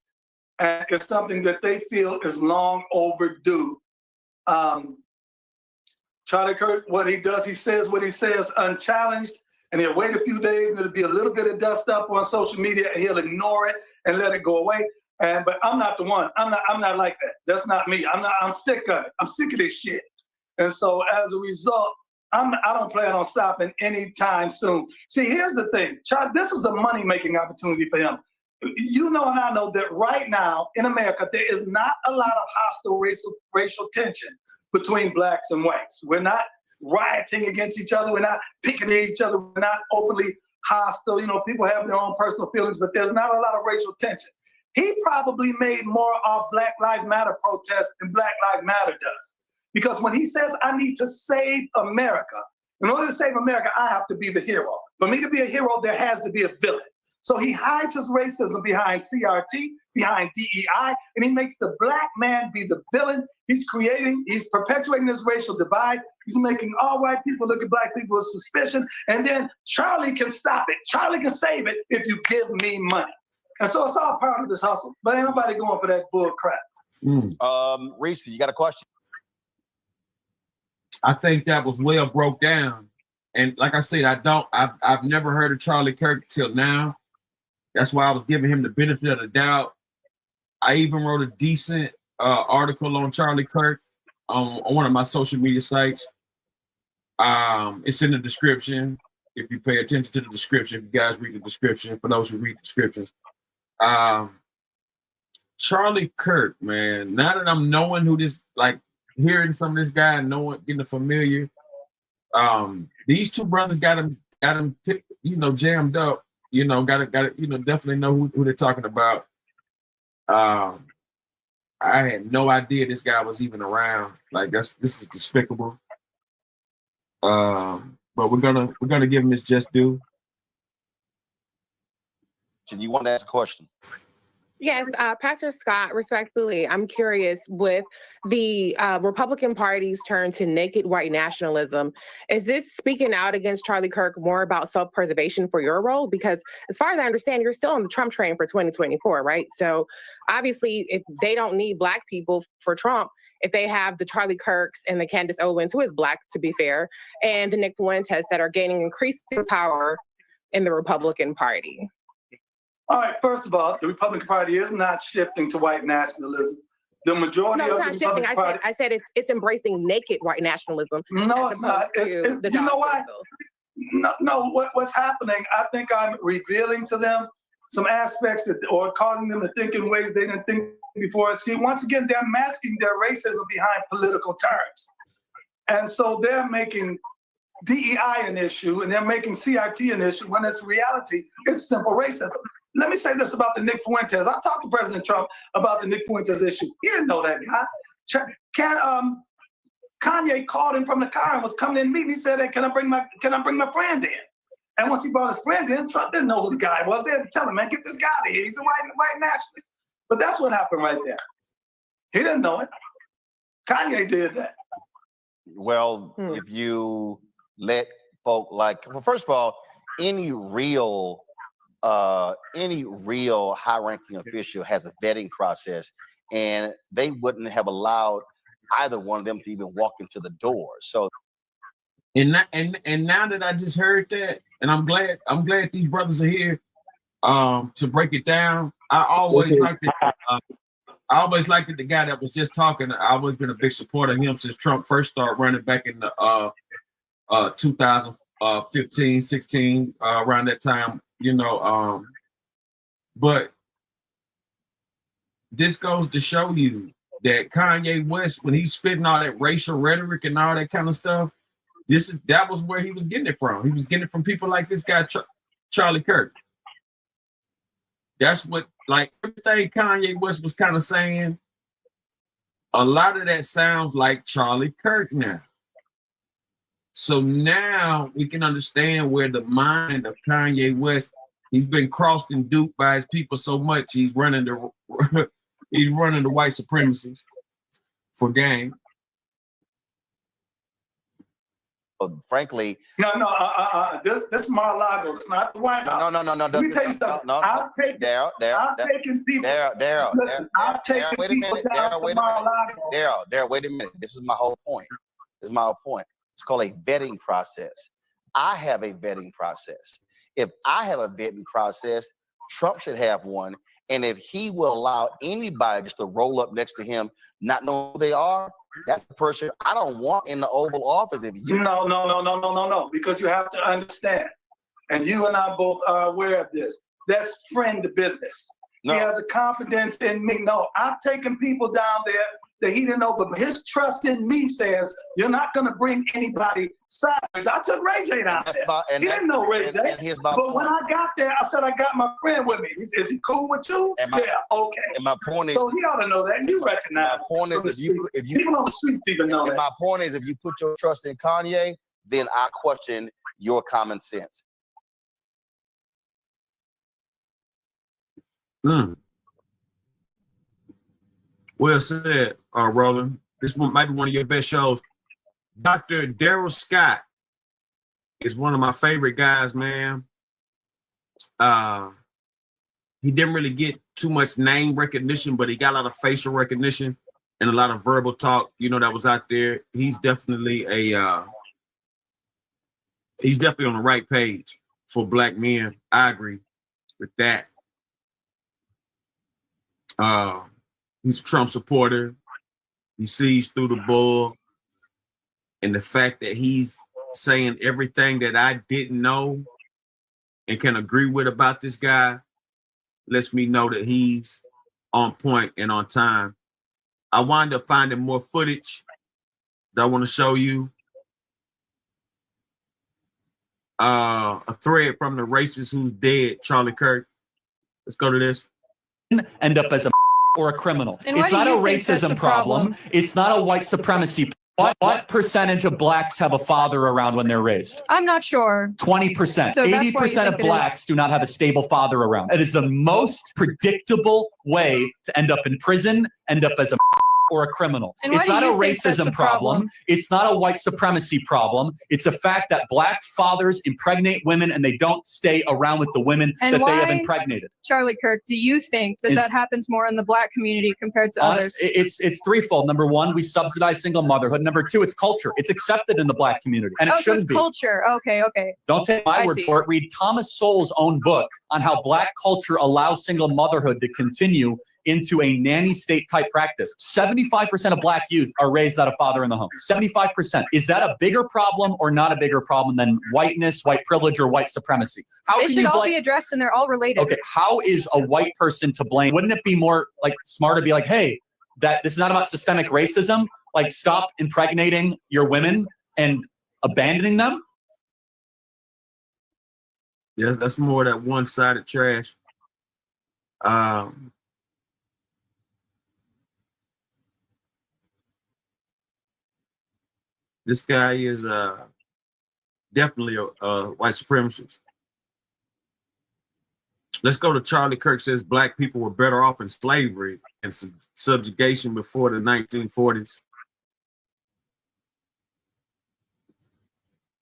And it's something that they feel is long overdue. Charlie Kirk, what he does, he says what he says unchallenged, and he'll wait a few days and it'll be a little bit of dust up on social media and he'll ignore it and let it go away. But I'm not the one. I'm not like that. That's not me. I'm sick of it. I'm sick of this shit. And so as a result, I don't plan on stopping anytime soon. See, here's the thing. This is a money-making opportunity for him. You know and I know that right now in America, there is not a lot of hostile racial tension between blacks and whites. We're not rioting against each other. We're not picking at each other. We're not openly hostile. You know, people have their own personal feelings, but there's not a lot of racial tension. He probably made more of Black Lives Matter protests than Black Lives Matter does. Because when he says, I need to save America, in order to save America, I have to be the hero. For me to be a hero, there has to be a villain. So he hides his racism behind CRT, behind DEI, and he makes the black man be the villain. He's perpetuating this racial divide. He's making all white people look at black people with suspicion. And then Charlie can stop it. Charlie can save it if you give me money. And so it's all part of this hustle. But ain't nobody going for that bull crap. Reese, you got a question? I think that was well broke down. And like I said, I've never heard of Charlie Kirk till now. That's why I was giving him the benefit of the doubt. I even wrote a decent article on Charlie Kirk on one of my social media sites. It's in the description. If you pay attention to the description, if you guys read the description, for those who read descriptions. Charlie Kirk, man, now that I'm knowing who this, like hearing some of this guy and knowing, getting familiar, these two brothers got him, jammed up. Got to, definitely know who they're talking about. I had no idea this guy was even around. Like this is despicable. But we're gonna give him his just due. You want to ask a question? Yes, Pastor Scott, respectfully, I'm curious with the Republican Party's turn to naked white nationalism, is this speaking out against Charlie Kirk more about self-preservation for your role? Because as far as I understand, you're still on the Trump train for 2024, right? So obviously, if they don't need black people for Trump, if they have the Charlie Kirks and the Candace Owens, who is black, to be fair, and the Nick Fuentes that are gaining increasing power in the Republican Party. All right, first of all, the Republican Party is not shifting to white nationalism. The majority No, it's of not the shifting. Republican Party. I said it's embracing naked white nationalism. No, it's not. You know why? No. What's happening? I think I'm revealing to them some aspects or causing them to think in ways they didn't think before. See, once again, they're masking their racism behind political terms, and so they're making DEI an issue and they're making CRT an issue when it's reality. It's simple racism. Let me say this about the Nick Fuentes. I talked to President Trump about the Nick Fuentes issue. He didn't know that guy. Kanye called him from the car and was coming in to meet. He said, "Hey, can I bring my friend in?" And once he brought his friend in, Trump didn't know who the guy was. They had to tell him, "Man, get this guy out of here. He's a white nationalist." But that's what happened right there. He didn't know it. Kanye did that. Well, if you let folk first of all, any real high-ranking official has a vetting process, and they wouldn't have allowed either one of them to even walk into the door. So, and now that I just heard that, and I'm glad these brothers are here to break it down. I always liked it. The guy that was just talking. I've always been a big supporter of him since Trump first started running back in the 2015, 16, around that time. But this goes to show you that Kanye West, when he's spitting all that racial rhetoric and all that kind of stuff, that was where he was getting it from. He was getting it from people like this guy, Charlie Kirk. That's what, like, everything Kanye West was kind of saying, A lot of that sounds like Charlie Kirk now. So now we can understand where the mind of Kanye West, he's been crossed and duped by his people so much, he's running the white supremacists for gain. But frankly, this Mar-a-Lago. It's not the White House. No. Let me tell you something. I've taken people. Listen, I've taken people down to Mar-a-Lago. Daryl, wait a minute. This is my whole point. It's called a vetting process. I have a vetting process. If I have a vetting process, Trump should have one. And if he will allow anybody just to roll up next to him, not know who they are, that's the person I don't want in the Oval Office. If you No, because you have to understand, and you and I both are aware of this. That's friend business. No. He has a confidence in me. No, I've taken people down there that he didn't know, but his trust in me says you're not going to bring anybody sideways. I took Ray J down there. He didn't know Ray J. But when I got there, I said I got my friend with me. He said, "Is he cool with you?" Yeah, okay. And my point is, so he ought to know that. And you recognize. My point is, if you people on the streets even know that. My point is, if you put your trust in Kanye, then I question your common sense. Well said, Roland. This one might be one of your best shows. Dr. Daryl Scott is one of my favorite guys, man. He didn't really get too much name recognition, but he got a lot of facial recognition and a lot of verbal talk, that was out there. He's definitely on the right page for Black men. I agree with that. He's a Trump supporter. He sees through the bull. And the fact that he's saying everything that I didn't know and can agree with about this guy lets me know that he's on point and on time. I wound up finding more footage that I want to show you. A thread from the racist who's dead, Charlie Kirk. Let's go to this. End up as a or a criminal. And It's why not do a you think that's racism a problem. problem? It's not a white supremacy. What percentage of blacks have a father around when they're raised? I'm not sure. 20%. So that's why you 80% of think it blacks do not have a stable father around. It is the most predictable way to end up in prison, end up as a or a criminal. And why It's do not a you think that's racism a problem? It's not a white supremacy problem. It's a fact that black fathers impregnate women and they don't stay around with the women And that they have why- impregnated. Charlie Kirk, do you think that Is- that happens more in the Black community compared to others? It's threefold. Number one, we subsidize single motherhood. Number two, it's culture. It's accepted in the black community, and it so shouldn't it's be. culture. Okay. Don't take my I word see. for it. Read Thomas Sowell's own book on how black culture allows single motherhood to continue into a nanny state type practice. 75% of black youth are raised without a father in the home. 75%. Is that a bigger problem or not a bigger problem than whiteness, white privilege, or white supremacy? How They can should you all blame? be addressed and they're all related. Okay, how is a white person to blame? Wouldn't it be more like smart to be like, hey, that this is not about systemic racism. Like, stop impregnating your women and abandoning them? Yeah, that's more that one-sided trash. This guy is definitely a white supremacist. Let's go to Charlie Kirk says black people were better off in slavery and subjugation before the 1940s.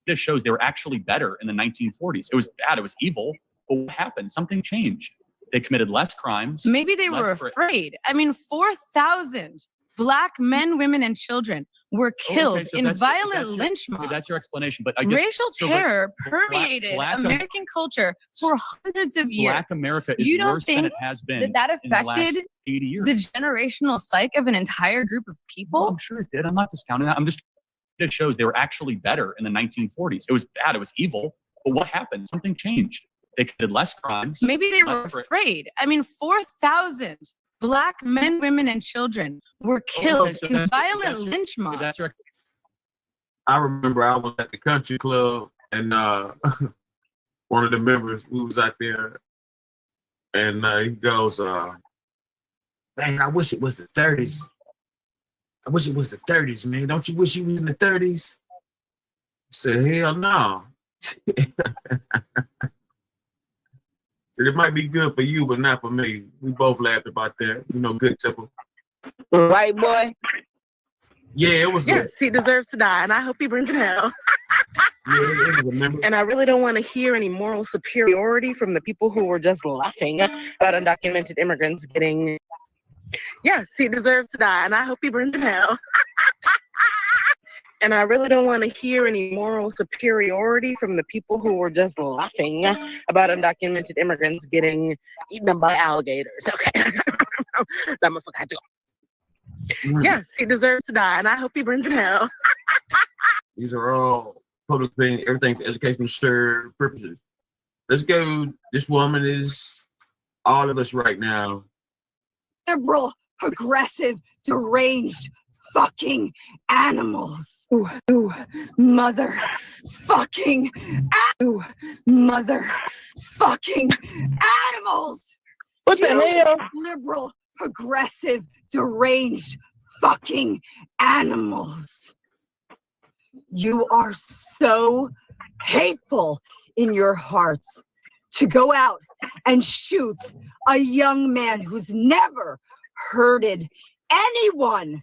This shows they were actually better in the 1940s. It was bad. It was evil. But what happened? Something changed. They committed less crimes. Maybe they were less fra- afraid. I mean, 4,000 Black men, women, and children were killed Okay, so in that's- violent that's your- lynch okay, mobs. that's your explanation. But I guess, Racial so, but terror black- permeated black- American culture for hundreds of years. Black America is You don't worse than think it has been that in the last affected 80 years. the generational psyche of an entire group of people? Well, I'm sure it did. I'm not discounting that. I'm just, it shows they were actually better in the 1940s. It was bad. It was evil. But what happened? Something changed. They committed less crimes. Maybe they were less fra- afraid. I mean, 4,000 Black men, women, and children were killed so in that's- violent that's- lynch mobs. That's your I remember I was at the country club and one of the members, we was out there, and he goes, man, I wish it was the 30s. I wish it was the 30s, man. Don't you wish you was in the 30s? I said, hell no. So it might be good for you, but not for me. We both laughed about that. You know, good temper. White boy. Yeah, it was. Yes, he deserves to die, and I hope he brings it hell. Remember? And I really don't want to hear any moral superiority from the people who were just laughing about undocumented immigrants getting. Yes, he deserves to die, and I hope he burns in hell. And I really don't want to hear any moral superiority from the people who were just laughing about undocumented immigrants getting eaten up by alligators. Okay. That motherfucker had to go. Yes, he deserves to die, and I hope he burns in hell. These are all public things. Everything's educational purposes. Let's go. This woman is all of us right now. Liberal, progressive, deranged fucking animals. Ooh, mother fucking mother fucking animals. What the hell? Liberal, progressive, deranged fucking animals. You are so hateful in your hearts to go out and shoot a young man who's never hurted anyone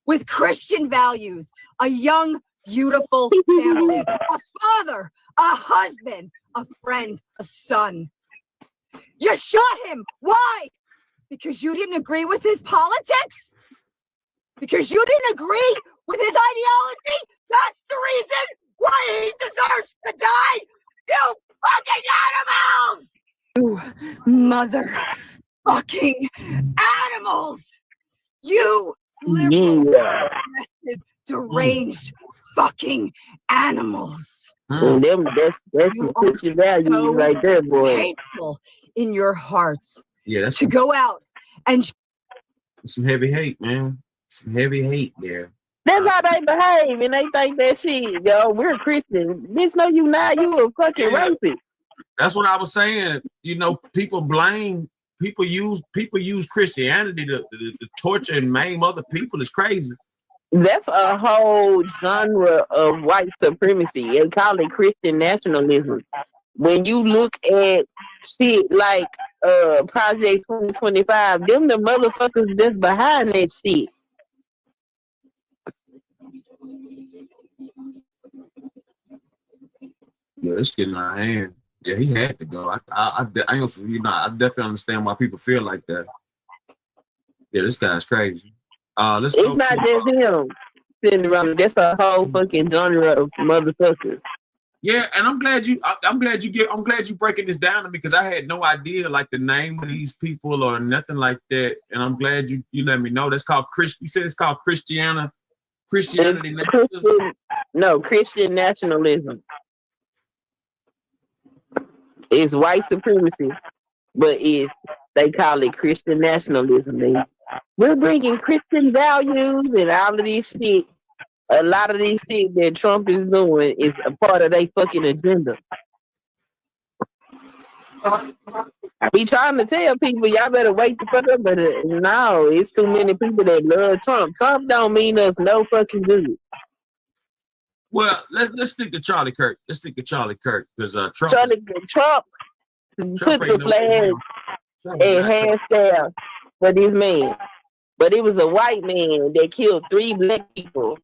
with Christian values, a young, beautiful family, a father, a husband, a friend, a son. You shot him. Why? Because you didn't agree with his politics? Because you didn't agree with his ideology? That's the reason why he deserves to die? You fucking animals! You mother fucking animals! You liberal, aggressive, deranged fucking animals! That's some Christian values right there, boy. Hateful in your hearts. Yeah, that's to go out and some heavy hate, man. Some heavy hate there. That's how they behave, and they think that shit, yo, we're Christian. Bitch, no, you not. You a fucking rapist. That's what I was saying. You know, people use Christianity to torture and maim other people. It's crazy. That's a whole genre of white supremacy. They call it Christian nationalism. When you look at shit like Project 2025, them the motherfuckers that's behind that shit. Yeah, it's getting out of hand. Yeah, he had to go. I definitely understand why people feel like that. Yeah, this guy's crazy. Let's it's go. Not just him sitting around. That's a whole fucking genre of motherfuckers. Yeah, and I'm glad you breaking this down to me because I had no idea like the name of these people or nothing like that. And I'm glad you let me know. That's called Christian. You said it's called Christianity. Christian nationalism. It's white supremacy, but they call it Christian nationalism. We're bringing Christian values and all of this shit. A lot of these shit that Trump is doing is a part of their fucking agenda. I be trying to tell people, y'all better wake the fuck up, but no, it's too many people that love Trump. Trump don't mean us no fucking good. Well, let's stick to Charlie Kirk. Let's stick to Charlie Kirk because Trump put the flag and hands down for this man, but it was a white man that killed 3 black people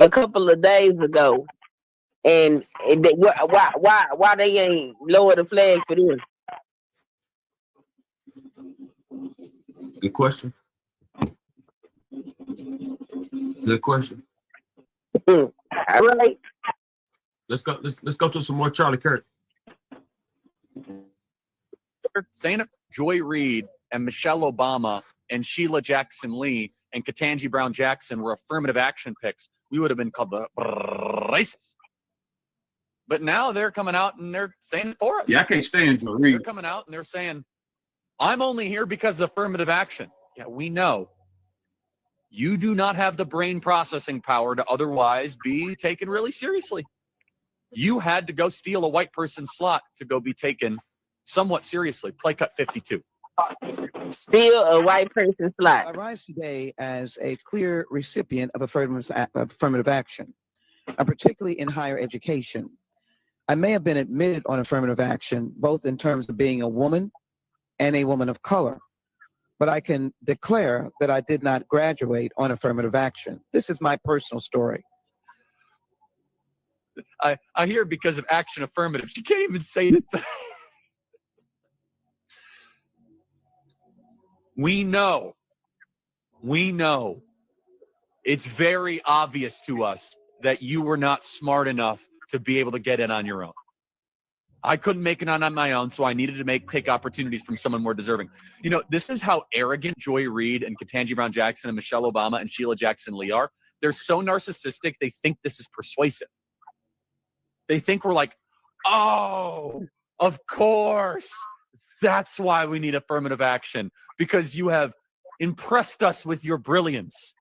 a couple of days ago, and why they ain't lower the flag for them? Good question. Good question. All right. Let's go to some more Charlie Kirk. Senator Joy Reid and Michelle Obama and Sheila Jackson Lee and Ketanji Brown Jackson were affirmative action picks, we would have been called the racist. But now they're coming out and they're saying it for us. Yeah, I can't stand Joy Reid. They're coming out and they're saying, I'm only here because of affirmative action. Yeah, we know. You do not have the brain processing power to otherwise be taken really seriously. You had to go steal a white person's slot to go be taken somewhat seriously. Play cut 52. Still a white person slot. I rise today as a clear recipient of affirmative action, particularly in higher education. I may have been admitted on affirmative action, both in terms of being a woman and a woman of color, but I can declare that I did not graduate on affirmative action. This is my personal story. I hear because of action affirmative. She can't even say it. We know it's very obvious to us that you were not smart enough to be able to get in on your own. I couldn't make it on my own, so I needed to take opportunities from someone more deserving. You know, this is how arrogant Joy Reid and Ketanji Brown Jackson and Michelle Obama and Sheila Jackson Lee are. They're so narcissistic, they think this is persuasive. They think we're like, oh, of course. That's why we need affirmative action, because you have impressed us with your brilliance.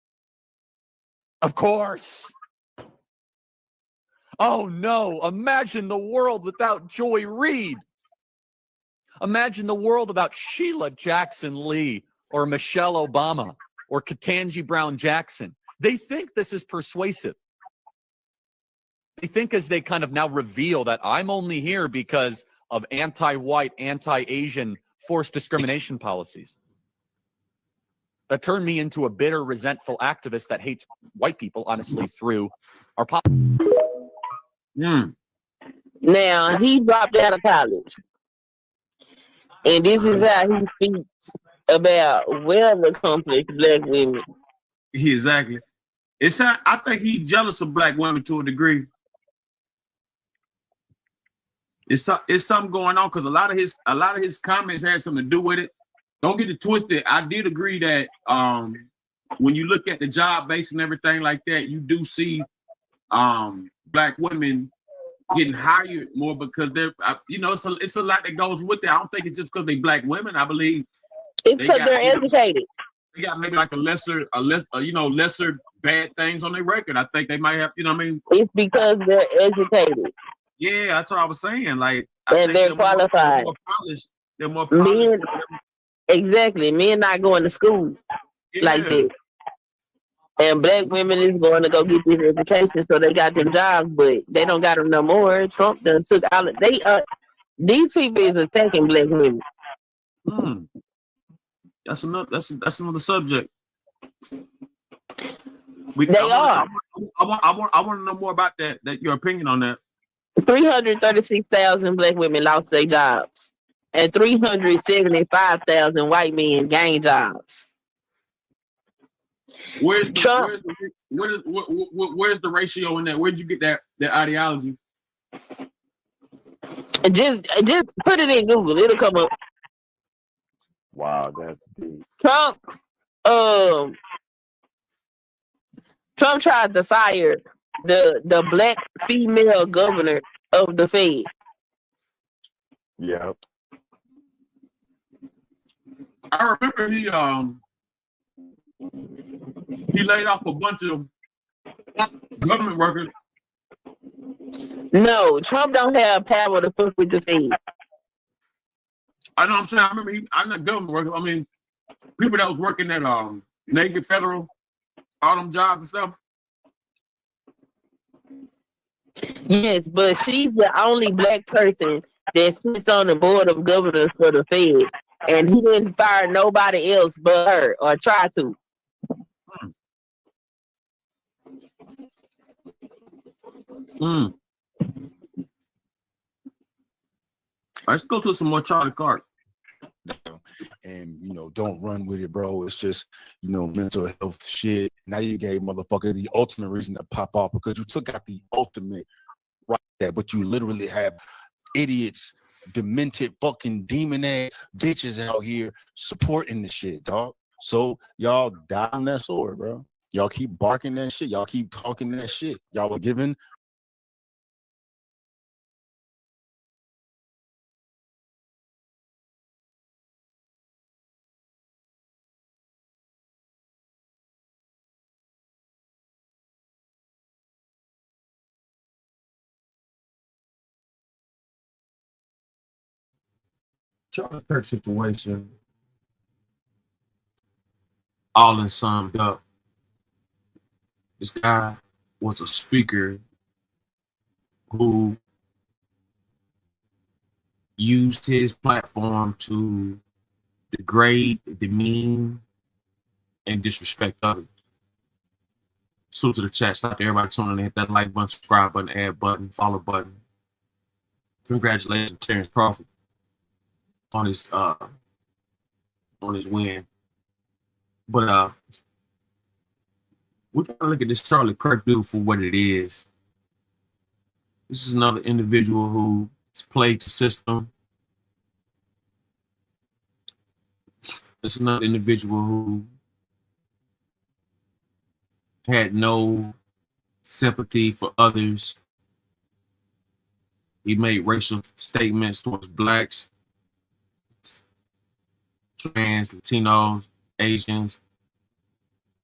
Of course. Oh no, imagine the world without Joy Reid. Imagine the world without Sheila Jackson Lee or Michelle Obama or Ketanji Brown Jackson. They think this is persuasive. They think as they kind of now reveal that I'm only here because of anti-white, anti-Asian forced discrimination policies. That turned me into a bitter, resentful activist that hates white people, honestly, through our politics. Now, he dropped out of college. And this is how he speaks about well-accomplished black women. Exactly. I think he's jealous of black women to a degree. It's something going on because a lot of his comments had something to do with it. Don't get it twisted. I did agree that when you look at the job base and everything like that, you do see black women getting hired more because they're it's a lot that goes with it. I don't think it's just because they black women. I believe it's because they're educated. They got maybe like lesser bad things on their record. I think they might have, It's because they're educated. Yeah, that's what I was saying. Like, and they're qualified. They're more polished. Exactly. Men not going to school like that. And black women is going to go get this education, so they got them jobs, but they don't got them no more. Trump done took all of these people is attacking black women. That's another subject. I want to know more about that your opinion on that. 336,000 black women lost their jobs, and 375,000 white men gained jobs. Where's the ratio in that? Where'd you get that ideology? Just put it in Google. It'll come up. Wow, that's deep. Trump tried to fire the black female governor of the Fed. Yep. I remember he laid off a bunch of government workers. No, Trump don't have power to fuck with the Fed. I know what I'm saying. I remember I'm not government workers. I mean, people that was working at Navy Federal, all them jobs and stuff. Yes, but she's the only black person that sits on the board of governors for the Fed, and he didn't fire nobody else but her or try to. Let's go to some more Charlie Kirk. And don't run with it, bro. It's just mental health shit. Now you gave motherfuckers the ultimate reason to pop off because you took out the ultimate right there, but you literally have idiots, demented fucking demon ass bitches out here supporting the shit, dog. So y'all die on that sword, bro. Y'all keep barking that shit. Y'all keep talking that shit. Y'all are giving Charlie Kirk situation. all in summed up. This guy was a speaker who used his platform to degrade, demean, and disrespect others. Salute to the chat. Stop to everybody tuning in. Hit that like button, subscribe button, add button, follow button. Congratulations, Terrence Crawford, on his win. But we gotta look at this Charlie Kirk dude for what it is. This is another individual who's played the system. This is another individual who had no sympathy for others. He made racial statements towards blacks, trans, Latinos, Asians.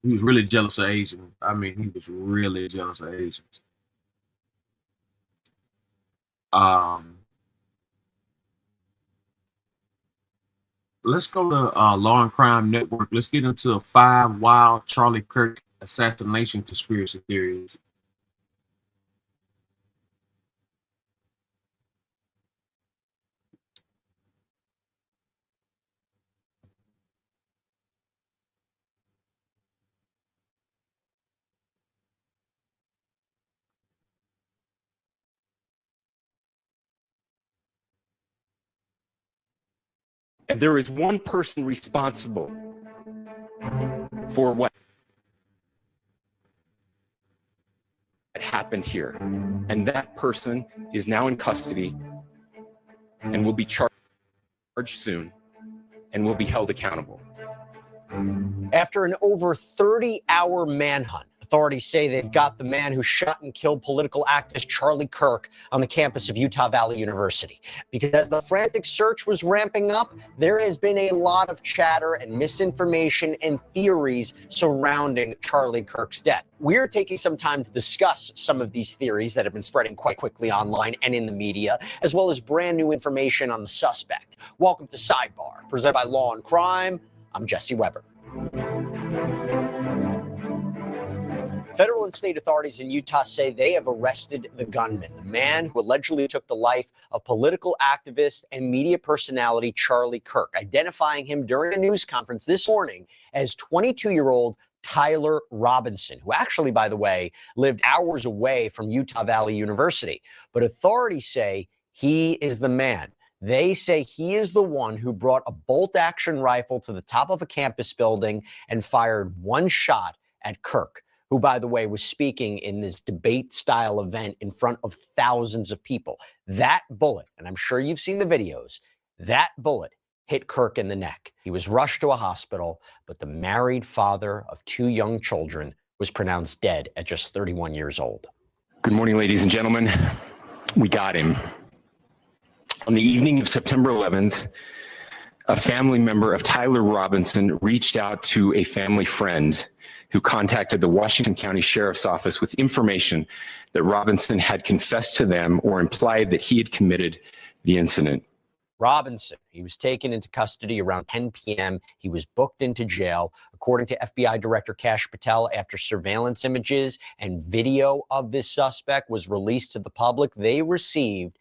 He was really jealous of Asians. I mean, he was really jealous of Asians. Let's go to Law and Crime Network. Let's get into 5 wild Charlie Kirk assassination conspiracy theories. And there is one person responsible for what happened here. And that person is now in custody and will be charged soon and will be held accountable. After an over 30-hour manhunt, authorities say they've got the man who shot and killed political activist Charlie Kirk on the campus of Utah Valley University. Because as the frantic search was ramping up, there has been a lot of chatter and misinformation and theories surrounding Charlie Kirk's death. We're taking some time to discuss some of these theories that have been spreading quite quickly online and in the media, as well as brand new information on the suspect. Welcome to Sidebar, presented by Law and Crime. I'm Jesse Weber. Federal and state authorities in Utah say they have arrested the gunman, the man who allegedly took the life of political activist and media personality Charlie Kirk, identifying him during a news conference this morning as 22-year-old Tyler Robinson, who actually, by the way, lived hours away from Utah Valley University. But authorities say he is the man. They say he is the one who brought a bolt-action rifle to the top of a campus building and fired one shot at Kirk, who, by the way, was speaking in this debate-style event in front of thousands of people. That bullet, and I'm sure you've seen the videos, that bullet hit Kirk in the neck. He was rushed to a hospital, but the married father of 2 young children was pronounced dead at just 31 years old. Good morning, ladies and gentlemen. We got him. On the evening of September 11th, a family member of Tyler Robinson reached out to a family friend who contacted the Washington County Sheriff's Office with information that Robinson had confessed to them or implied that he had committed the incident. Robinson, he was taken into custody around 10 p.m. He was booked into jail. According to FBI Director Kash Patel, after surveillance images and video of this suspect was released to the public, they received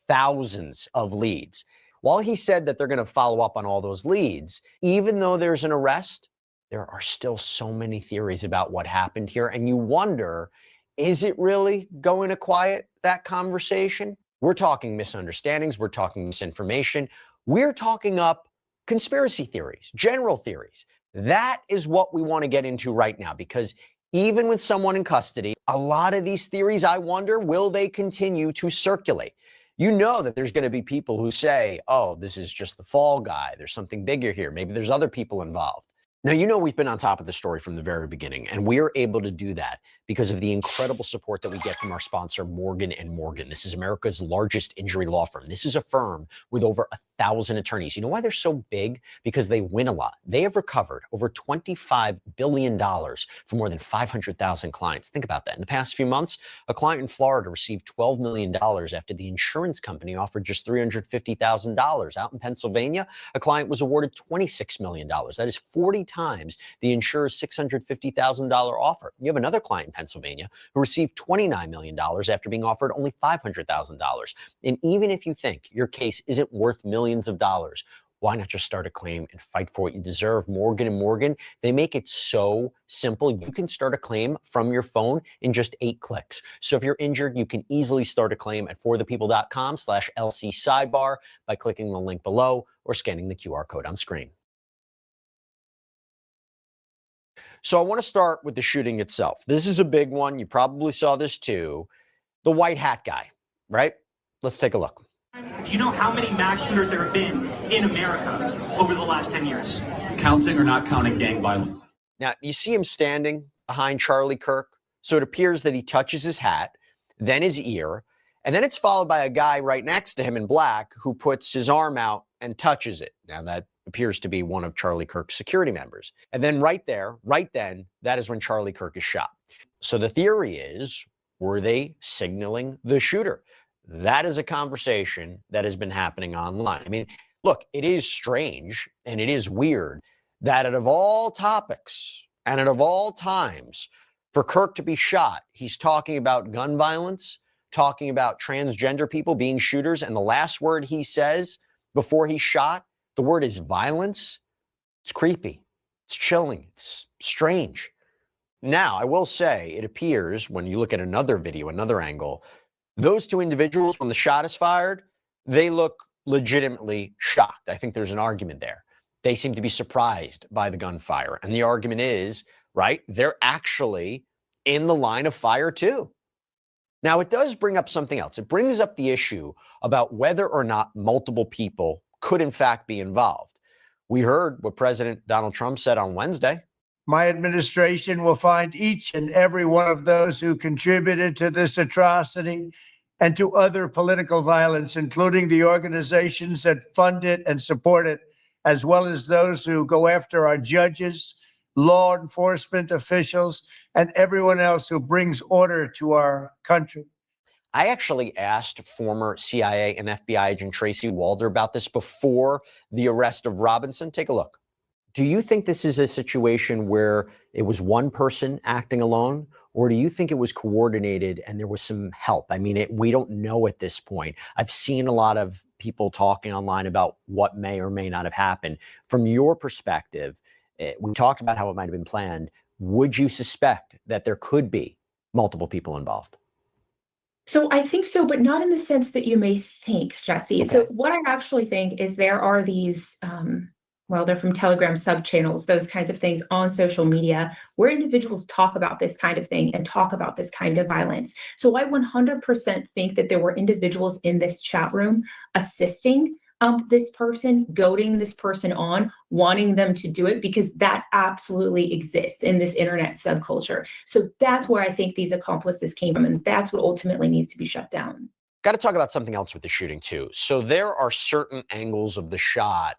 thousands of leads. While he said that they're going to follow up on all those leads, even though there's an arrest, there are still so many theories about what happened here. And you wonder, is it really going to quiet that conversation? We're talking misunderstandings. We're talking misinformation. We're talking up conspiracy theories, general theories. That is what we want to get into right now, because even with someone in custody, a lot of these theories, I wonder, will they continue to circulate? You know that there's going to be people who say, oh, this is just the fall guy. There's something bigger here. Maybe there's other people involved. Now, you know, we've been on top of the story from the very beginning, and we are able to do that because of the incredible support that we get from our sponsor, Morgan & Morgan. This is America's largest injury law firm. This is a firm with over 1,000 attorneys. You know why they're so big? Because they win a lot. They have recovered over $25 billion for more than 500,000 clients. Think about that. In the past few months, a client in Florida received $12 million after the insurance company offered just $350,000. Out in Pennsylvania, a client was awarded $26 million. That is 40 times the insurer's $650,000 offer. You have another client in Pennsylvania who received $29 million after being offered only $500,000. And even if you think your case isn't worth millions of dollars, why not just start a claim and fight for what you deserve? Morgan & Morgan, they make it so simple. You can start a claim from your phone in just 8 clicks. So if you're injured, you can easily start a claim at forthepeople.com/LC sidebar by clicking the link below or scanning the QR code on screen. So I want to start with the shooting itself. This is a big one. You probably saw this too. The white hat guy, right? Let's take a look. Do you know how many mass shooters there have been in America over the last 10 years? Counting or not counting gang violence? Now, you see him standing behind Charlie Kirk. So it appears that he touches his hat, then his ear, and then it's followed by a guy right next to him in black who puts his arm out and touches it. Now, that appears to be one of Charlie Kirk's security members. And then right there, right then, that is when Charlie Kirk is shot. So the theory is, were they signaling the shooter? That is a conversation that has been happening online. I mean, look, it is strange and it is weird that out of all topics and out of all times for Kirk to be shot, he's talking about gun violence, talking about transgender people being shooters, and the last word he says before he's shot, the word is violence. It's creepy. It's chilling. It's strange. Now, I will say it appears when you look at another video, another angle, those two individuals, when the shot is fired, they look legitimately shocked. I think there's an argument there. They seem to be surprised by the gunfire. And the argument is, right, they're actually in the line of fire too. Now, it does bring up something else. It brings up the issue about whether or not multiple people could in fact be involved. We heard what President Donald Trump said on Wednesday. My administration will find each and every one of those who contributed to this atrocity and to other political violence, including the organizations that fund it and support it, as well as those who go after our judges, law enforcement officials, and everyone else who brings order to our country. I actually asked former CIA and FBI agent Tracy Walder about this before the arrest of Robinson. Take a look. Do you think this is a situation where it was one person acting alone, or do you think it was coordinated and there was some help? I mean, we don't know at this point. I've seen a lot of people talking online about what may or may not have happened. From your perspective, we talked about how it might have been planned. Would you suspect that there could be multiple people involved? So I think so, but not in the sense that you may think, Jesse. Okay. So what I actually think is there are these, well, they're from Telegram subchannels, those kinds of things on social media where individuals talk about this kind of thing and talk about this kind of violence. So I 100% think that there were individuals in this chat room assisting this person, goading this person on, wanting them to do it, because that absolutely exists in this internet subculture. So that's where I think these accomplices came from, and that's what ultimately needs to be shut down. Got to talk about something else with the shooting too. So there are certain angles of the shot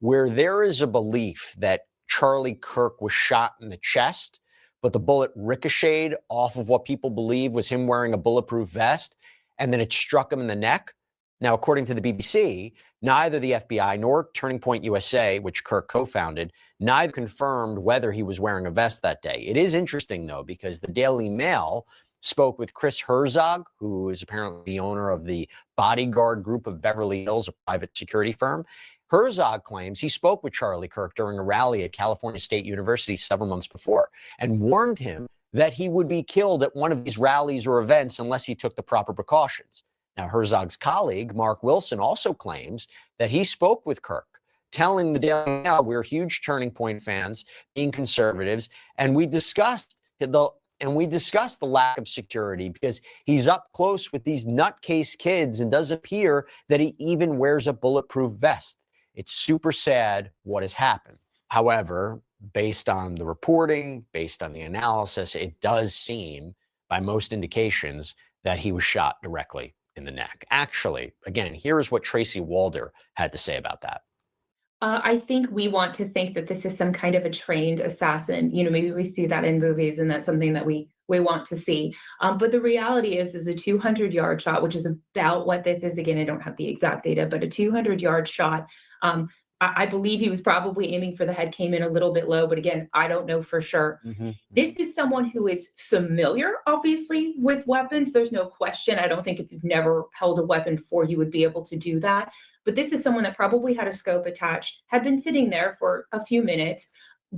where there is a belief that Charlie Kirk was shot in the chest, but the bullet ricocheted off of what people believe was him wearing a bulletproof vest, and then it struck him in the neck. Now, according to the BBC, neither the FBI nor Turning Point USA, which Kirk co-founded, neither confirmed whether he was wearing a vest that day. It is interesting, though, because the Daily Mail spoke with Chris Herzog, who is apparently the owner of the Bodyguard Group of Beverly Hills, a private security firm. Herzog claims he spoke with Charlie Kirk during a rally at California State University several months before and warned him that he would be killed at one of these rallies or events unless he took the proper precautions. Now, Herzog's colleague, Mark Wilson, also claims that he spoke with Kirk, telling the Daily Mail, we're huge Turning Point fans, being conservatives, and we discussed the lack of security because he's up close with these nutcase kids and doesn't appear that he even wears a bulletproof vest. It's super sad what has happened. However, based on the reporting, based on the analysis, it does seem, by most indications, that he was shot directly in the neck. Actually, again, here's what Tracy Walder had to say about that. I think we want to think that this is some kind of a trained assassin. You know, maybe we see that in movies and that's something that we want to see. But the reality is a 200-yard shot, which is about what this is. Again, I don't have the exact data, but a 200-yard shot I believe he was probably aiming for the head, came in a little bit low, but again, I don't know for sure. This is someone who is familiar, obviously, with weapons. There's no question. I don't think if you've never held a weapon before, you would be able to do that. But this is someone that probably had a scope attached, had been sitting there for a few minutes,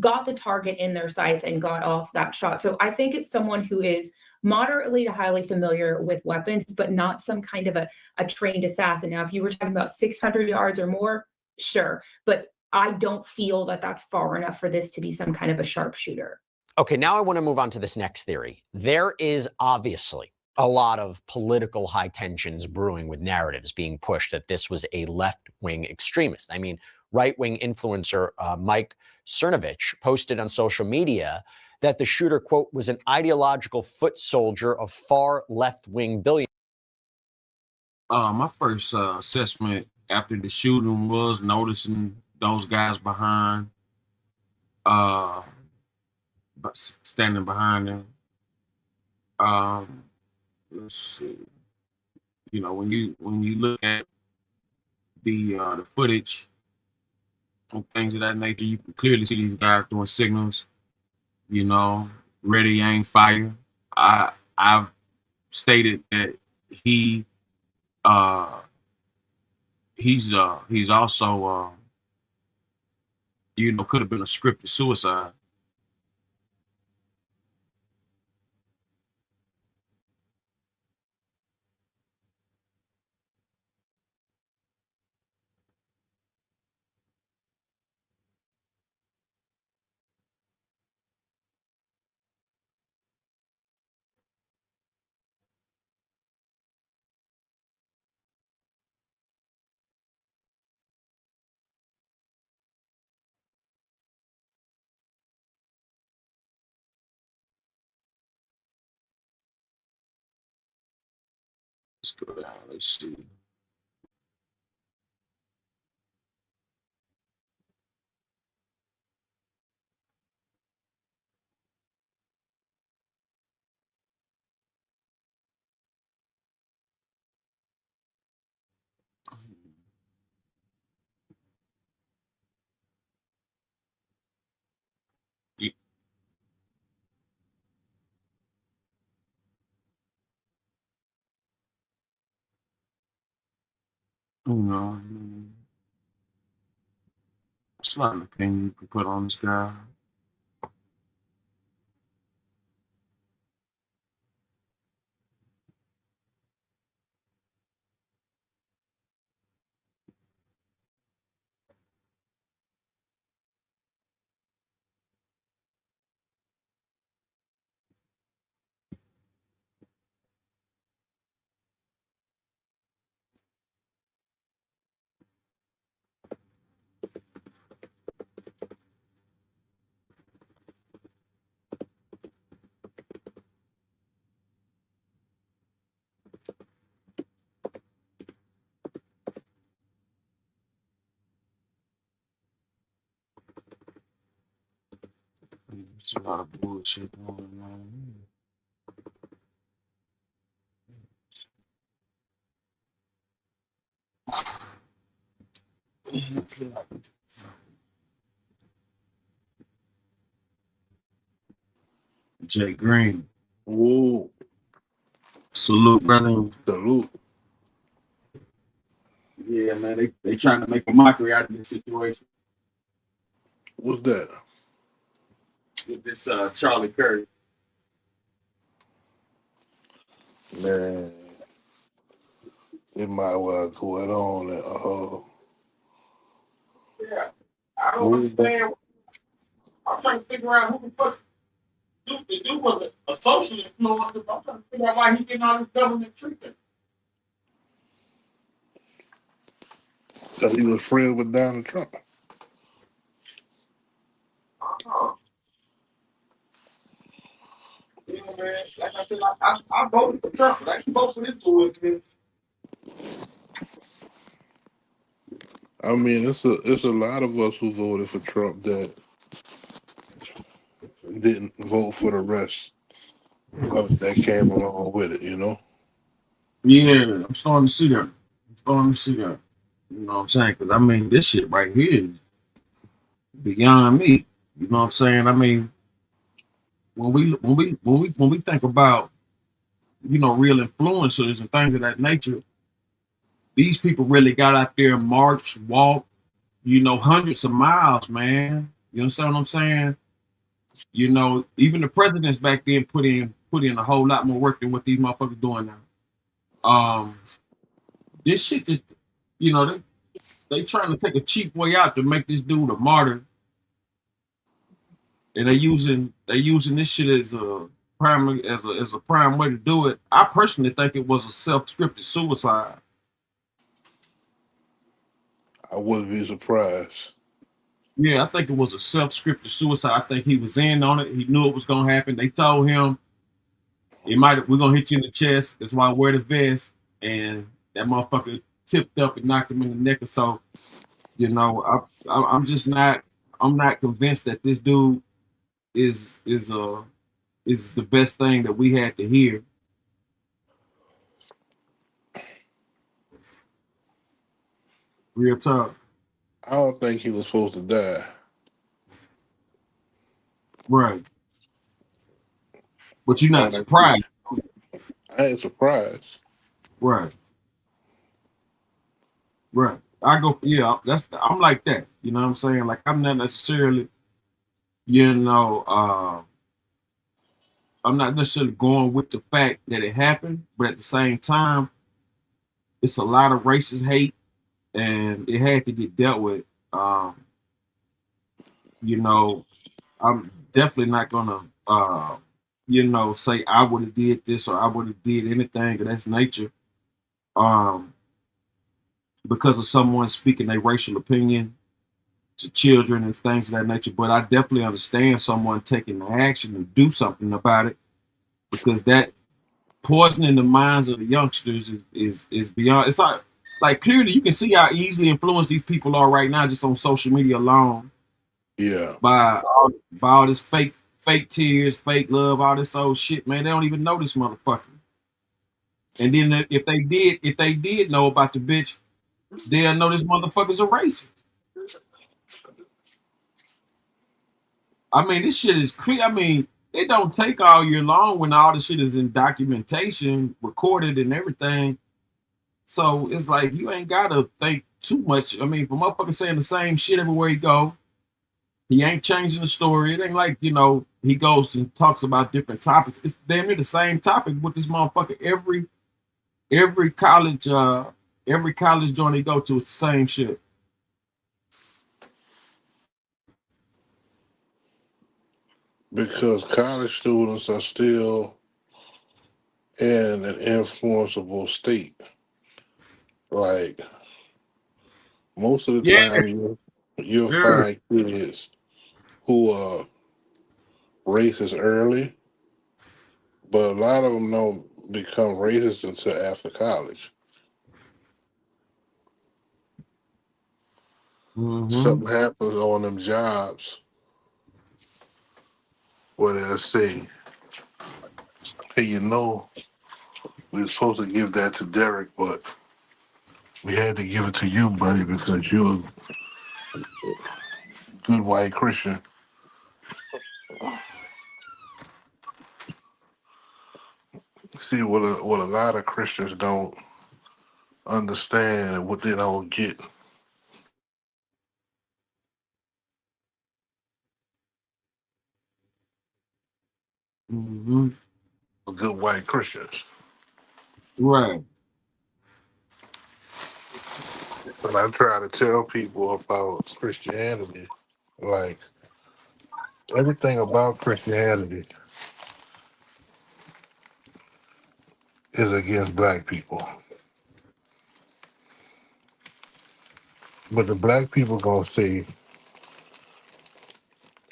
got the target in their sights and got off that shot. So I think it's someone who is moderately to highly familiar with weapons, but not some kind of a trained assassin. Now, if you were talking about 600 yards or more, sure. But I don't feel that that's far enough for this to be some kind of a sharpshooter. Okay, now I want to move on to this next theory. There is obviously a lot of political high tensions brewing with narratives being pushed that this was a left-wing extremist. I mean, right-wing influencer Mike Cernovich posted on social media that the shooter, quote, was an ideological foot soldier of far left-wing billionaires. My first assessment after the shooting was noticing those guys behind, standing behind them. Let's see. You know, when you look at the footage and things of that nature, you can clearly see these guys doing signals. You know, ready, aim, fire. I've stated that he's also you know, could have been a scripted suicide. Let's go down. Let's see. You know, it's not an opinion you can put on this guy. It's a lot of bullshit going on. Jay Green. Whoa. Salute, brother. Salute. Yeah, man, they trying to make a mockery out of this situation. What's that? With this Charlie Kirk. Man, it might well go it on. Yeah, I don't understand. I'm trying to figure out who the fuck the dude was a social influencer. I'm trying to figure out why he getting all this government treatment. Because he was friends with Donald Trump. You know, man, like I said, I voted for Trump, but I can vote for this dude, man. I mean, it's a lot of us who voted for Trump that didn't vote for the rest that came along with it, you know? Yeah, I'm starting to see that. You know what I'm saying? Because I mean, this shit right here is beyond me. You know what I'm saying? I mean, when we think about, you know, real influencers and things of that nature, these people really got out there, marched, walked, you know, hundreds of miles, man. You understand what I'm saying? You know, even the presidents back then put in a whole lot more work than what these motherfuckers doing now. This shit just, you know, they trying to take a cheap way out to make this dude a martyr, and they using this shit as a prime as a prime way to do it. I personally think it was a self-scripted suicide. I wouldn't be surprised. Yeah, I think it was a self-scripted suicide. I think he was in on it. He knew it was gonna happen. They told him we're gonna hit you in the chest. That's why I wear the vest. And that motherfucker tipped up and knocked him in the neck or so. You know, I'm just not convinced that this dude is the best thing that we had to hear. Real talk. I don't think he was supposed to die. Right. But you're not surprised. I ain't surprised. Right. Right. I go, yeah, I'm like that. You know what I'm saying? Like, I'm not necessarily, you know, I'm not necessarily going with the fact that it happened, but at the same time, it's a lot of racist hate and it had to get dealt with. You know, I'm definitely not gonna you know, say I would have did this or I would have did anything of that nature. Because of someone speaking their racial opinion to children and things of that nature. But I definitely understand someone taking the action to do something about it, because that poisoning the minds of the youngsters is beyond. It's like clearly you can see how easily influenced these people are right now just on social media alone. Yeah. By all this fake tears, fake love, all this old shit, man. They don't even know this motherfucker. And then if they did know about the bitch, they'll know this motherfucker's a racist. I mean, this shit is clear. I mean, it don't take all year long when all the shit is in documentation, recorded and everything. So it's like you ain't gotta think too much. I mean, for motherfucker saying the same shit everywhere he go, he ain't changing the story. It ain't like, you know, he goes and talks about different topics. It's damn near the same topic with this motherfucker every college joint he go to, it's the same shit. Because college students are still in an influenceable state. Like most of the time, you'll find kids who are racist early, but a lot of them don't become racist until after college. Something happens on them jobs where they'll say, hey, you know, we were supposed to give that to Derek, but we had to give it to you, buddy, because you're a good white Christian. See, what a lot of Christians don't understand, what they don't get. Good white Christians. Right. When I try to tell people about Christianity, like everything about Christianity is against black people. But the black people gonna say,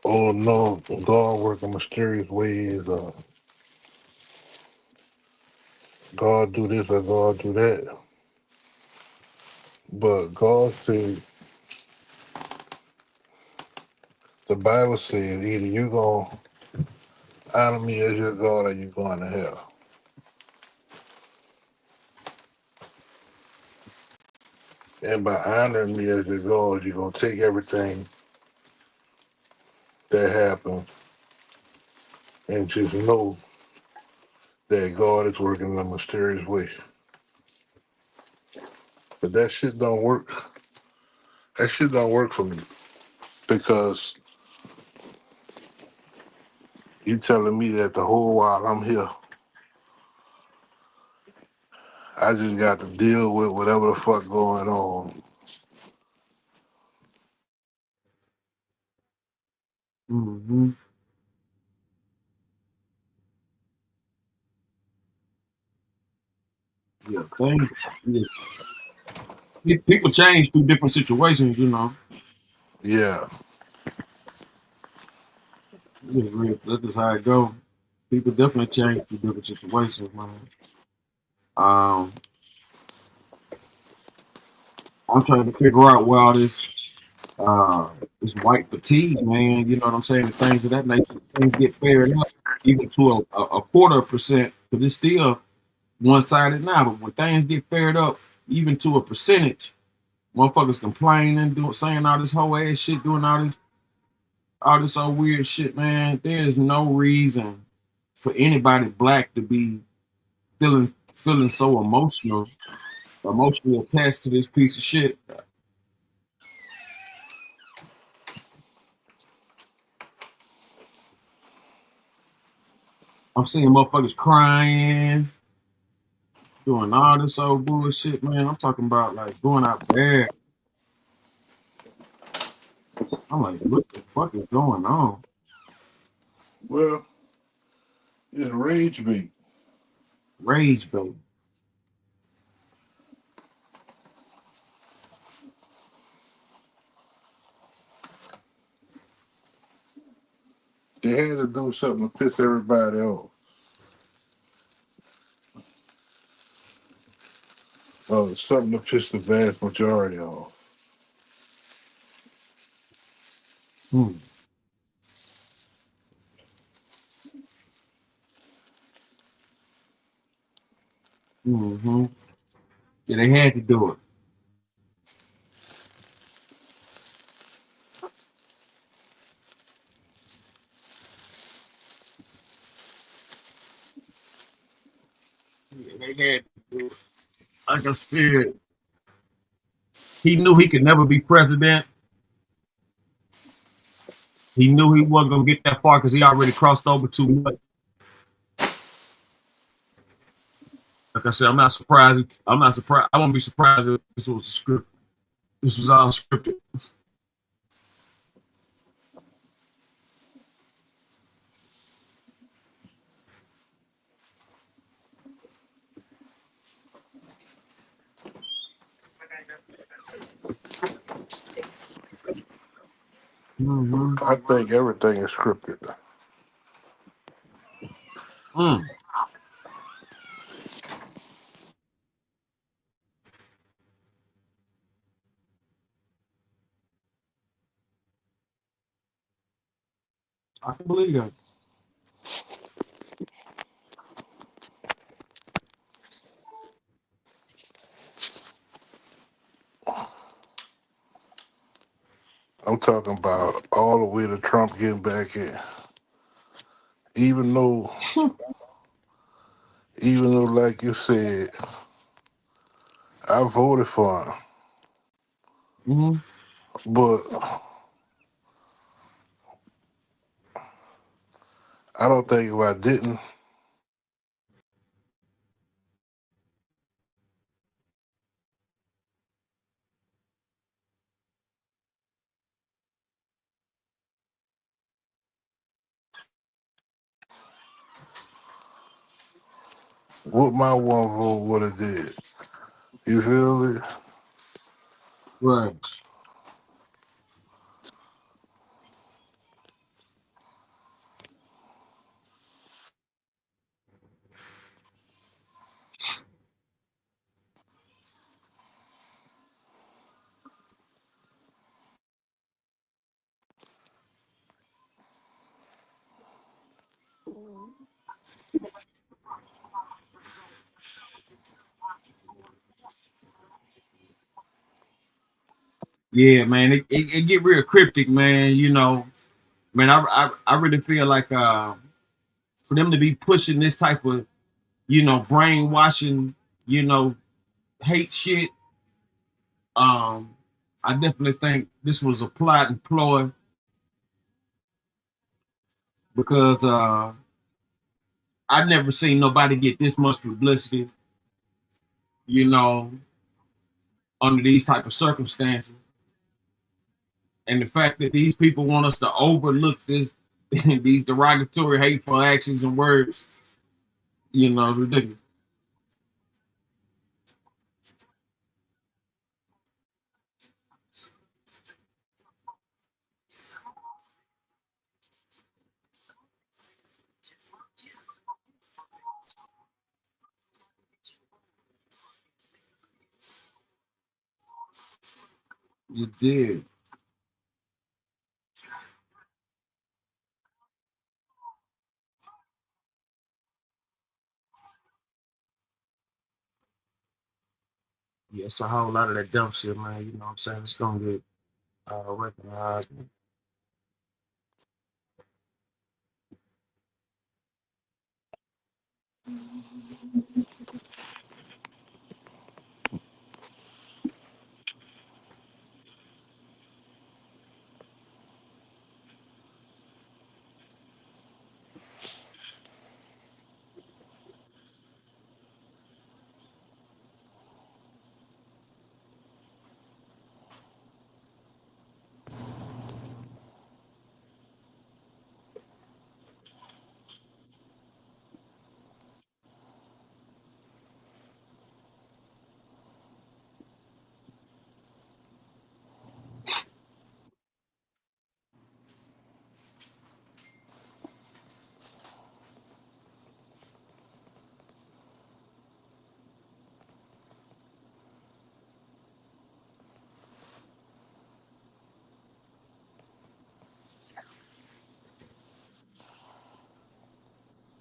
oh no, God work in mysterious ways, or God do this or God do that. But God said, the Bible says either you gonna honor me as your God or you going to hell. And by honoring me as your God, you're gonna take everything that happened and just know that God is working in a mysterious way. But that shit don't work. That shit don't work for me because you telling me that the whole while I'm here, I just got to deal with whatever the fuck going on. Mm-hmm. Yeah, things. Yeah. People change through different situations, you know. Yeah. That's just how it go. People definitely change through different situations, man. Um, I'm trying to figure out where all this white fatigue, man. You know what I'm saying? The things of that nature, things get paired up even to a quarter percent, because it's still one sided now. But when things get paired up, even to a percentage, motherfuckers complaining, doing saying all this whole ass shit, doing all this old weird shit, man. There is no reason for anybody black to be feeling so emotionally attached to this piece of shit. I'm seeing motherfuckers crying, doing all this old bullshit, man. I'm talking about like going out there. I'm like, what the fuck is going on? Well, it's rage bait. Rage bait. They had to do something to piss everybody off. Something to piss the vast majority off. Hmm. Mm-hmm. Yeah, they had to do it. Yeah, they had to do it. Like I said, he knew he could never be president. He knew he wasn't gonna get that far because he already crossed over too much. Like I said, I'm not surprised. I'm not surprised. I won't be surprised if this was a script. This was all scripted. Mm-hmm. I think everything is scripted. Mm. I can believe that. I'm talking about all the way to Trump getting back in. Even though, like you said, I voted for him, Mm-hmm. but I don't think if I didn't, what my one vote would have did. You feel me? Right. Yeah, man, it get real cryptic, man. You know, man, I really feel like for them to be pushing this type of, you know, brainwashing, you know, hate shit. I definitely think this was a plot and ploy because I never seen nobody get this much publicity, you know, under these type of circumstances. And the fact that these people want us to overlook this, these derogatory, hateful actions and words, you know, is ridiculous. You did. Yeah, it's a whole lot of that dumb shit, man. You know what I'm saying? It's gonna get recognized.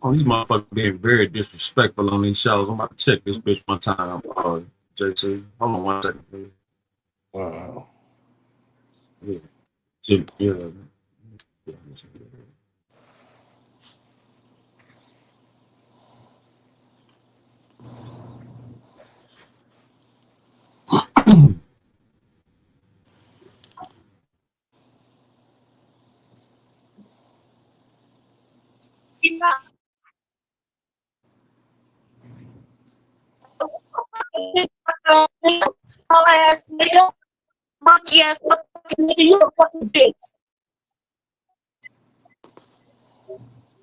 Oh, these motherfuckers being very disrespectful on these shows. I'm about to check this bitch one time. JT, hold on 1 second, please. Wow. Yeah. Yeah. Ass nigga, monkey ass fucking nigga, you a fucking bitch.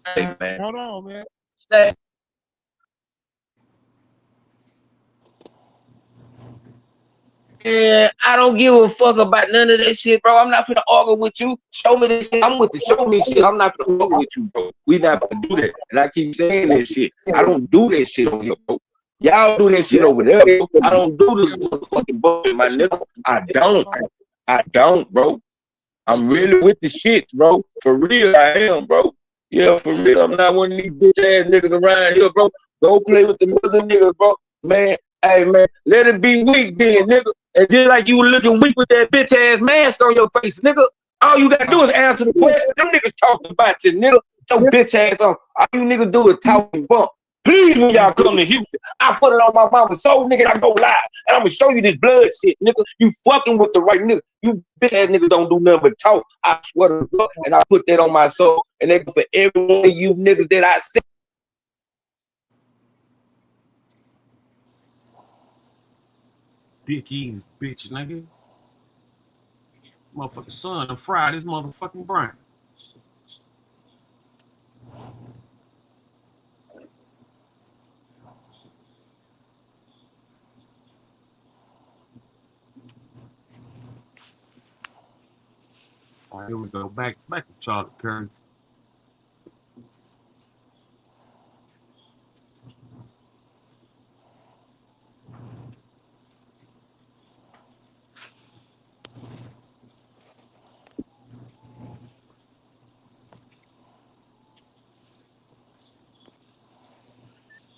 Hey, man. Hold on, man. Say, yeah, I don't give a fuck about none of that shit, bro. I'm not finna argue with you. Show me this shit. I'm with the show me shit. I'm not finna argue with you, bro. We not finna do that. And I keep saying that shit. I don't do that shit on here, bro. Y'all do that shit over there, bro. I don't do this motherfucking bullshit, my nigga. I don't, bro. I'm really with the shit, bro. For real, I am, bro. Yeah, for real. I'm not one of these bitch ass niggas around here, bro. Go play with the other niggas, bro. Man, hey, man, let it be weak then, nigga. And just like you were looking weak with that bitch ass mask on your face, nigga. All you gotta do is answer the question. Them niggas talking about you, nigga. Your bitch ass on. All you niggas do is talk and bump. Please, when y'all come to Houston, I put it on my mama's soul, nigga, and I go live. And I'm gonna show you this blood shit, nigga. You fucking with the right nigga. You bitch ass niggas don't do nothing but talk. I swear to God, and I put that on my soul. And that for every one of you niggas that I see. Dick eating bitch, nigga. Motherfucking son and fried his motherfucking brain. All right, here we go. Back to Charlie Kirk.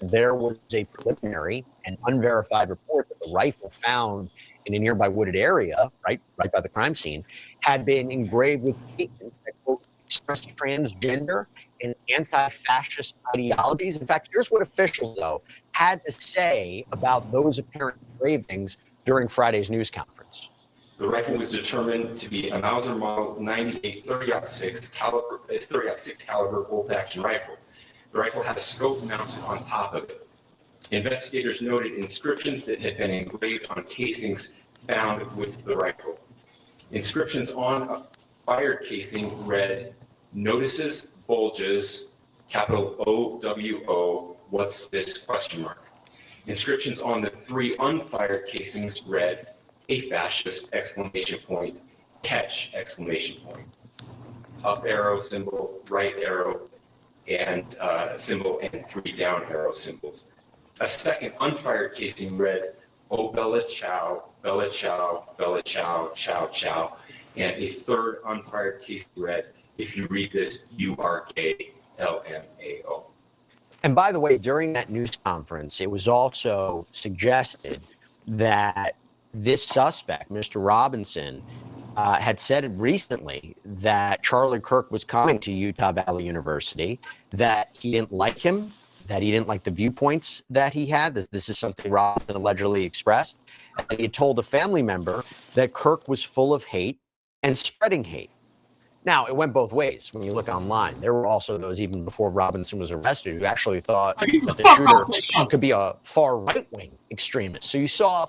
There was a preliminary and unverified report that the rifle found in a nearby wooded area, right by the crime scene, had been engraved with statements that, quote, expressed transgender and anti-fascist ideologies. In fact, here's what officials, though, had to say about those apparent engravings during Friday's news conference. The rifle was determined to be a Mauser Model 98 30-06 caliber bolt-action rifle. The rifle had a scope mounted on top of it. Investigators noted inscriptions that had been engraved on casings found with the rifle. Inscriptions on a fired casing read, "Notices bulges, capital OWO, what's this, question mark." Inscriptions on the 3 unfired casings read, "A fascist, exclamation point, catch, exclamation point." Up arrow symbol, right arrow, and symbol, and 3 down arrow symbols. A second unfired casing read, "Oh, Bella Chow, Bella Chow, Bella Chow, Chow, Chow." And a third unfired casing read, "If you read this, you are gay, LMAO." And by the way, during that news conference, it was also suggested that this suspect, Mr. Robinson, had said recently that Charlie Kirk was coming to Utah Valley University, that he didn't like him, that he didn't like the viewpoints that he had. This is something Robinson allegedly expressed. And he had told a family member that Kirk was full of hate and spreading hate. Now, it went both ways when you look online. There were also those, even before Robinson was arrested, who actually thought that the shooter could be a far right-wing extremist. So you saw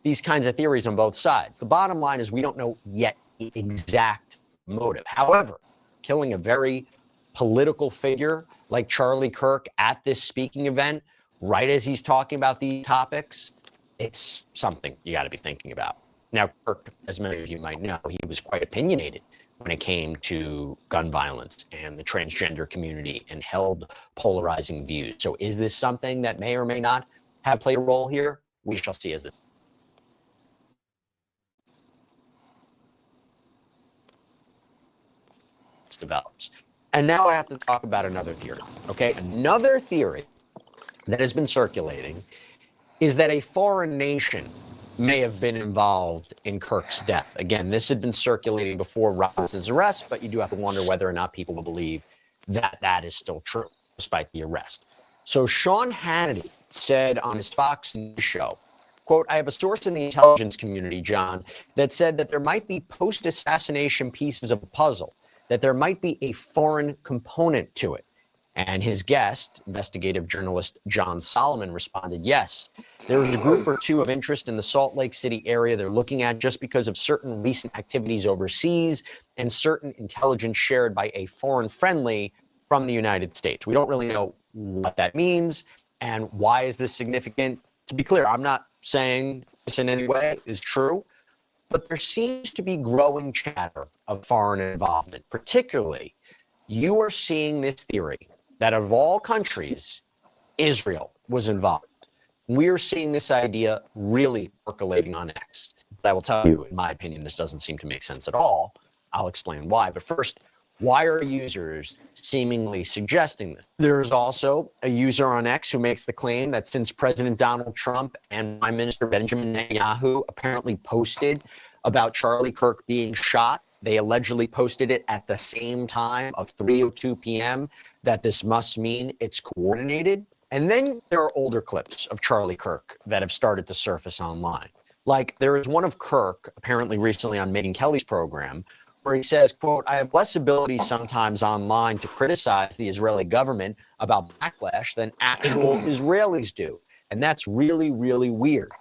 these kinds of theories on both sides. The bottom line is we don't know yet the exact motive. However, killing a very political figure like Charlie Kirk at this speaking event, right as he's talking about these topics, it's something you got to be thinking about. Now, Kirk, as many of you might know, he was quite opinionated when it came to gun violence and the transgender community and held polarizing views. So is this something that may or may not have played a role here? We shall see as it develops. And now I have to talk about another theory, okay? Another theory that has been circulating is that a foreign nation may have been involved in Kirk's death. Again, this had been circulating before Robinson's arrest, but you do have to wonder whether or not people will believe that that is still true, despite the arrest. So Sean Hannity said on his Fox News show, quote, "I have a source in the intelligence community, John, that said that there might be post-assassination pieces of a puzzle, that there might be a foreign component to it." And his guest, investigative journalist John Solomon, responded, "Yes, there is a group or two of interest in the Salt Lake City area they're looking at just because of certain recent activities overseas and certain intelligence shared by a foreign friendly from the United States. We don't really know what that means and why is this significant. To be clear, I'm not saying this in any way is true, but there seems to be growing chatter of foreign involvement. Particularly, you are seeing this theory that of all countries, Israel was involved. We are seeing this idea really percolating on X. But I will tell you, in my opinion, this doesn't seem to make sense at all. I'll explain why. But first, why are users seemingly suggesting this? There is also a user on X who makes the claim that since President Donald Trump and Prime Minister Benjamin Netanyahu apparently posted about Charlie Kirk being shot, they allegedly posted it at the same time of 3:02 p.m., that this must mean it's coordinated. And then there are older clips of Charlie Kirk that have started to surface online. Like there is one of Kirk, apparently recently on Megyn Kelly's program, where he says, quote, "I have less ability sometimes online to criticize the Israeli government about backlash than actual Israelis do. And that's really, really weird."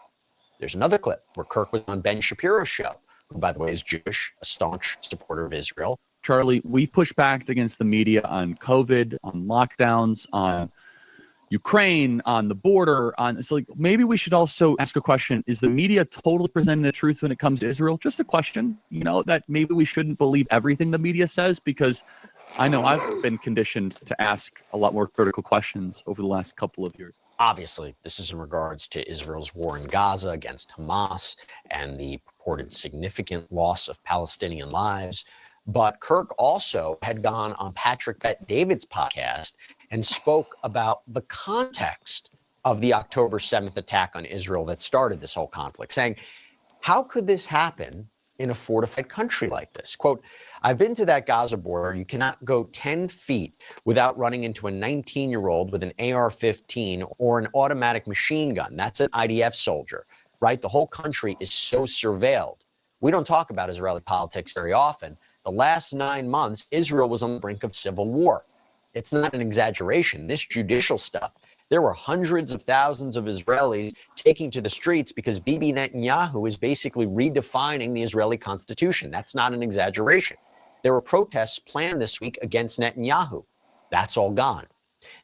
There's another clip where Kirk was on Ben Shapiro's show, who, by the way, is Jewish, a staunch supporter of Israel. Charlie, we've pushed back against the media on COVID, on lockdowns, on Ukraine, on the border. So like, maybe we should also ask a question. Is the media totally presenting the truth when it comes to Israel? Just a question, that maybe we shouldn't believe everything the media says, because I know I've been conditioned to ask a lot more critical questions over the last couple of years. Obviously, this is in regards to Israel's war in Gaza against Hamas and the purported significant loss of Palestinian lives. But Kirk also had gone on Patrick Bet-David's podcast and spoke about the context of the October 7th attack on Israel that started this whole conflict, saying, how could this happen in a fortified country like this? Quote, I've been to that Gaza border. You cannot go 10 feet without running into a 19-year-old with an AR-15 or an automatic machine gun. That's an IDF soldier, right? The whole country is so surveilled. We don't talk about Israeli politics very often. The last 9 months, Israel was on the brink of civil war. It's not an exaggeration. This judicial stuff, there were hundreds of thousands of Israelis taking to the streets because Bibi Netanyahu is basically redefining the Israeli constitution. That's not an exaggeration. There were protests planned this week against Netanyahu. That's all gone.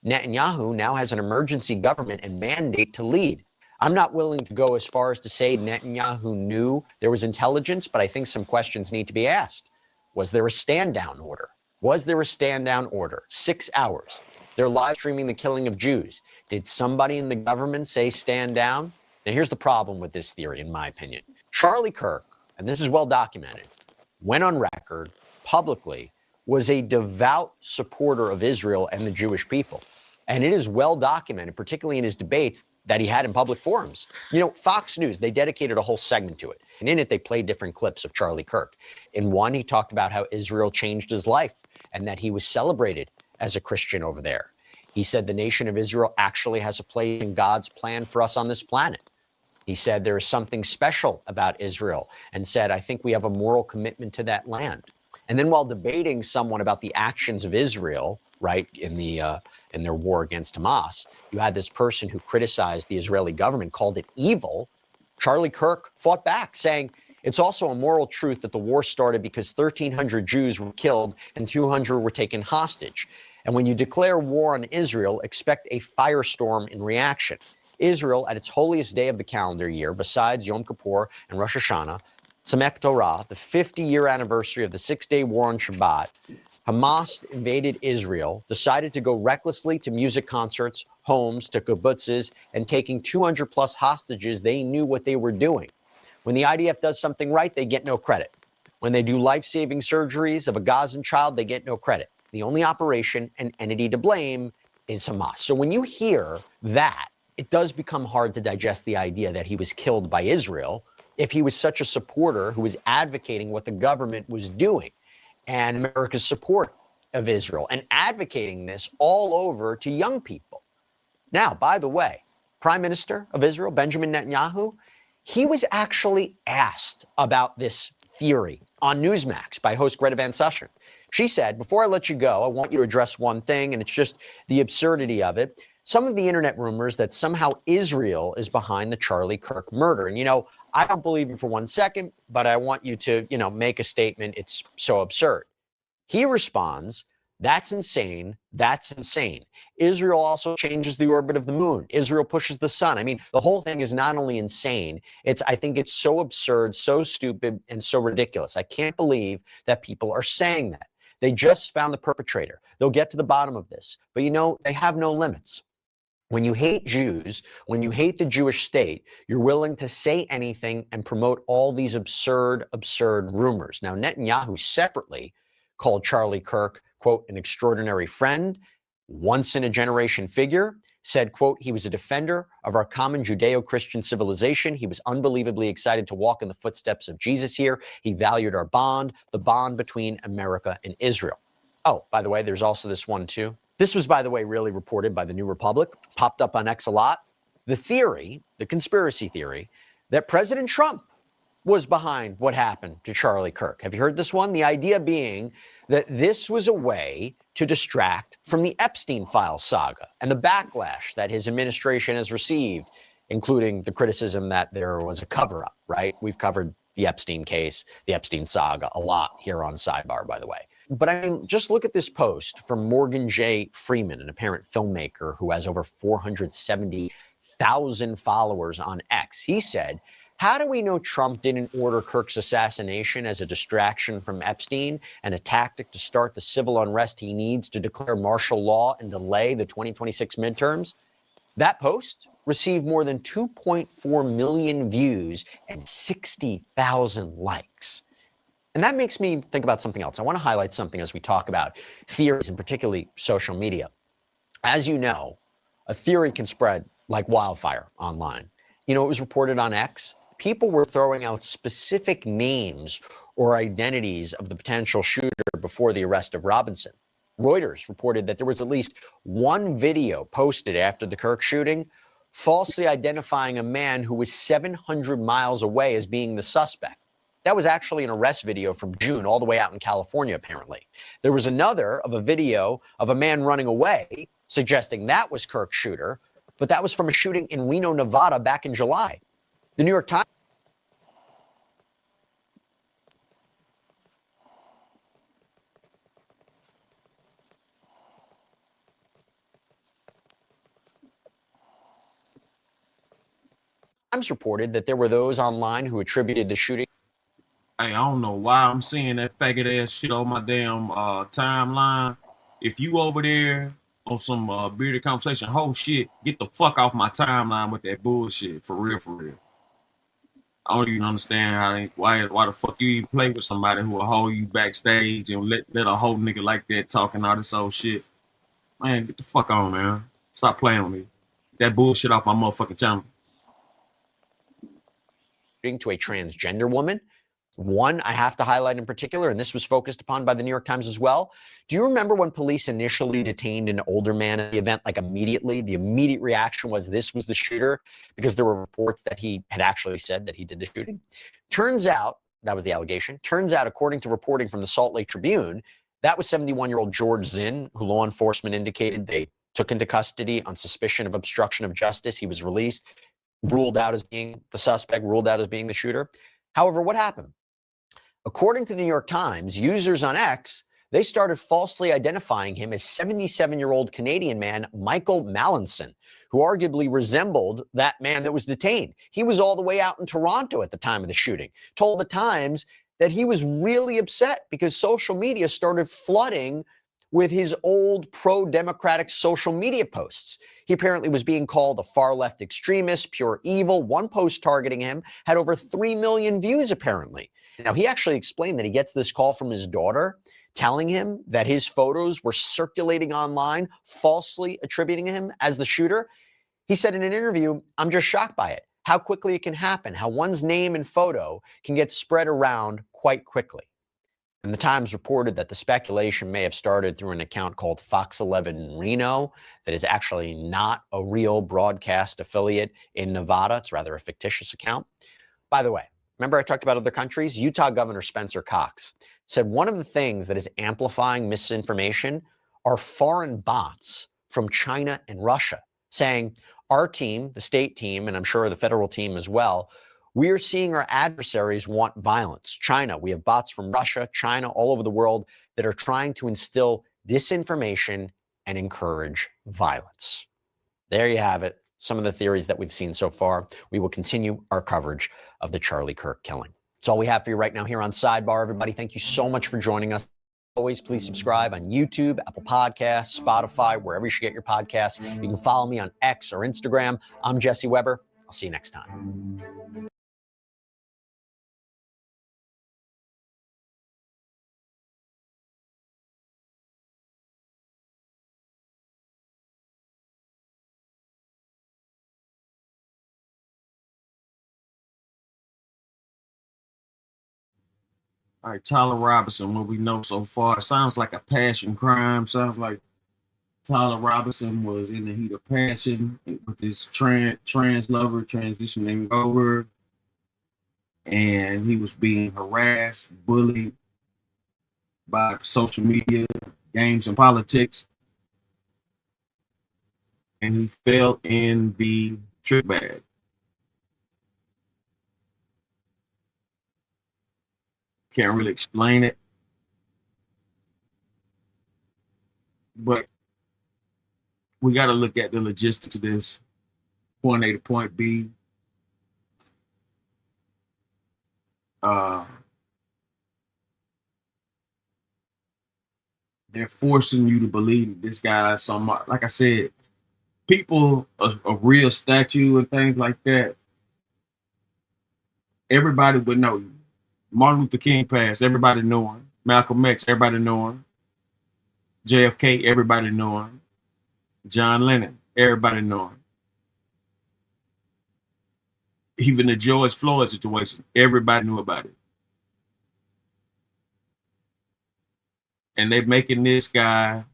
Netanyahu now has an emergency government and mandate to lead. I'm not willing to go as far as to say Netanyahu knew there was intelligence, but I think some questions need to be asked. Was there a stand-down order? Was there a stand-down order? 6 hours. They're live streaming the killing of Jews. Did somebody in the government say stand down? Now, here's the problem with this theory, in my opinion. Charlie Kirk, and this is well documented, went on record publicly, was a devout supporter of Israel and the Jewish people. And it is well documented, particularly in his debates that he had in public forums. You know, Fox News, they dedicated a whole segment to it. And in it, they played different clips of Charlie Kirk. In one, he talked about how Israel changed his life and that he was celebrated as a Christian over there. He said the nation of Israel actually has a place in God's plan for us on this planet. He said there is something special about Israel and said, I think we have a moral commitment to that land. And then while debating someone about the actions of Israel, right, in their war against Hamas, you had this person who criticized the Israeli government, called it evil. Charlie Kirk fought back, saying, it's also a moral truth that the war started because 1,300 Jews were killed and 200 were taken hostage. And when you declare war on Israel, expect a firestorm in reaction. Israel, at its holiest day of the calendar year, besides Yom Kippur and Rosh Hashanah, Samek Torah, the 50-year anniversary of the six-day war on Shabbat, Hamas invaded Israel, decided to go recklessly to music concerts, homes, to kibbutzes, and taking 200-plus hostages. They knew what they were doing. When the IDF does something right, they get no credit. When they do life-saving surgeries of a Gazan child, they get no credit. The only operation and entity to blame is Hamas. So when you hear that, it does become hard to digest the idea that he was killed by Israel if he was such a supporter who was advocating what the government was doing and America's support of Israel and advocating this all over to young people. Now, by the way, Prime Minister of Israel, Benjamin Netanyahu, he was actually asked about this theory on Newsmax by host Greta Van Susteren. She said, before I let you go, I want you to address one thing, and it's just the absurdity of it. Some of the internet rumors that somehow Israel is behind the Charlie Kirk murder. And, you know, I don't believe you for 1 second, but I want you to, you know, make a statement. It's so absurd. He responds, that's insane. That's insane. Israel also changes the orbit of the moon. Israel pushes the sun. I mean, the whole thing is not only insane, I think it's so absurd, so stupid, and so ridiculous. I can't believe that people are saying that. They just found the perpetrator. They'll get to the bottom of this. But you know, they have no limits. When you hate Jews, when you hate the Jewish state, you're willing to say anything and promote all these absurd rumors. Now, Netanyahu separately called Charlie Kirk, quote, an extraordinary friend, once-in-a-generation figure, said, quote, he was a defender of our common Judeo-Christian civilization. He was unbelievably excited to walk in the footsteps of Jesus here. He valued our bond, the bond between America and Israel. Oh, by the way, there's also this one, too. This was, by the way, really reported by the New Republic, popped up on X a lot. The theory, the conspiracy theory, that President Trump was behind what happened to Charlie Kirk. Have you heard this one? The idea being that this was a way to distract from the Epstein file saga and the backlash that his administration has received, including the criticism that there was a cover-up, right? We've covered the Epstein case, the Epstein saga a lot here on Sidebar, by the way. But I mean, just look at this post from Morgan J. Freeman, an apparent filmmaker who has over 470,000 followers on X. He said, how do we know Trump didn't order Kirk's assassination as a distraction from Epstein and a tactic to start the civil unrest he needs to declare martial law and delay the 2026 midterms? That post received more than 2.4 million views and 60,000 likes. And that makes me think about something else. I want to highlight something as we talk about theories and particularly social media. As you know, a theory can spread like wildfire online. You know, it was reported on X. People were throwing out specific names or identities of the potential shooter before the arrest of Robinson. Reuters reported that there was at least one video posted after the Kirk shooting, falsely identifying a man who was 700 miles away as being the suspect. That was actually an arrest video from June, all the way out in California, apparently. There was another of a video of a man running away, suggesting that was Kirk's shooter, but that was from a shooting in Reno, Nevada back in July. The New York Times. Reported that there were those online who attributed the shooting. Hey, I don't know why I'm seeing that faggot ass shit on my damn timeline. If you over there on some bearded conversation, whole shit, get the fuck off my timeline with that bullshit. For real, for real. I don't even understand why the fuck you even play with somebody who will hold you backstage and let a whole nigga like that talking all this old shit. Man, get the fuck on, man. Stop playing with me. Get that bullshit off my motherfucking channel. To a transgender woman. One I have to highlight in particular, and this was focused upon by the New York Times as well. Do you remember when police initially detained an older man at the event, like immediately? The immediate reaction was this was the shooter, because there were reports that he had actually said that he did the shooting. Turns out, that was the allegation. Turns out, according to reporting from the Salt Lake Tribune, that was 71-year-old George Zinn, who law enforcement indicated they took into custody on suspicion of obstruction of justice. He was released, ruled out as being the suspect, ruled out as being the shooter. However, what happened? According to the New York Times, users on X, they started falsely identifying him as 77-year-old Canadian man Michael Mallinson, who arguably resembled that man that was detained. He was all the way out in Toronto at the time of the shooting, told the Times that he was really upset because social media started flooding with his old pro-democratic social media posts. He apparently was being called a far-left extremist, pure evil. One post targeting him had over 3 million views, apparently. Now, he actually explained that he gets this call from his daughter telling him that his photos were circulating online, falsely attributing him as the shooter. He said in an interview, "I'm just shocked by it, how quickly it can happen, how one's name and photo can get spread around quite quickly." And the Times reported that the speculation may have started through an account called Fox 11 Reno that is actually not a real broadcast affiliate in Nevada. It's rather a fictitious account. By the way, remember I talked about other countries? Utah Governor Spencer Cox said one of the things that is amplifying misinformation are foreign bots from China and Russia, saying our team, the state team, and I'm sure the federal team as well, we are seeing our adversaries want violence. China, we have bots from Russia, China, all over the world that are trying to instill disinformation and encourage violence. There you have it. Some of the theories that we've seen so far. We will continue our coverage of the Charlie Kirk killing. That's all we have for you right now here on Sidebar, everybody. Thank you so much for joining us. Always, please subscribe on YouTube, Apple Podcasts, Spotify, wherever you should get your podcasts. You can follow me on X or Instagram. I'm Jesse Weber. I'll see you next time. All right, Tyler Robinson, what we know so far, sounds like a passion crime. Sounds like Tyler Robinson was in the heat of passion with his trans lover transitioning over, and he was being harassed, bullied by social media, games, and politics, and he fell in the trick bag. Can't really explain it, but we got to look at the logistics of this. Point A to point B. They're forcing you to believe this guy is some, like I said, people of real stature and things like that. Everybody would know you. Martin Luther King passed, everybody knew him. Malcolm X, everybody knew him. JFK, everybody knew him. John Lennon, everybody knew him. Even the George Floyd situation, everybody knew about it. And they're making this guy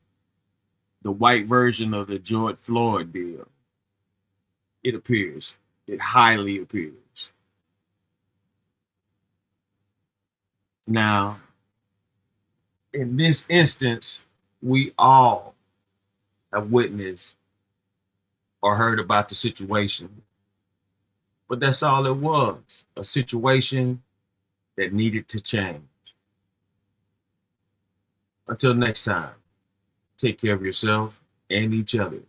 the white version of the George Floyd deal. It appears. It highly appears. Now, in this instance, we all have witnessed or heard about the situation. But that's all it was, a situation that needed to change. Until next time, take care of yourself and each other.